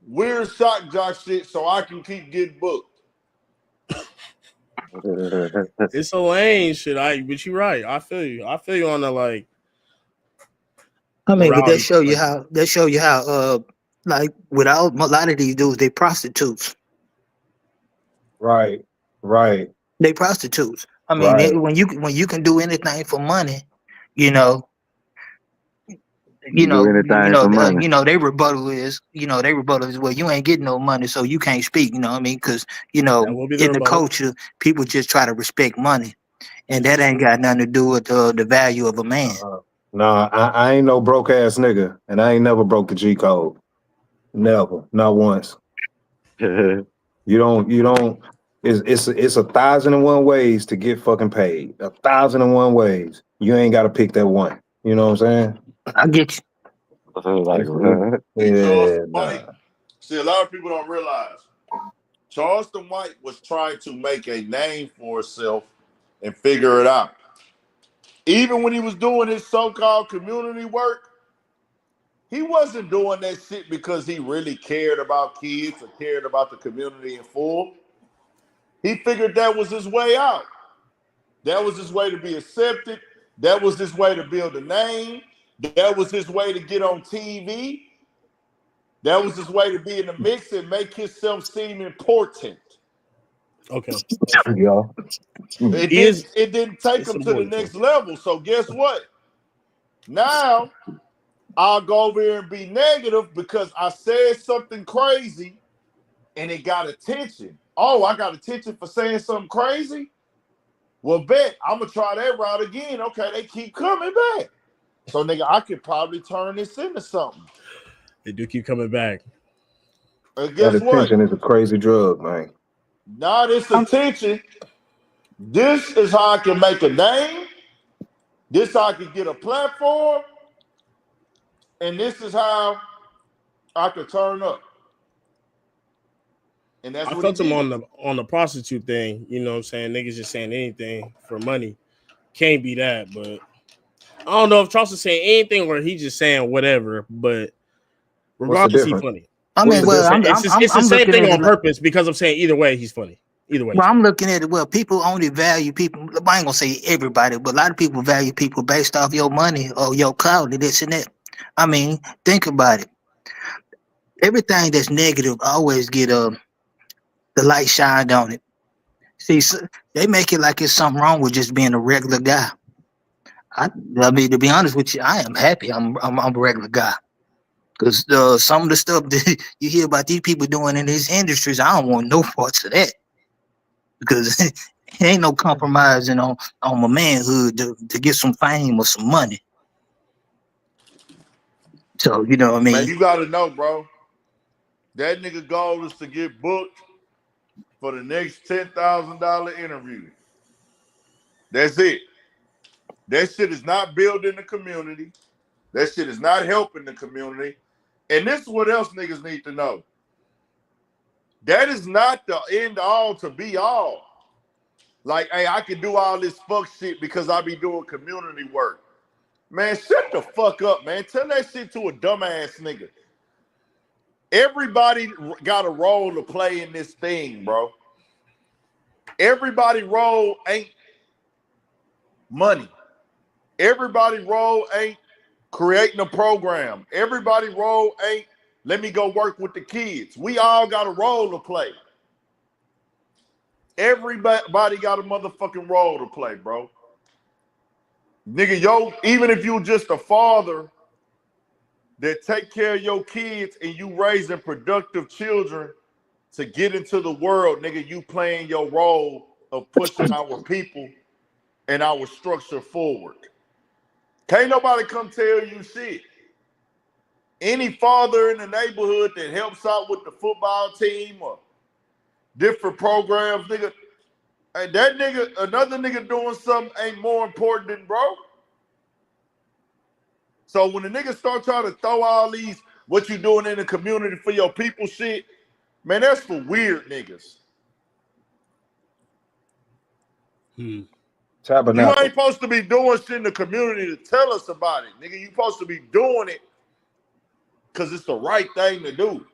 weird shock jock shit so I can keep getting booked. It's a lame shit. But you're right. I feel you. I feel you on the like. I mean, but they show you how like without a lot of these dudes, they prostitutes. Right. They prostitutes. I mean, when you can do anything for money, you know, their rebuttal is, well, you ain't getting no money, so you can't speak. You know what I mean? Because in the culture, people just try to respect money, and that ain't got nothing to do with the value of a man. Nah, I ain't no broke ass nigga, and I ain't never broke the G code. Never, not once. You don't. It's 1,001 ways to get fucking paid. 1,001 ways. You ain't got to pick that one. You know what I'm saying? I get you. See, a lot of people don't realize Charleston White was trying to make a name for himself and figure it out. Even when he was doing his so-called community work, he wasn't doing that shit because he really cared about kids or cared about the community in full. He figured that was his way out. That was his way to be accepted. That was his way to build a name. That was his way to get on TV. That was his way to be in the mix and make himself seem important. Okay. It didn't take him to the next level. So guess what? Now I'll go over here and be negative because I said something crazy and it got attention. Oh, I got attention for saying something crazy? Well, bet I'm gonna try that route again. Okay, they keep coming back. So, nigga, I could probably turn this into something. They do keep coming back. And guess that attention is a crazy drug, man. Not this attention. This is how I can make a name. This is how I can get a platform. And this is how I can turn up. And that's I what felt him on the prostitute thing. You know what I'm saying? Niggas just saying anything for money. Can't be that, but I don't know if Charleston's saying anything or he just saying whatever, but regardless, he's funny. I mean, it's the same thing on purpose because I'm saying either way, he's funny. Either way. Well, I'm looking at it. Well, people only value people. I ain't gonna say everybody, but a lot of people value people based off your money or your clout and this and that. I mean, think about it. Everything that's negative always get the light shined on it. See, so they make it like it's something wrong with just being a regular guy. I mean, to be honest with you, I am happy. I'm a regular guy. Because some of the stuff that you hear about these people doing in these industries, I don't want no parts of that. Because ain't no compromising on my manhood to get some fame or some money. So, you know what I mean? Man, you got to know, bro. That nigga goal is to get booked for the next $10,000 interview. That's it. That shit is not building the community. That shit is not helping the community. And this is what else niggas need to know. That is not the end all to be all. Like, hey, I can do all this fuck shit because I be doing community work. Man, shut the fuck up, man. Tell that shit to a dumbass nigga. Everybody got a role to play in this thing, bro. Everybody role ain't money. Everybody role ain't creating a program. Everybody role ain't let me go work with the kids. We all got a role to play. Everybody got a motherfucking role to play, bro. Nigga, even if you just a father that take care of your kids and you raising productive children to get into the world, nigga, you playing your role of pushing our people and our structure forward. Can't nobody come tell you shit. Any father in the neighborhood that helps out with the football team or different programs, nigga, and that nigga, another nigga doing something ain't more important than bro. So when the niggas start trying to throw all these what you doing in the community for your people shit, man, that's for weird niggas. You ain't supposed to be doing shit in the community to tell us about it, nigga. You supposed to be doing it because it's the right thing to do.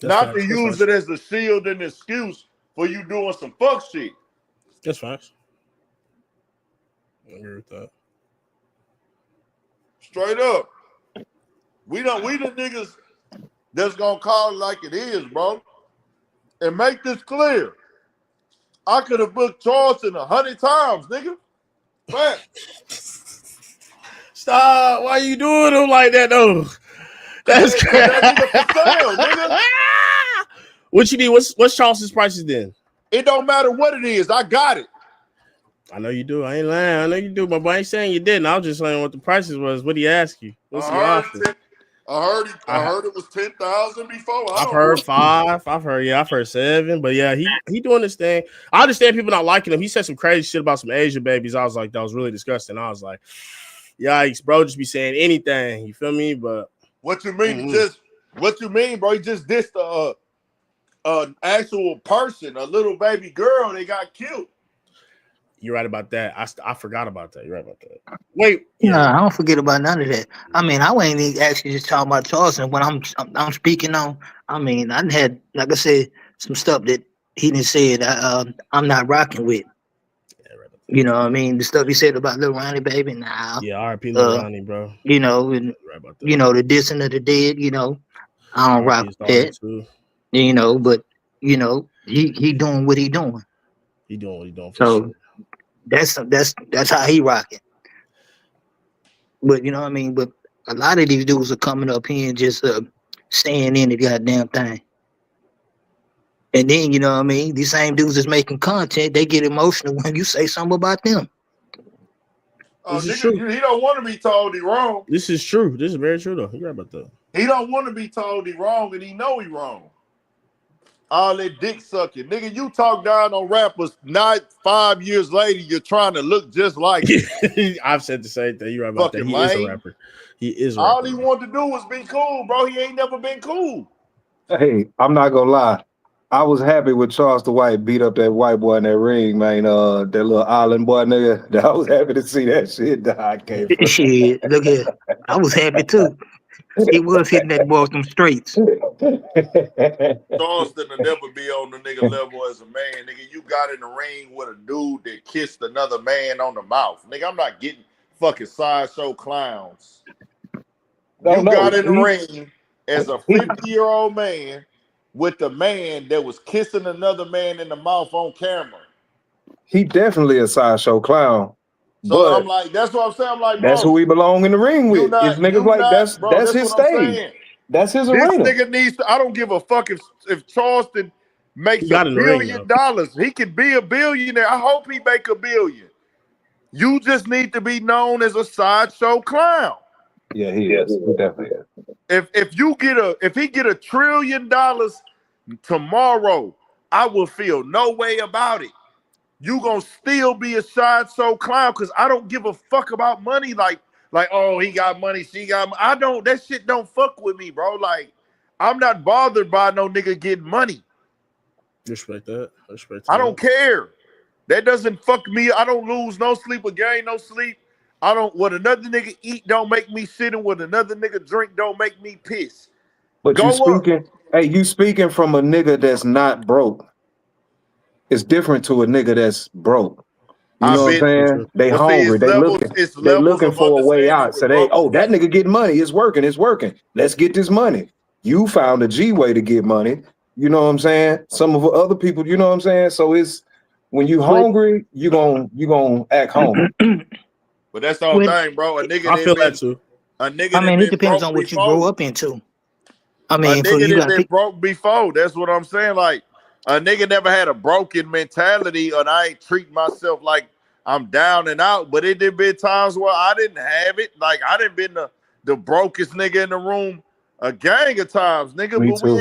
Not to use it as a shield and excuse for you doing some fuck shit. That's facts. I agree with that. Straight up. We the niggas that's gonna call it like it is, bro. And make this clear. I could have booked Charleston 100 times, nigga. Stop. Why you doing them like that, though? That's crazy. That nigga for sale, nigga. What you need? What's Charleston's prices then? It don't matter what it is. I got it. I know you do. I ain't lying. I know you do, but I ain't saying you didn't. I was just saying what the prices was. What did he ask you? What's the offer? I heard it was 10,000 before. I've heard 5. I've heard 7. But yeah, he doing this thing. I understand people not liking him. He said some crazy shit about some Asian babies. I was like, that was really disgusting. I was like, yikes, bro, just be saying anything. You feel me? But what you mean? What you mean, bro? He just dissed an actual person, a little baby girl. They got killed. You're right about that. I forgot about that. You're right about that. Wait, I don't forget about none of that. I mean, I ain't actually just talking about Charleston when I'm speaking on. I mean, I had, like I said, some stuff that he didn't say I'm not rocking with. Yeah, right. You know what I mean? The stuff he said about Lil Ronnie, baby. Nah. Yeah, R.I.P. Lil Ronnie, bro. You know, and right you know the dissing of the dead. You know, I don't rock with that. Too. You know, but you know he doing what he doing. He doing what he doing for so sure. That's how he rocking. But you know what I mean? But a lot of these dudes are coming up here and just staying in the goddamn thing. And then, you know what I mean? These same dudes that's making content, they get emotional when you say something about them. Oh, nigga, he don't want to be told he wrong. This is true. This is very true, though. You're right about that. He don't want to be told he wrong, and he know he wrong. All that dick sucking. Nigga, you talk down on rappers, not 5 years later, you're trying to look just like him. I've said the same thing. You're right about fucking that. He lame. is a rapper. He is a All rapper. he wanted to do was be cool, bro. He ain't never been cool. Hey, I'm not gonna lie. I was happy when Charles the White beat up that white boy in that ring, man. That little island boy nigga. I was happy to see that shit. Shit, look here. I was happy too. He was hitting that boy with them straights. Charleston will never be on the nigga level as a man. Nigga, you got in the ring with a dude that kissed another man on the mouth. Nigga, I'm not getting fucking sideshow clowns. Got in the ring as a 50-year-old man with the man that was kissing another man in the mouth on camera. He definitely a sideshow clown. So I'm like, that's what I'm saying. I'm like, bro, that's who he belong in the ring with. It's niggas like that's his stage. That's his This arena. nigga needs to. I don't give a fuck if Charleston makes $1 billion. He can be a billionaire. I hope he make $1 billion. You just need to be known as a sideshow clown. Yeah, he is. He definitely is. If he get $1 trillion tomorrow, I will feel no way about it. You gonna still be a sideshow clown because I don't give a fuck about money. Like, oh, he got money, she got money. I don't. That shit don't fuck with me, bro. Like, I'm not bothered by no nigga getting money. Respect that. Respect. I don't care. That doesn't fuck me. I don't lose no sleep or gain no sleep. I don't. What another nigga eat don't make me sit, and what another nigga drink don't make me piss. But you speaking from a nigga that's not broke. It's different to a nigga that's broke. You know what I'm saying? They hungry. They looking for a way out. So that nigga getting money. It's working. Let's get this money. You found a G way to get money. You know what I'm saying? Some of other people, you know what I'm saying? So it's when you hungry, you gonna act hungry. But that's the whole thing, bro. A nigga I feel that too. I mean, it depends on what you grew up into. I mean, a nigga that been broke before. That's what I'm saying. Like, a nigga never had a broken mentality, and I ain't treat myself like I'm down and out. But it did be times where I didn't have it. Like, I didn't been the brokest nigga in the room a gang of times, nigga. Me but too.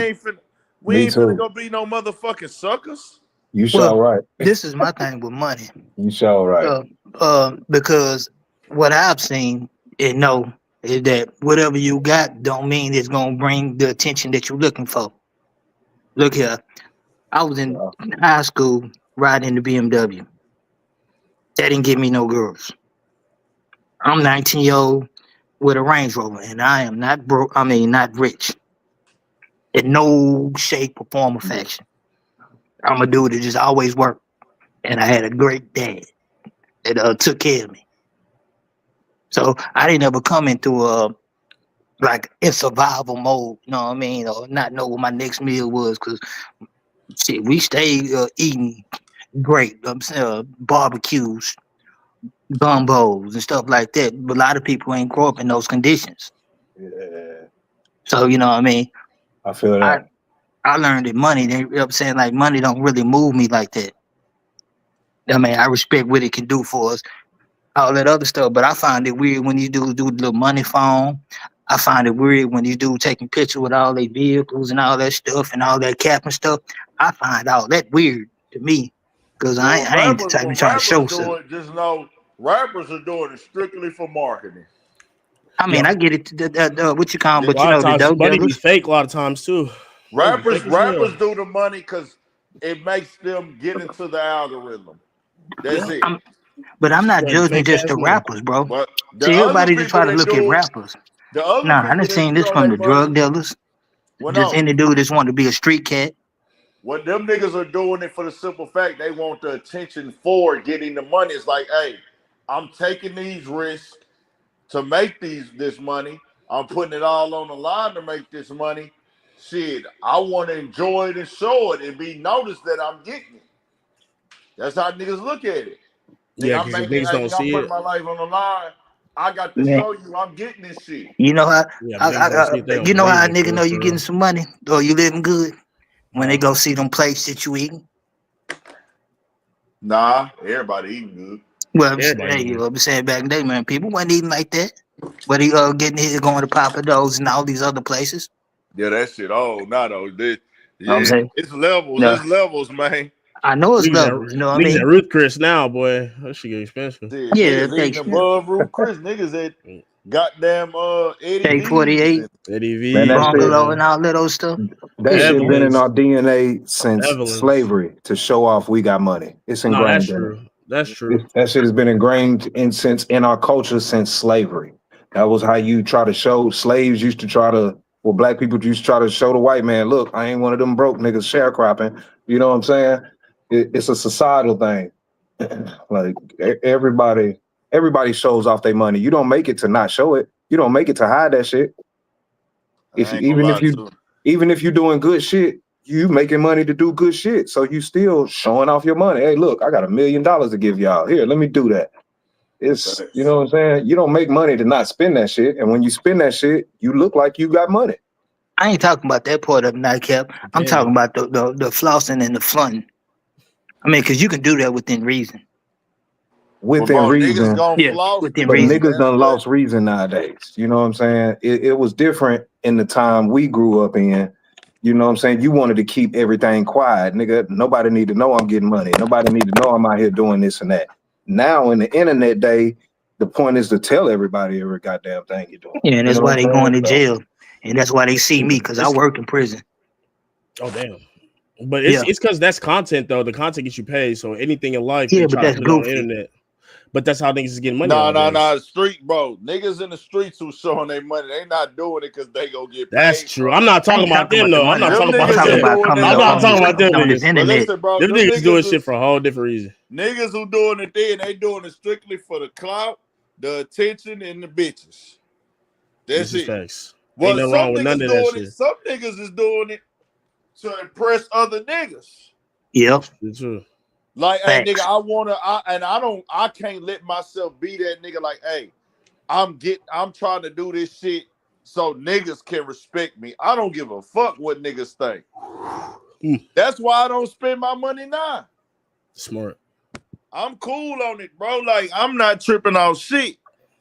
we ain't finna go be no motherfucking suckers. You sure right. This is my thing with money. You sure right. Because what I've seen and know is that whatever you got don't mean it's gonna bring the attention that you're looking for. Look here, I was in high school riding the BMW. That didn't give me no girls. I'm 19-year-old with a Range Rover, and I am not broke. I mean, not rich in no shape or form or fashion. I'm a dude that just always worked, and I had a great dad that took care of me. So I didn't ever come into like in survival mode, you know what I mean, or not know what my next meal was, because shit, we stayed eating great barbecues, gumbos, and stuff like that. But a lot of people ain't grow up in those conditions. Yeah. So you know what I mean. I feel that. I learned that money. They saying like money don't really move me like that. I mean, I respect what it can do for us, all that other stuff. But I find it weird when you do the little money phone. I find it weird when you do taking pictures with all their vehicles and all that stuff and all that cap and stuff. I find all that weird to me because I ain't the type of trying to show something. Just know rappers are doing it strictly for marketing. I mean, I get it. What you call them, but a lot of times the money be fake. A lot of times too. Rappers do the money because it makes them get into the algorithm. That's it. But I'm not judging just the rappers, bro. See, everybody just try to look at rappers. Nah, I done seen this from the drug dealers. Just any dude that's want to be a street cat. When them niggas are doing it for the simple fact they want the attention for getting the money. It's like, hey, I'm taking these risks to make this money. I'm putting it all on the line to make this money. Shit, I want to enjoy it and show it and be noticed that I'm getting it. That's how niggas look at it. Yeah, because niggas don't see it. I'm putting my life on the line. I got to show you I'm getting this shit. You know how? You know how a nigga know you getting some money or you living good when they go see them plates that you eating. Nah, everybody eating good. Well, I'm saying back in the day, man, people wasn't eating like that. But he getting here going to Papa Do's and all these other places. Yeah, that shit. Oh, not You know what I'm saying? It's levels. No. It's levels, man. I know it's levels. You know what I mean? Niggas at Ruth Chris now, boy. That shit get expensive. Yeah, niggas above Ruth Chris. Niggas at goddamn Eddie K48, Eddie V, Bungalow, and all that old stuff. That shit been in our DNA since slavery to show off we got money. It's ingrained. That's true. That's true. That shit has been ingrained in our culture since slavery. That was how you try to show. Slaves used to try to, well, black people used to try to show the white man, look, I ain't one of them broke niggas sharecropping. You know what I'm saying? It's a societal thing. Like everybody shows off their money. You don't make it to not show it. You don't make it to hide that shit. Even if you're doing good shit, you making money to do good shit. So you still showing off your money. Hey, look, I got $1 million to give y'all. Here, let me do that. It's, you know what I'm saying? You don't make money to not spend that shit. And when you spend that shit, you look like you got money. I ain't talking about that part of nightcap. I'm talking about the flossing and the flaunting. I mean, because you can do that within reason. Within niggas reason. gonna Yeah, floss, within But reason. niggas done lost reason nowadays. You know what I'm saying? It was different in the time we grew up in. You know what I'm saying? You wanted to keep everything quiet. Nigga, nobody need to know I'm getting money. Nobody need to know I'm out here doing this and that. Now in the internet day, the point is to tell everybody every goddamn thing you're doing. Yeah, and that's why they going to So, jail. And that's why they see me, because I work in prison. Oh, damn. But it's because that's content, though. The content gets you paid. So anything in life, they try to put it on the internet. But that's how niggas is getting money. Nah. Street, bro. Niggas in the streets who showing their money, they not doing it because they gonna get paid. That's true. I'm not talking about them, though. I'm not talking about them niggas. But listen, bro, them niggas doing shit for a whole different reason. Niggas who doing it then, they doing it strictly for the clout, the attention, and the bitches. That's it. Facts. Well, ain't nothing some wrong with none niggas of that doing shit. it. Some niggas is doing it to impress other niggas. Yep. It's true. Like, hey, nigga, I can't let myself be that nigga. Like, hey, I'm trying to do this shit so niggas can respect me. I don't give a fuck what niggas think. That's why I don't spend my money now. Smart. I'm cool on it, bro. Like, I'm not tripping on shit.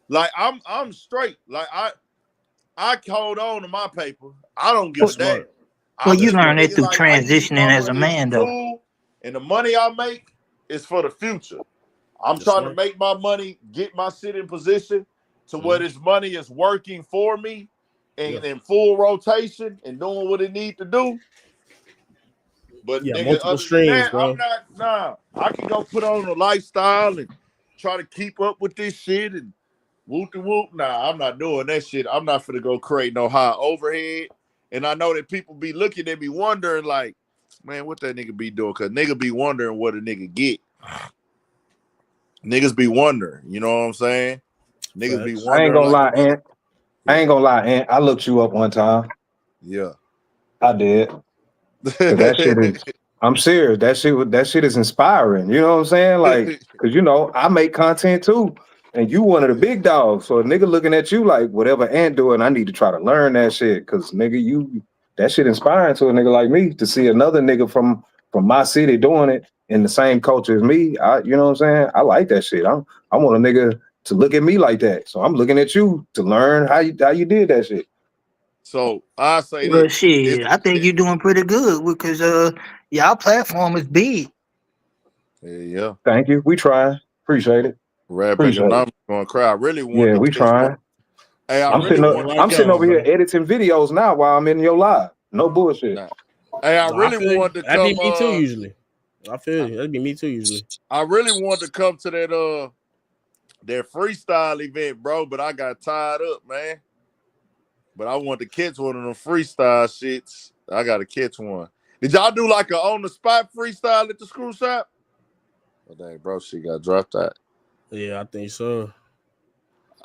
Like, I'm straight. Like, I hold on to my paper. I don't give a damn. Well, you learn that through transitioning as a man, though. Cool, and the money I make is for the future. I'm trying to make my money, get my shit in position to where this money is working for me and in full rotation and doing what it need to do. But nigga, multiple streams, bro. I'm not. I can go put on a lifestyle and try to keep up with this shit and whoop de whoop. Nah, I'm not doing that shit. I'm not finna go create no high overhead. And I know that people be looking at me wondering, like, man, what that nigga be doing? Cause nigga be wondering what a nigga get. Niggas be wondering, you know what I'm saying? Niggas be wondering. I ain't gonna lie, like, Ant. I ain't gonna lie, Ant. I looked you up one time. Yeah. I did. That shit is, I'm serious. That shit is inspiring. You know what I'm saying? Like, cause you know, I make content too. And you one of the big dogs. So a nigga looking at you like whatever Ant doing, I need to try to learn that shit. Cause nigga, that shit inspiring to a nigga like me to see another nigga from my city doing it in the same culture as me. You know what I'm saying? I like that shit. I want a nigga to look at me like that. So I'm looking at you to learn how you did that shit. So I say well, shit, I think you're doing pretty good because y'all platform is big. Yeah. Thank you. We trying. Appreciate it. Rap economics going cry. I really want. Yeah, we trying. Hey, I'm sitting over here editing videos now while I'm in your live. No bullshit. Hey, I really wanted to come. That'd be me too usually. I feel you. That'd be me too usually. I really wanted to come to that freestyle event, bro, but I got tied up, man. But I want to catch one of them freestyle shits. I gotta catch one. Did y'all do like a on the spot freestyle at the screw shop? Oh dang, bro, she got dropped out. Yeah, I think so.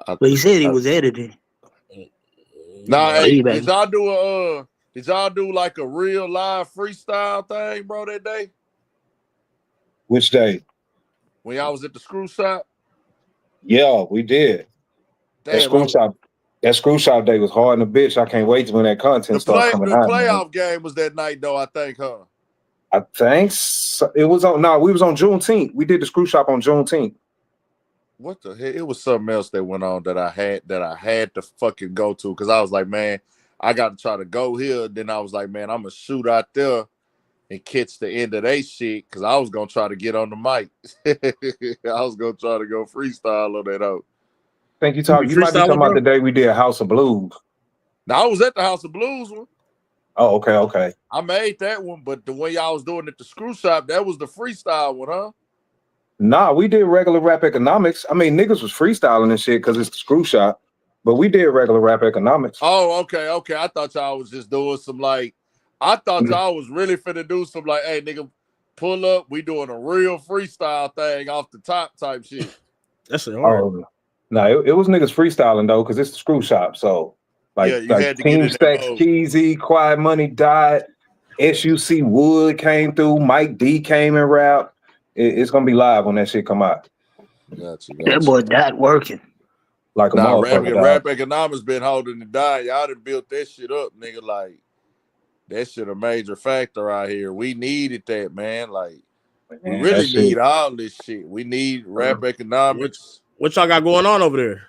But he said he was editing. Nah, hey, did y'all do like a real live freestyle thing, bro, that day? Which day? When y'all was at the screw shop? Yeah, we did. Damn, that screw shop day was hard in the bitch. I can't wait to when that content start coming out. The playoff game was that night, though, I think, huh? I think it was on. No, we was on Juneteenth. We did the screw shop on Juneteenth. What the hell? It was something else that went on that I had to fucking go to because I was like, man, I got to try to go here. Then I was like, man, I'm gonna shoot out there and catch the end of that shit because I was gonna try to get on the mic. I was gonna try to go freestyle on that out. Think you might be talking about the day we did House of Blues. Now I was at the House of Blues one. Oh, okay. I made that one, but the way y'all was doing at the screw shop, that was the freestyle one, huh? Nah, we did regular rap economics. I mean, niggas was freestyling and shit because it's the screw shop, but we did regular rap economics. Oh, okay. I thought y'all was just doing some like, I thought y'all was really finna do some like, hey, nigga, pull up. We doing a real freestyle thing off the top type shit. That's hard. Oh, no, it was niggas freestyling though because it's the screw shop. So like Team Stacks, Keezy, Quiet Money died, SUC Wood came through, Mike D came and rapped. It's gonna be live when that shit come out. Gotcha. That boy died working. like a motherfucker. Rap economics been holding it down. Y'all done built that shit up, nigga. Like that shit a major factor out here. We needed that, man. Like we really need all this shit. We need rap economics. What y'all got going on over there?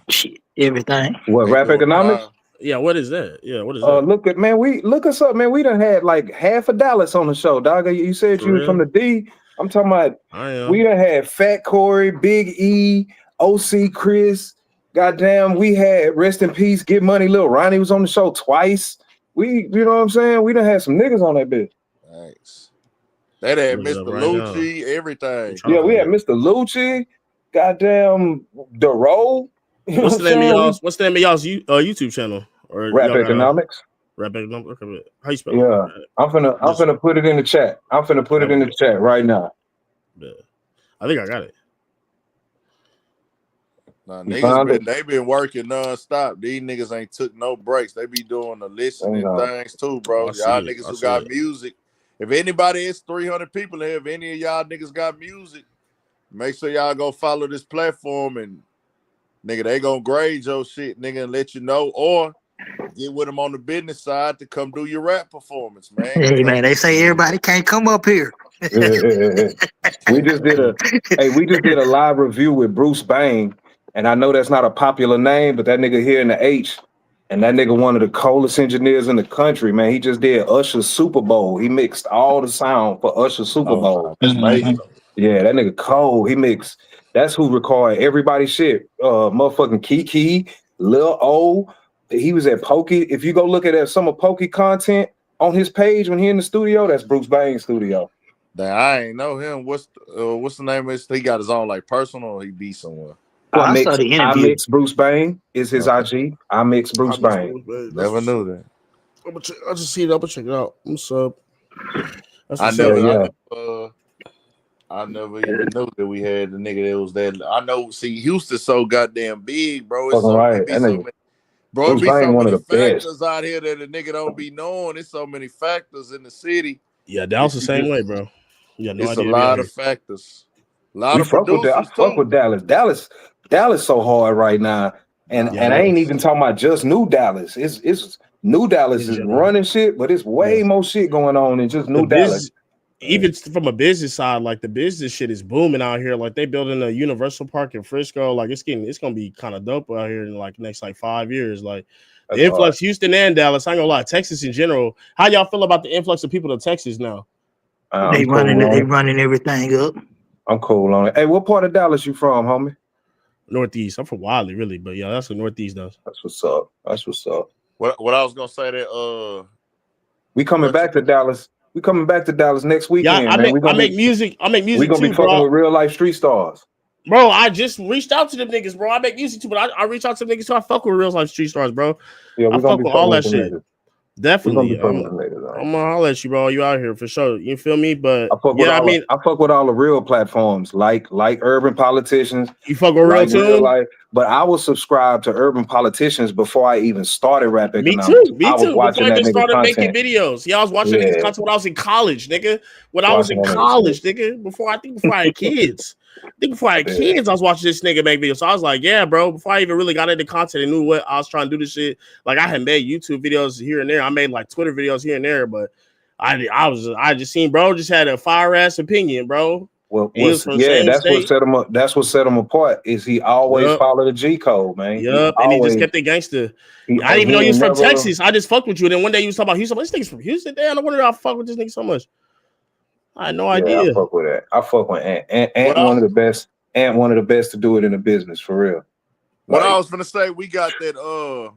Shit, everything. What, rap economics? Yeah, what is that? Yeah, what is that? Look us up, man. We done had like half of Dallas on the show, dog. You said you was from the D. I'm talking about we done had Fat Corey, Big E, OC Chris. Goddamn, we had rest in peace, Get Money, Lil Ronnie was on the show twice. You know what I'm saying? We done had some niggas on that bitch. Thanks. They had Mr. Lucci, everything. Yeah, we had Mr. Lucci, goddamn DeRoe. What's the name of y'all's YouTube channel? Or Rap Economics. Rap Economics. Okay, how you spell it? Yeah, I'm finna put it in the chat. I'm finna put it in the chat right now. Yeah. I think I got it. Nah, niggas they been working nonstop. These niggas ain't took no breaks. They be doing the listening things too, bro. Y'all niggas who got music. If anybody is 300 people here, if any of y'all niggas got music, make sure y'all go follow this platform and nigga, they gonna grade your shit, nigga, and let you know, or get with them on the business side to come do your rap performance, man. Hey, man, they say everybody can't come up here. We just did a live review with Bruce Bang, and I know that's not a popular name, but that nigga here in the H, and that nigga one of the coolest engineers in the country, man. He just did Usher's Super Bowl. He mixed all the sound for Usher's Super Bowl. Yeah, that nigga cold. He mixed. That's who recorded everybody's shit. Motherfucking Keke, Lil O. He was at Pokey. If you go look at some of Pokey content on his page when he in the studio, that's Bruce Bang's studio. Damn, I ain't know him. What's the name of his? He got his own like personal, or he be somewhere. I saw the interview. I mix Bruce Bang is his IG. I mix Bruce Bang. Never knew that. I just see it. I'm gonna check it out. I'm sub. I never even knew that we had the nigga that was that. I know. See, Houston's so goddamn big, bro. It's so many factors out here that a nigga don't be knowing. It's so many factors in the city. Yeah, Dallas the same way, bro. Yeah, no it's idea. A lot of factors. A lot of producers I fuck with Dallas. Dallas so hard right now, and I ain't even talking about just New Dallas. It's New Dallas is running shit, but it's way more shit going on than just New Dallas. Even from a business side, like the business shit is booming out here. Like they building a Universal Park in Frisco. Like it's gonna be kind of dope out here in like next like 5 years. Like the influx, Houston and Dallas. I ain't gonna lie, Texas in general. How y'all feel about the influx of people to Texas now? They running everything up. I'm cool on it. Hey, what part of Dallas you from, homie? Northeast. I'm from Wiley, really, but yeah, that's what Northeast does. That's what's up. What I was gonna say that we coming back to Dallas. We coming back to Dallas next weekend. Yeah, I make music. We're gonna be fucking with real life street stars. Bro, I just reached out to them niggas, bro. I make music too, but I reach out to them niggas too. I fuck with real life street stars, bro. Yeah, I fuck with all that shit. Niggas. Definitely. I'm gonna holler at you, bro. You out here for sure. You feel me? But I fuck with all the real platforms, like Urban Politicians. You fuck with real life. But I was subscribed to Urban Politicians before I even started Rap Economics. Me too. I was watching before I started making videos. Yeah, I was watching niggas content when I was in college, nigga. Before I had kids. Before I had kids, I was watching this nigga make videos. So I was like, yeah, bro. Before I even really got into content and knew what I was trying to do this shit, like I had made YouTube videos here and there. I made like Twitter videos here and there, but I just seen bro just had a fire ass opinion, bro. Well, that's what set him up. That's what set him apart. Is he always followed the G code, man? Yep, and he just kept it gangster. I didn't even know he was from Texas. I just fucked with you. And then one day you was talking about Houston. This nigga's from Houston. Damn, I wonder how I fuck with this nigga so much. I had no idea. I fuck with that. I fuck with Ant. Ant one of the best. Ant one of the best to do it in the business for real. What I was gonna say, we got that.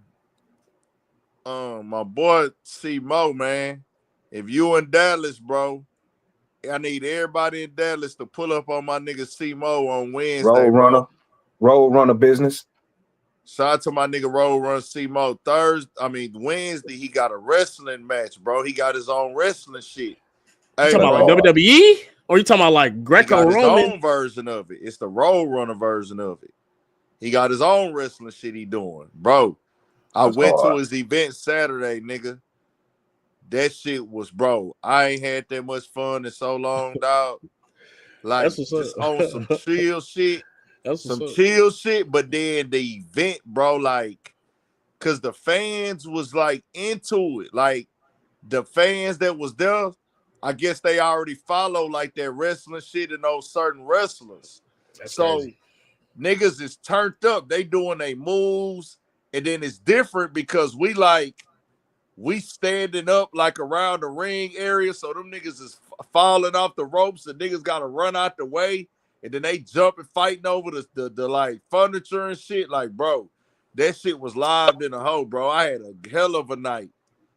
My boy C Mo, man. If you in Dallas, bro. I need everybody in Dallas to pull up on my nigga C-Mo on Wednesday. Road runner business. Shout out to my nigga Road Run C-Mo. Wednesday, he got a wrestling match, bro. He got his own wrestling shit. You talking about like WWE? Or you talking about like Greco-Roman? He got his own version of it. It's the Road Runner version of it. He got his own wrestling shit he doing. Bro, I went to his event Saturday, nigga. That shit was, bro. I ain't had that much fun in so long, dog. Like, just on some chill shit. That's some what's up. chill shit. But then the event, bro, like, cause the fans was like into it. Like the fans that was there, I guess they already follow like that wrestling shit and those certain wrestlers. That's So crazy. niggas is turned up. They doing their moves, and then it's different because we standing up like around the ring area, so them niggas is falling off the ropes, and niggas gotta run out the way, and then they jumping, fighting over the like furniture and shit. Like, bro, that shit was live in the hole, bro. I had a hell of a night.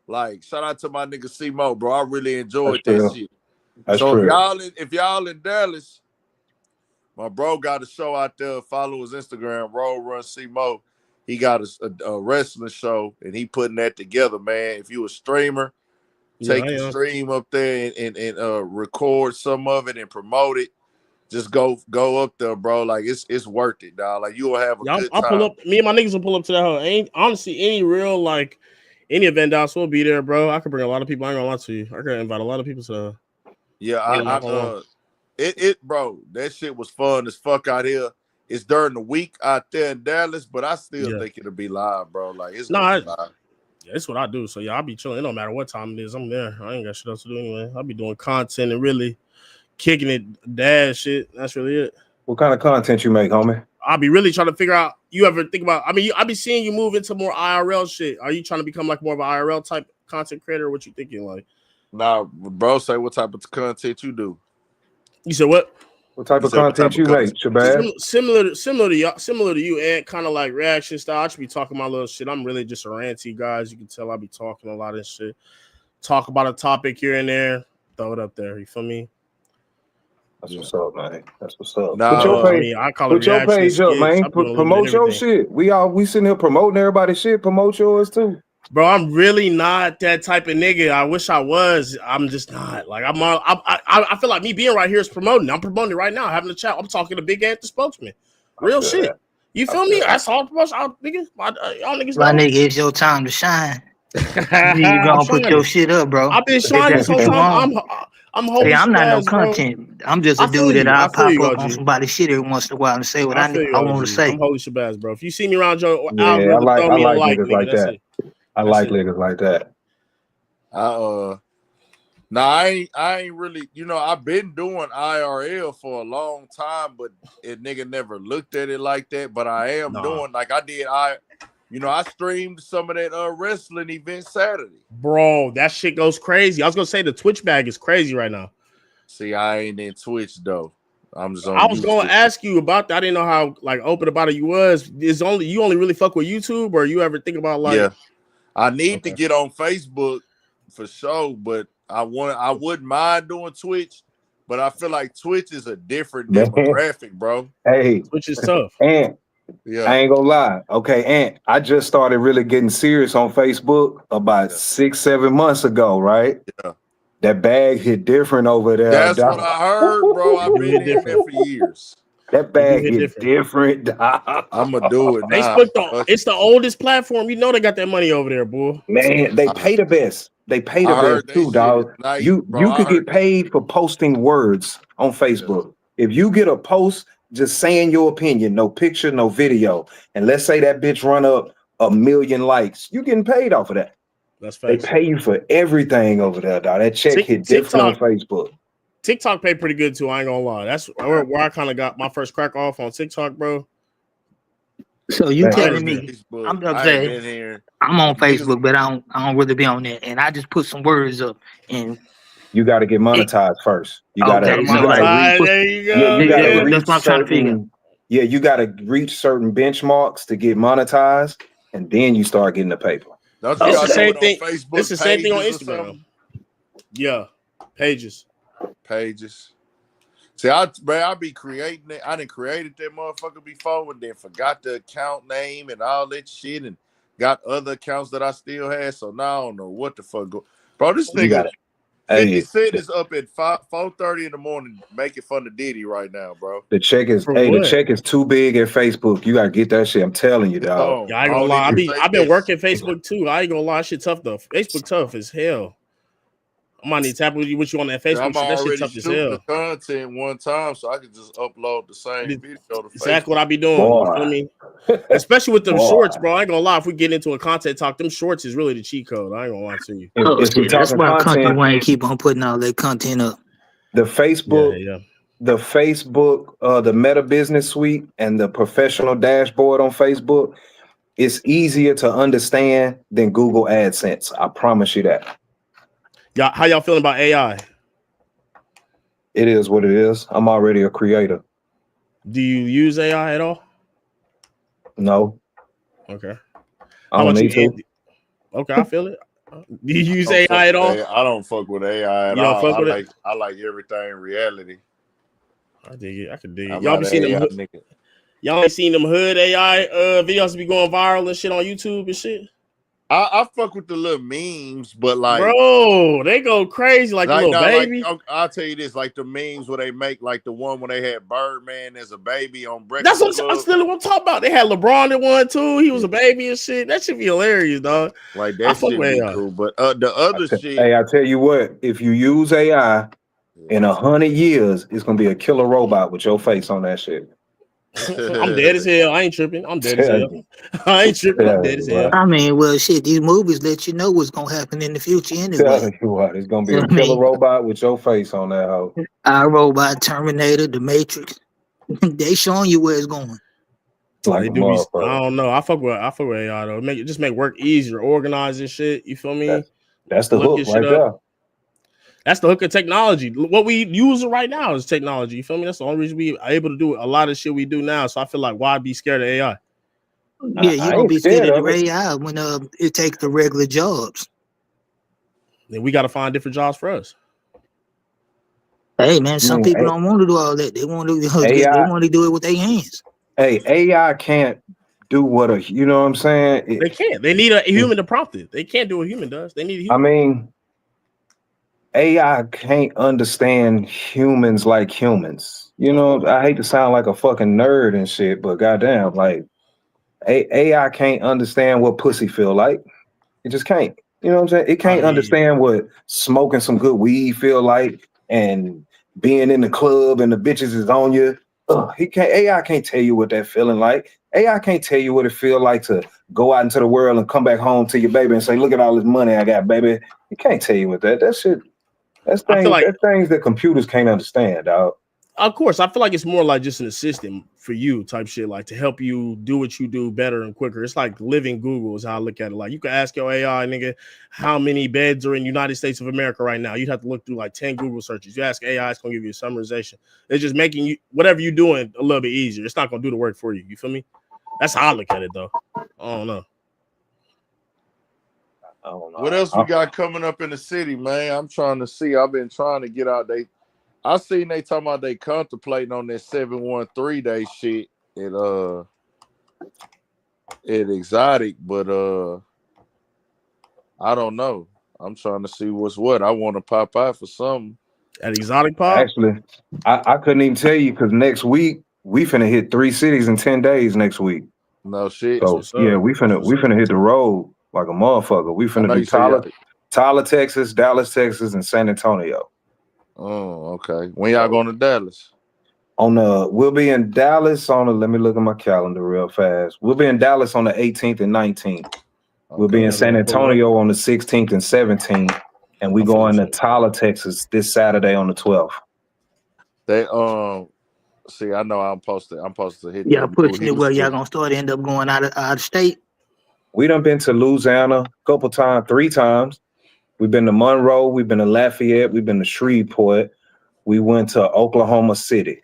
Like, shout out to my nigga C-Mo, bro. I really enjoyed that shit. So if y'all in Dallas, my bro got a show out there. Follow his Instagram, Roll Run C-Mo. He got a wrestling show, and he putting that together, man. If you a streamer, take your stream up there and record some of it and promote it. Just go up there, bro. Like it's worth it, dog. Like you will have a good time. I'll pull up. Me and my niggas will pull up to that hoe. Ain't honestly any real like any event Dallas will be there, bro. I could bring a lot of people. I ain't gonna lie to you. I could invite a lot of people to. Yeah, bro. That shit was fun as fuck out here. It's during the week out there in Dallas, but I still think it'll be live, bro. Like it's gonna be live. Yeah, it's what I do. So yeah, I'll be chilling. It don't matter what time it is. I'm there. I ain't got shit else to do anyway. I'll be doing content and really kicking it, dad shit. That's really it. What kind of content you make, homie? I'll be really trying to figure out. You ever think about? I mean, I'll be seeing you move into more IRL shit. Are you trying to become like more of an IRL type content creator? Or what you thinking like? Nah, bro. Say what type of content you do. You said what? What type of content you make, Shabazz? Similar to you, and kind of like reaction style. I should be talking my little shit. I'm really just a ranty guy. As you can tell, I be talking a lot of shit. Talk about a topic here and there. Throw it up there. You feel me? That's what's up, man. That's what's up. Nah, put your page, I call put it your page up, man. skits. Promote your shit. We sitting here promoting everybody's shit. Promote yours too. Bro, I'm really not that type of nigga. I wish I was. I'm just not. Like I feel like me being right here is promoting. I'm promoting it right now, having a chat. I'm talking to Big Ant, the spokesman. Real shit. That. You feel me? That's all promotion. Y'all niggas. My nigga, it's your time to shine. You gonna put your shit up, bro. I've been shining this whole time. I'm holding. I'm not no content. Bro. I'm just a dude that I'll pop up on somebody's shit every once in a while and say what I want to say. I'm holy Shabazz, bro. If you see me around Joe, I like niggas like that. I like niggas like that. I ain't really, I've been doing IRL for a long time, but it nigga never looked at it like that. But I am doing like I did. I streamed some of that wrestling event Saturday. Bro, that shit goes crazy. I was gonna say the Twitch bag is crazy right now. See, I ain't in Twitch though. I'm just on I was gonna ask you about that. I didn't know how like open about it you was. You only really fuck with YouTube, or you ever think about like? Yeah, I need to get on Facebook for sure, but I wouldn't mind doing Twitch, but I feel like Twitch is a different demographic, bro. Hey, Twitch is tough. And yeah, I ain't gonna lie. Okay, and I just started really getting serious on Facebook about 6-7 months ago, right? Yeah. That bag hit different over there. That's what I heard, bro. I've been in there for years. That bag hit different. I'm gonna do it now. Facebook, it's the oldest platform. You know they got that money over there, boy. Man, they pay the best. They pay the best too, dog. Nice, you could get paid for posting words on Facebook. Yeah. If you get a post just saying your opinion, no picture, no video, and let's say that bitch run up 1 million likes, you getting paid off of that. That's they pay you for everything over there, dog. That check hit different on Facebook. TikTok pay pretty good too. I ain't gonna lie. That's where I kind of got my first crack off on TikTok, bro. So you telling me I'm on Facebook, but I don't really be on there, and I just put some words up, and you got to get monetized first. You got to. There you go. That's what I'm trying to figure. Yeah, you got to reach certain benchmarks to get monetized, and then you start getting the paper. It's the same thing. It's the same thing on Instagram. Yeah, pages. See, I be creating it. I done created that motherfucker before and then forgot the account name and all that shit and got other accounts that I still had. So now I don't know what the fuck go. Bro, this nigga 50 Cent is up at 4:30 in the morning making fun of Diddy right now, bro. The check is the check is too big at Facebook. You gotta get that shit. I'm telling you, dog. Yeah, I ain't gonna lie. I've been working Facebook too. I ain't gonna lie, shit tough though. Facebook tough as hell. I might need to tap with you on that Facebook I'm shit. That shit already tough as shooting the hell. content one time, so I can just upload the same video to Exactly Facebook. what I be doing. You feel me? Especially with them shorts, bro. I ain't gonna lie. If we get into a content talk, them shorts is really the cheat code. I ain't gonna lie to you. If we That's talking why Country content, Wayne keep on putting all that content up. the Facebook, Yeah. the Facebook, the Meta Business Suite and the professional dashboard on Facebook, it's easier to understand than Google AdSense. I promise you that. Y'all, how y'all feeling about AI? It is what it is. I'm already a creator. Do you use AI at all? No. Okay. I don't need to. Okay, I feel it. Do you use I AI at all? I don't fuck with AI at You don't all. fuck with it? I like everything reality. I dig it. I can dig it. I'm Y'all not be an seeing AI them? nigga. Y'all ain't seen them hood AI videos be going viral and shit on YouTube and shit? I fuck with the little memes, but like, bro, they go crazy like the little baby. I'll tell you this, like the memes where they make like the one when they had Birdman as a baby on That's Breakfast Club. that's still what I'm talking about. They had LeBron in one too. He was a baby and shit. That should be hilarious, dog. Like that shit be cool. But the other shit. Hey, I tell you what, if you use AI in 100 years, it's gonna be a killer robot with your face on that shit. I'm dead as hell. I ain't tripping. I'm dead as hell. I ain't tripping. I'm dead as hell. I mean, well, shit, these movies let you know what's gonna happen in the future anyway. Telling you what, it's gonna be a killer robot with your face on that hoe. iRobot, Terminator, The Matrix. They showing you where it's going. Like they do be, I don't know. I fuck with AI though. Make work easier, organize and shit. You feel me? That's the hook right there. That's the hook of technology. What we use right now is technology. You feel me? That's the only reason we are able to do a lot of shit we do now. So I feel like why be scared of AI? Yeah, you don't be scared of the AI when it takes the regular jobs. Then we got to find different jobs for us. Hey man, some people don't want to do all that. They want to they want to do it with their hands. Hey, AI can't do what you know what I'm saying? They can't. They need a human to prompt it. They can't do what a human does. They need a human. I mean, AI can't understand humans like humans. You know, I hate to sound like a fucking nerd and shit, but goddamn, like AI can't understand what pussy feel like. It just can't. You know what I'm saying? It can't understand what smoking some good weed feel like and being in the club and the bitches is on you. AI can't tell you what that feeling like. AI can't tell you what it feel like to go out into the world and come back home to your baby and say, "Look at all this money I got, baby." It can't tell you what that shit. That's things that computers can't understand, dog. Of course, I feel like it's more like just an assistant for you type shit, like to help you do what you do better and quicker. It's like living Google is how I look at it. Like you can ask your AI, nigga, how many beds are in the United States of America right now. You'd have to look through like 10 Google searches. You ask AI, it's gonna give you a summarization. It's just making you whatever you're doing a little bit easier. It's not gonna do the work for you. You feel me? That's how I look at it though. I don't know. What else we got coming up in the city, man? I'm trying to see. I've been trying to get out. I seen they talking about they contemplating on that 713 day shit at Exotic, but I don't know. I'm trying to see what's what. I want to pop out for something. At Exotic Pop? Actually, I couldn't even tell you because next week we finna hit 3 cities in 10 days next week. No shit. So yeah, we finna hit the road like a motherfucker. We finna do Tyler, Texas, Dallas, Texas, and San Antonio. Oh, okay. When y'all going to Dallas? We'll be in Dallas let me look at my calendar real fast. We'll be in Dallas on the 18th and 19th. We'll be in San Antonio on the 16th and 17th. And we going to Tyler, Texas this Saturday on the 12th. They see, I know I'm supposed to hit. Yeah, pushing it where y'all gonna start end up going out of state. We done been to Louisiana a couple times, 3 times. We've been to Monroe, we've been to Lafayette, we've been to Shreveport, we went to Oklahoma City.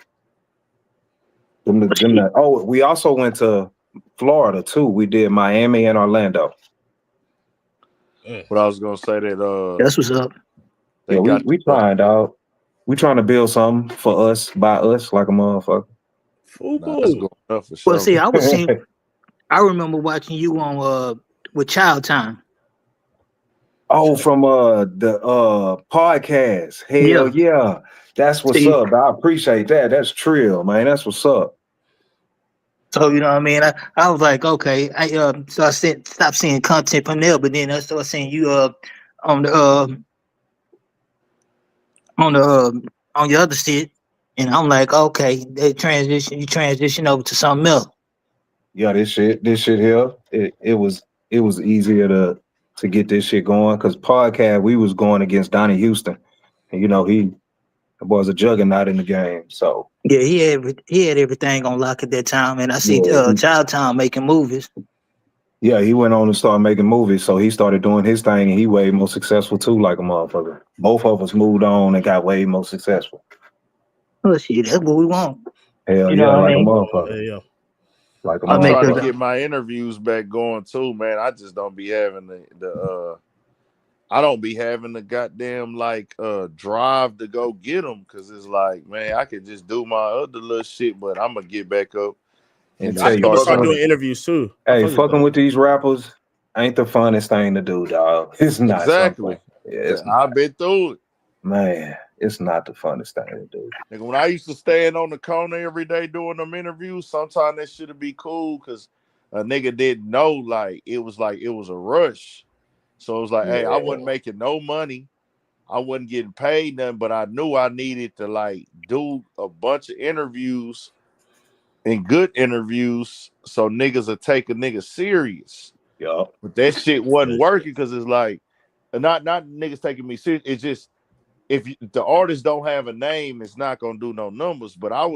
We also went to Florida too. We did Miami and Orlando. But I was gonna say that that's what's up. Yeah, we trying, dog. We trying to build something for us, by us, like a motherfucker. That's going up for sure. Well, see, I remember watching you on with Child Time. Oh, from the podcast. Hell yeah. That's what's up. I appreciate that. That's trill, man. That's what's up. So you know what I mean? I was like, okay. So I stopped seeing content from there, but then I started seeing you on the on your other shit, and I'm like, okay, you transition over to something else. Yeah, this shit here, it was easier to get this shit going because podcast we was going against Donnie Houston, and he was a juggernaut in the game. So Yeah, he had everything on lock at that time, and I see yeah, Child Town making movies. yeah, he went on to start making movies. So he started doing his thing, and he way more successful too, like a motherfucker. Both of us moved on and got way more successful. Oh shit, that's what we want. Hell You know yeah, what I like a mean? motherfucker. Yeah. Like a I'm make trying to those- get my interviews back going too, man. I just don't be having I don't be having the goddamn drive to go get them because it's like, man, I could just do my other little shit, but I'm gonna get back up And I tell think you I'm gonna what, start son, doing interviews too. hey, fucking with these rappers ain't the funnest thing to do, dog. It's not Exactly. something. It's I've been through it. Man, it's not the funnest thing to do. Nigga, when I used to stand on the corner every day doing them interviews, sometimes that should be cool because a nigga didn't know it was a rush. So it was like, hey, I wasn't making no money. I wasn't getting paid nothing, but I knew I needed to do a bunch of interviews and good interviews so niggas would take a nigga serious. Yup. But that shit wasn't working because it's like not niggas taking me serious. It's just if the artist don't have a name, it's not gonna do no numbers. But I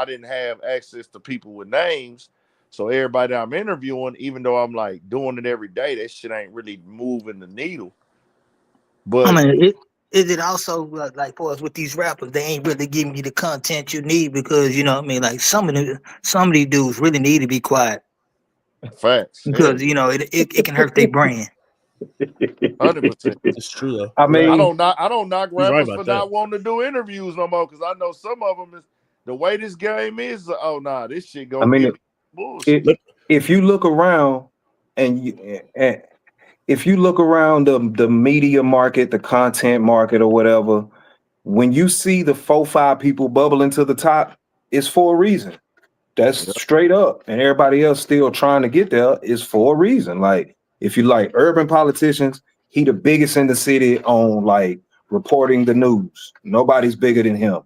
didn't have access to people with names, so everybody I'm interviewing, even though I'm doing it every day, that shit ain't really moving the needle. But I mean, is it also like for us with these rappers, they ain't really giving you the content you need because you know what I mean. Like some of these dudes really need to be quiet facts because it can hurt their brand. 100%. It's true though. I mean, I don't knock He's right rappers about for that. not wanting to do interviews no more because I know some of them is the way this game is. Oh nah, this shit gonna get bullshit. If you look around and if you look around the media market, the content market, or whatever, when you see the 4-5 people bubbling to the top, it's for a reason. That's straight up, and everybody else still trying to get there is for a reason. Like if you like urban politicians, he the biggest in the city on reporting the news. Nobody's bigger than him.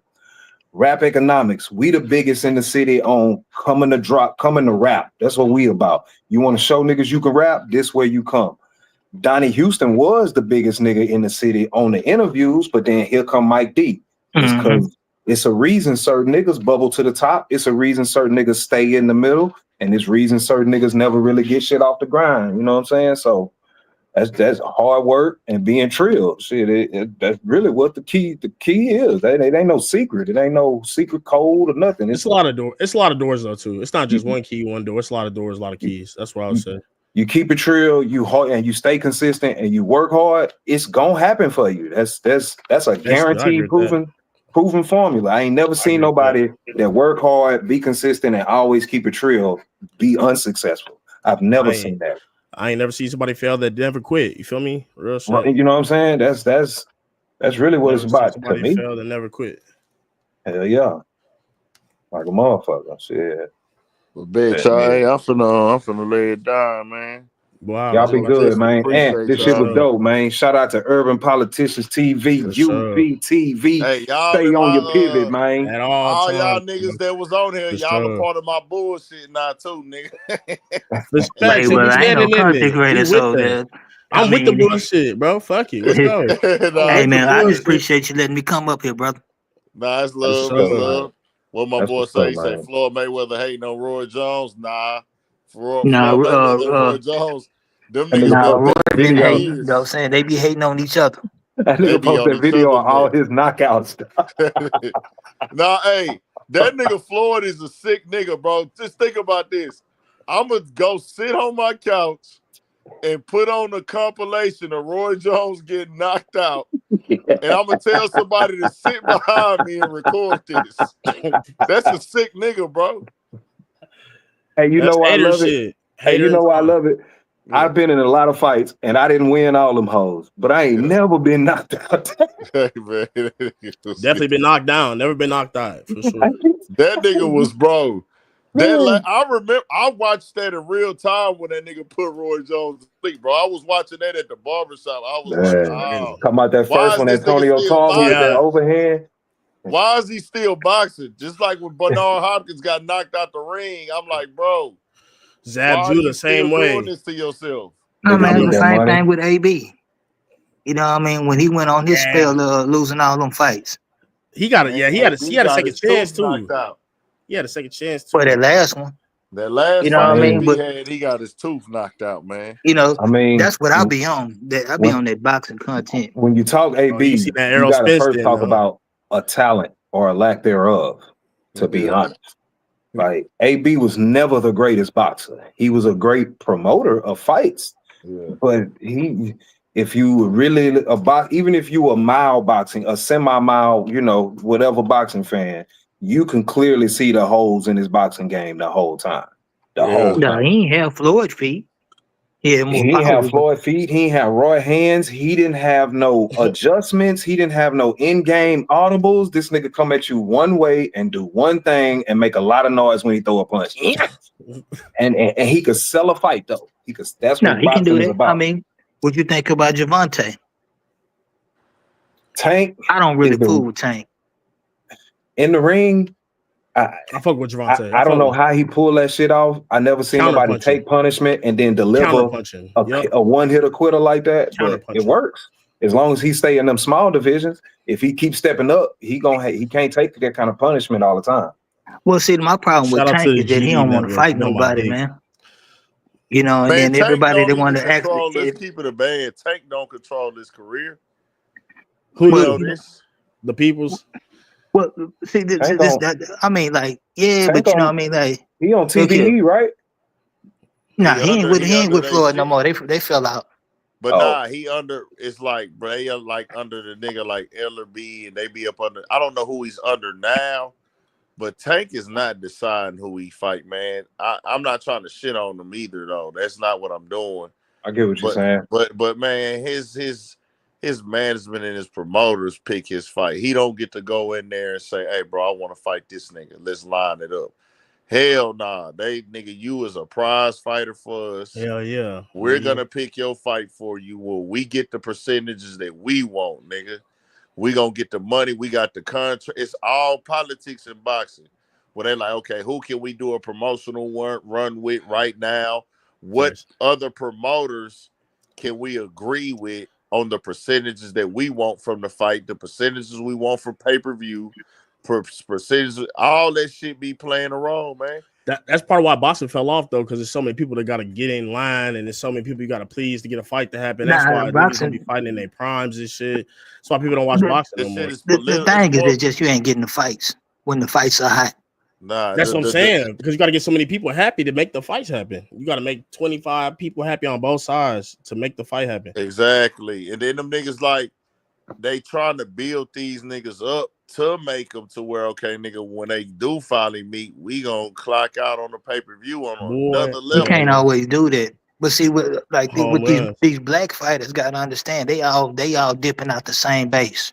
Rap economics, we the biggest in the city on coming to rap. That's what we about. You want to show niggas you can rap? This way you come. Donnie Houston was the biggest nigga in the city on the interviews, but then here come Mike D. It's because it's a reason certain niggas bubble to the top. It's a reason certain niggas stay in the middle, and it's reason certain niggas never really get shit off the grind. You know what I'm saying? So that's hard work and being trilled. Shit, that's really what the key is. It ain't no secret. It ain't no secret code or nothing. It's a lot of doors. It's a lot of doors though too. It's not just one key, one door. It's a lot of doors, a lot of keys. That's what I would say. You keep it trill, you hard, and you stay consistent, and you work hard. It's gonna happen for you. That's a guaranteed proven formula. I ain't never seen nobody that work hard, be consistent, and always keep it trill be unsuccessful. I've never seen that. I ain't never seen somebody fail that never quit. You feel me? Real shit. You know what I'm saying? That's really what it's about to somebody me. fail that never quit. Hell yeah, like a motherfucker. Shit. But bitch, I'm finna lay it down, man. Wow, y'all be good, man. And this shit was y'all. dope, man. Shout out to Urban Politicians TV, UPTV. Hey, y'all Stay on your pivot, man. At all y'all niggas that was on here, y'all a part of my bullshit now too, nigga. Like, well, I ain't no content creator, so I'm with the bullshit, bro. Fuck you. Let's go. Hey man, I just appreciate you letting me come up here, brother. Nah, it's love. It's love. What my boy say? He say Floyd Mayweather hating on Roy Jones. Nah, Floyd Mayweather and Roy Jones. Them niggas Roy been hating. years. You know what I'm saying? They be hating on each other. That nigga post that video of all his knockouts. Nah, hey, that nigga Floyd is a sick nigga, bro. Just think about this. I'm gonna go sit on my couch and put on a compilation of Roy Jones getting knocked out, and I'm gonna tell somebody to sit behind me and record this. That's a sick nigga, bro. Hey, you know why I love it? Hey, you know why I love it? Yeah. I've been in a lot of fights and I didn't win all them hoes, but I ain't never been knocked out. Hey, man. Definitely been knocked down. Never been knocked out for sure. That nigga was bro. Man. I remember I watched that in real time when that nigga put Roy Jones to sleep, bro. I was watching that at the barbershop. I was like, oh, Talking about that why first is one, this nigga Antonio still Tarver with that boxing? overhand. Why is he still boxing? Just like when Bernard Hopkins got knocked out the ring, I'm like, bro, Zab why are you Judah, still same doing way. this to yourself? No, Niggas man, need the that same money. thing with AB. You know what I mean? When he went on his spell losing all them fights. He got it. Man, Yeah, he had AB a got second his chance tooth too. knocked out. He had a second chance too. For that last one. That last You know fight what I mean? AB But had, he got his tooth knocked out, man. you know, I mean, that's what I'll be on. I be on that boxing content. When you talk AB, you see that you Errol got to Spence first then, talk though. about a talent or a lack thereof, to be honest. Like, AB was never the greatest boxer. He was a great promoter of fights. Yeah. But if you were really even if you were a semi-mile, you know, whatever boxing fan, you can clearly see the holes in his boxing game the whole time. Whole No, time. he ain't have Floyd feet. He had more He didn't power. have Floyd feet. He didn't have Roy hands. He didn't have no adjustments. He didn't have no in-game audibles. This nigga come at you one way and do one thing and make a lot of noise when he throw a punch. and he could sell a fight though. That's No, what he can boxing do is that. about. I mean, what you think about Javante? Tank. I don't really fool with Tank. In the ring, I fuck with Javante. I don't know how he pulled that shit off. I never seen nobody take punishment and then deliver a one-hitter quitter like that. But it works. As long as he stay in them small divisions, if he keeps stepping up, he can't take that kind of punishment all the time. Well, see, my problem with Shout out Tank to is the that he GD don't want to network. fight You know my nobody, dick. man. You know, and Man, then Tank everybody don't they even want to control. actually. Let's keep it a band. Tank don't control his career. Who You do? know this? The Peoples. Well, see, I mean, like, yeah, Tank but you know what I mean, like, he on TVE, right? Nah, he ain't with they Floyd no shit. more. They fell out. But nah, he under. It's like bro, they are like under the nigga like Ellerby, and they be up under. I don't know who he's under now, but Tank is not deciding who he fight, man. I'm not trying to shit on him either, though. That's not what I'm doing. I get what you're saying. But man, his management and his promoters pick his fight. He don't get to go in there and say, "Hey, bro, I want to fight this nigga. Let's line it up." Hell nah, you is a prize fighter for us. Hell yeah. We're gonna pick your fight for you. Well, we get the percentages that we want, nigga. We gonna get the money. We got the contract. It's all politics in boxing. Where they like, okay, who can we do a promotional run with right now? What other promoters can we agree with on the percentages that we want from the fight, the percentages we want for pay-per-view, percentages, all that shit be playing a role, man. That's part of why boxing fell off though, because there's so many people that got to get in line, and there's so many people you got to please to get a fight to happen. That's why niggas don't be fighting in their primes and shit. That's why people don't watch boxing no more. The thing is just you ain't getting the fights when the fights are hot. Nah, that's what I'm saying. Because you got to get so many people happy to make the fights happen. You got to make 25 people happy on both sides to make the fight happen. Exactly. And then them niggas like they trying to build these niggas up to make them to where, okay, nigga, when they do finally meet, we gonna clock out on the pay-per-view on another level. You can't always do that. But see, with these black fighters, got to understand they all dipping out the same base.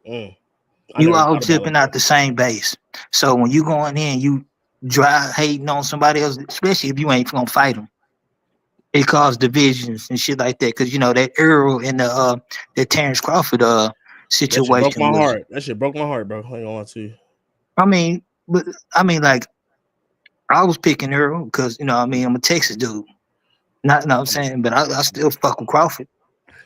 You all dipping out the same base. So when you going in, you drive hating on somebody else, especially if you ain't gonna fight them. It caused divisions and shit like that, because you know that Earl and the Terrence Crawford situation. That shit broke my heart. That shit broke my heart, bro. I ain't gonna lie to you. I mean, like I was picking Earl because you know, I mean, I'm a Texas dude. Not I'm saying, but I still fuck with Crawford.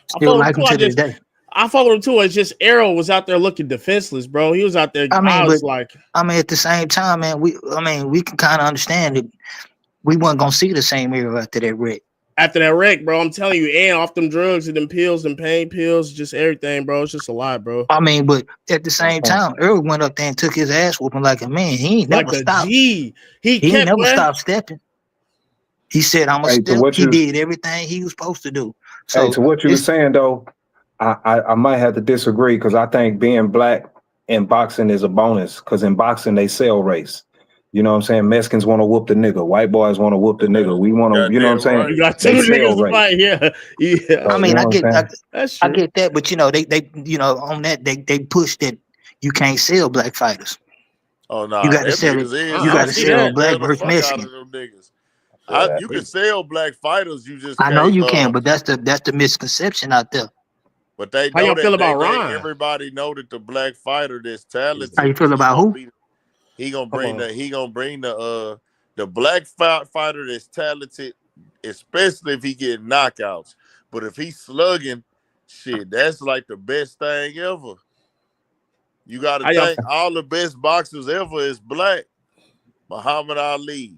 Still like him to this day. I followed him too. It's just Errol was out there looking defenseless, bro. He was out there. I was like, at the same time, man, we can kind of understand that we weren't gonna see the same Errol after that wreck. After that wreck, bro, I'm telling you, and off them drugs and them pills and pain pills, just everything, bro. It's just a lot, bro. I mean, but at the same time, Earl went up there and took his ass whooping like a man. He ain't never stopped. He ain't never stopped stepping. He said, "I'm a step." He did everything he was supposed to do. So to what you were saying though, I might have to disagree because I think being black in boxing is a bonus because in boxing they sell race. You know what I'm saying? Mexicans want to whoop the nigga. White boys want to whoop the nigga. We want to, you know what I'm saying? You got two niggas to fight, yeah. I mean, I get that, but you know, they you know, on that they push that you can't sell black fighters. Oh no, You got to them sell it. niggas is. You I got to see sell that. black The versus fuck out Mexican. of them niggas. You can sell black fighters. You just I know can't. you can, but that's the misconception out there. But they How know y'all that feel about they Ryan? everybody know that the black fighter that's talented. How you feel about who? He gonna Come bring on. the black fighter that's talented, especially if he get knockouts. But if he's slugging, shit, that's like the best thing ever. You got to How y'all- think all the best boxers ever is black. Muhammad Ali,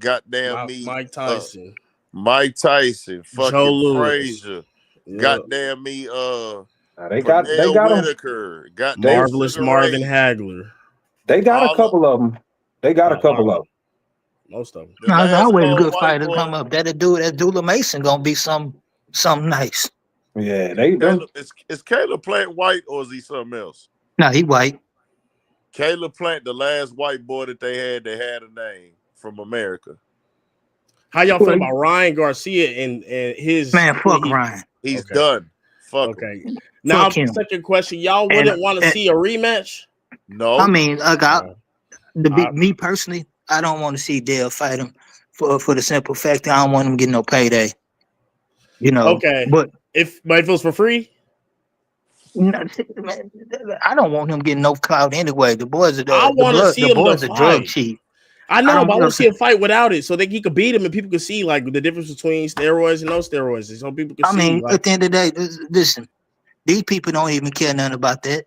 goddamn me, Mike Tyson, Mike Tyson, Joe fucking Louis. Frazier, Yeah. goddamn me, they got Whitaker, goddamn Marvelous Sugar Marvin Ray. Hagler. They got a couple of them. They got a couple of them. Most of them. The No, there's last always cold good white fighters boy, come up. That Dula Mason gonna be something nice. Yeah, they Caleb, is Caleb Plant white or is he something else? No, he white. Caleb Plant, the last white boy that they had a name from America. How y'all feel about Ryan Garcia and his fuck Ryan. He's done. Fuck okay. him. Now, him. second question: y'all wouldn't want to see a rematch? No. I mean, me personally, I don't want to see Dale fight him for the simple fact that I don't want him getting no payday. You know. Okay. But if it was for free. I don't want him getting no clout anyway. The boys are I want to see him boys to are drug fight. cheap. I know, but I want to see a fight without it, so that he could beat him and people could see like the difference between steroids and no steroids. So people can see. I mean, like, at the end of the day, listen, these people don't even care nothing about that.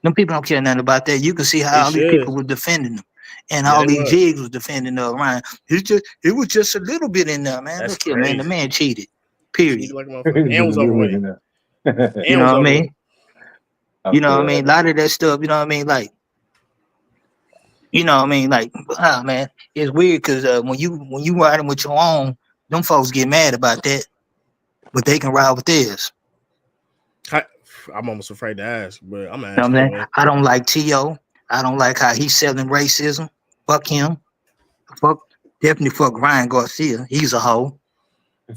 Them people don't care nothing about that. You can see how all these people were defending them, and all these jigs was defending Ryan. It was just a little bit in there, man. Look here, man. The man cheated. Period. like a motherfucker. And was overweight. You know what I mean? You know what I mean? A lot of that stuff, you know what I mean? Like, you know what I mean? Like, man, it's weird because when you riding with your own, them folks get mad about that, but they can ride with theirs. I'm almost afraid to ask, but I'm You know what I mean? I don't like T.O. I don't like how he's selling racism. Fuck him. Definitely fuck Ryan Garcia. He's a hoe. I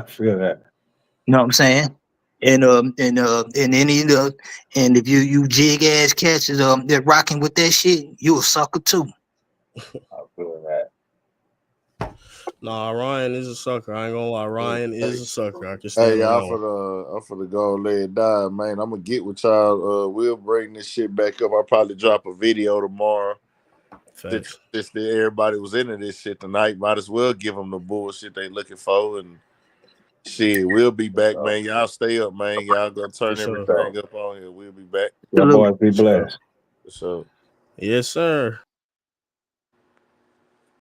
feel that. You know what I'm saying? And if you jig ass cats they're rocking with that shit, you a sucker too. I feel that. Nah, Ryan is a sucker. I ain't gonna lie. Ryan is a sucker. I can Hey, stand I'm finna go lay it down, man. I'm gonna get with y'all. We'll bring this shit back up. I'll probably drop a video tomorrow. Since everybody was into this shit tonight, might as well give them the bullshit they looking for. And shit, we'll be back, man. Y'all stay up, man. Y'all gonna turn everything up on here. We'll be back. Y'all boys be blessed. So, yes, sir.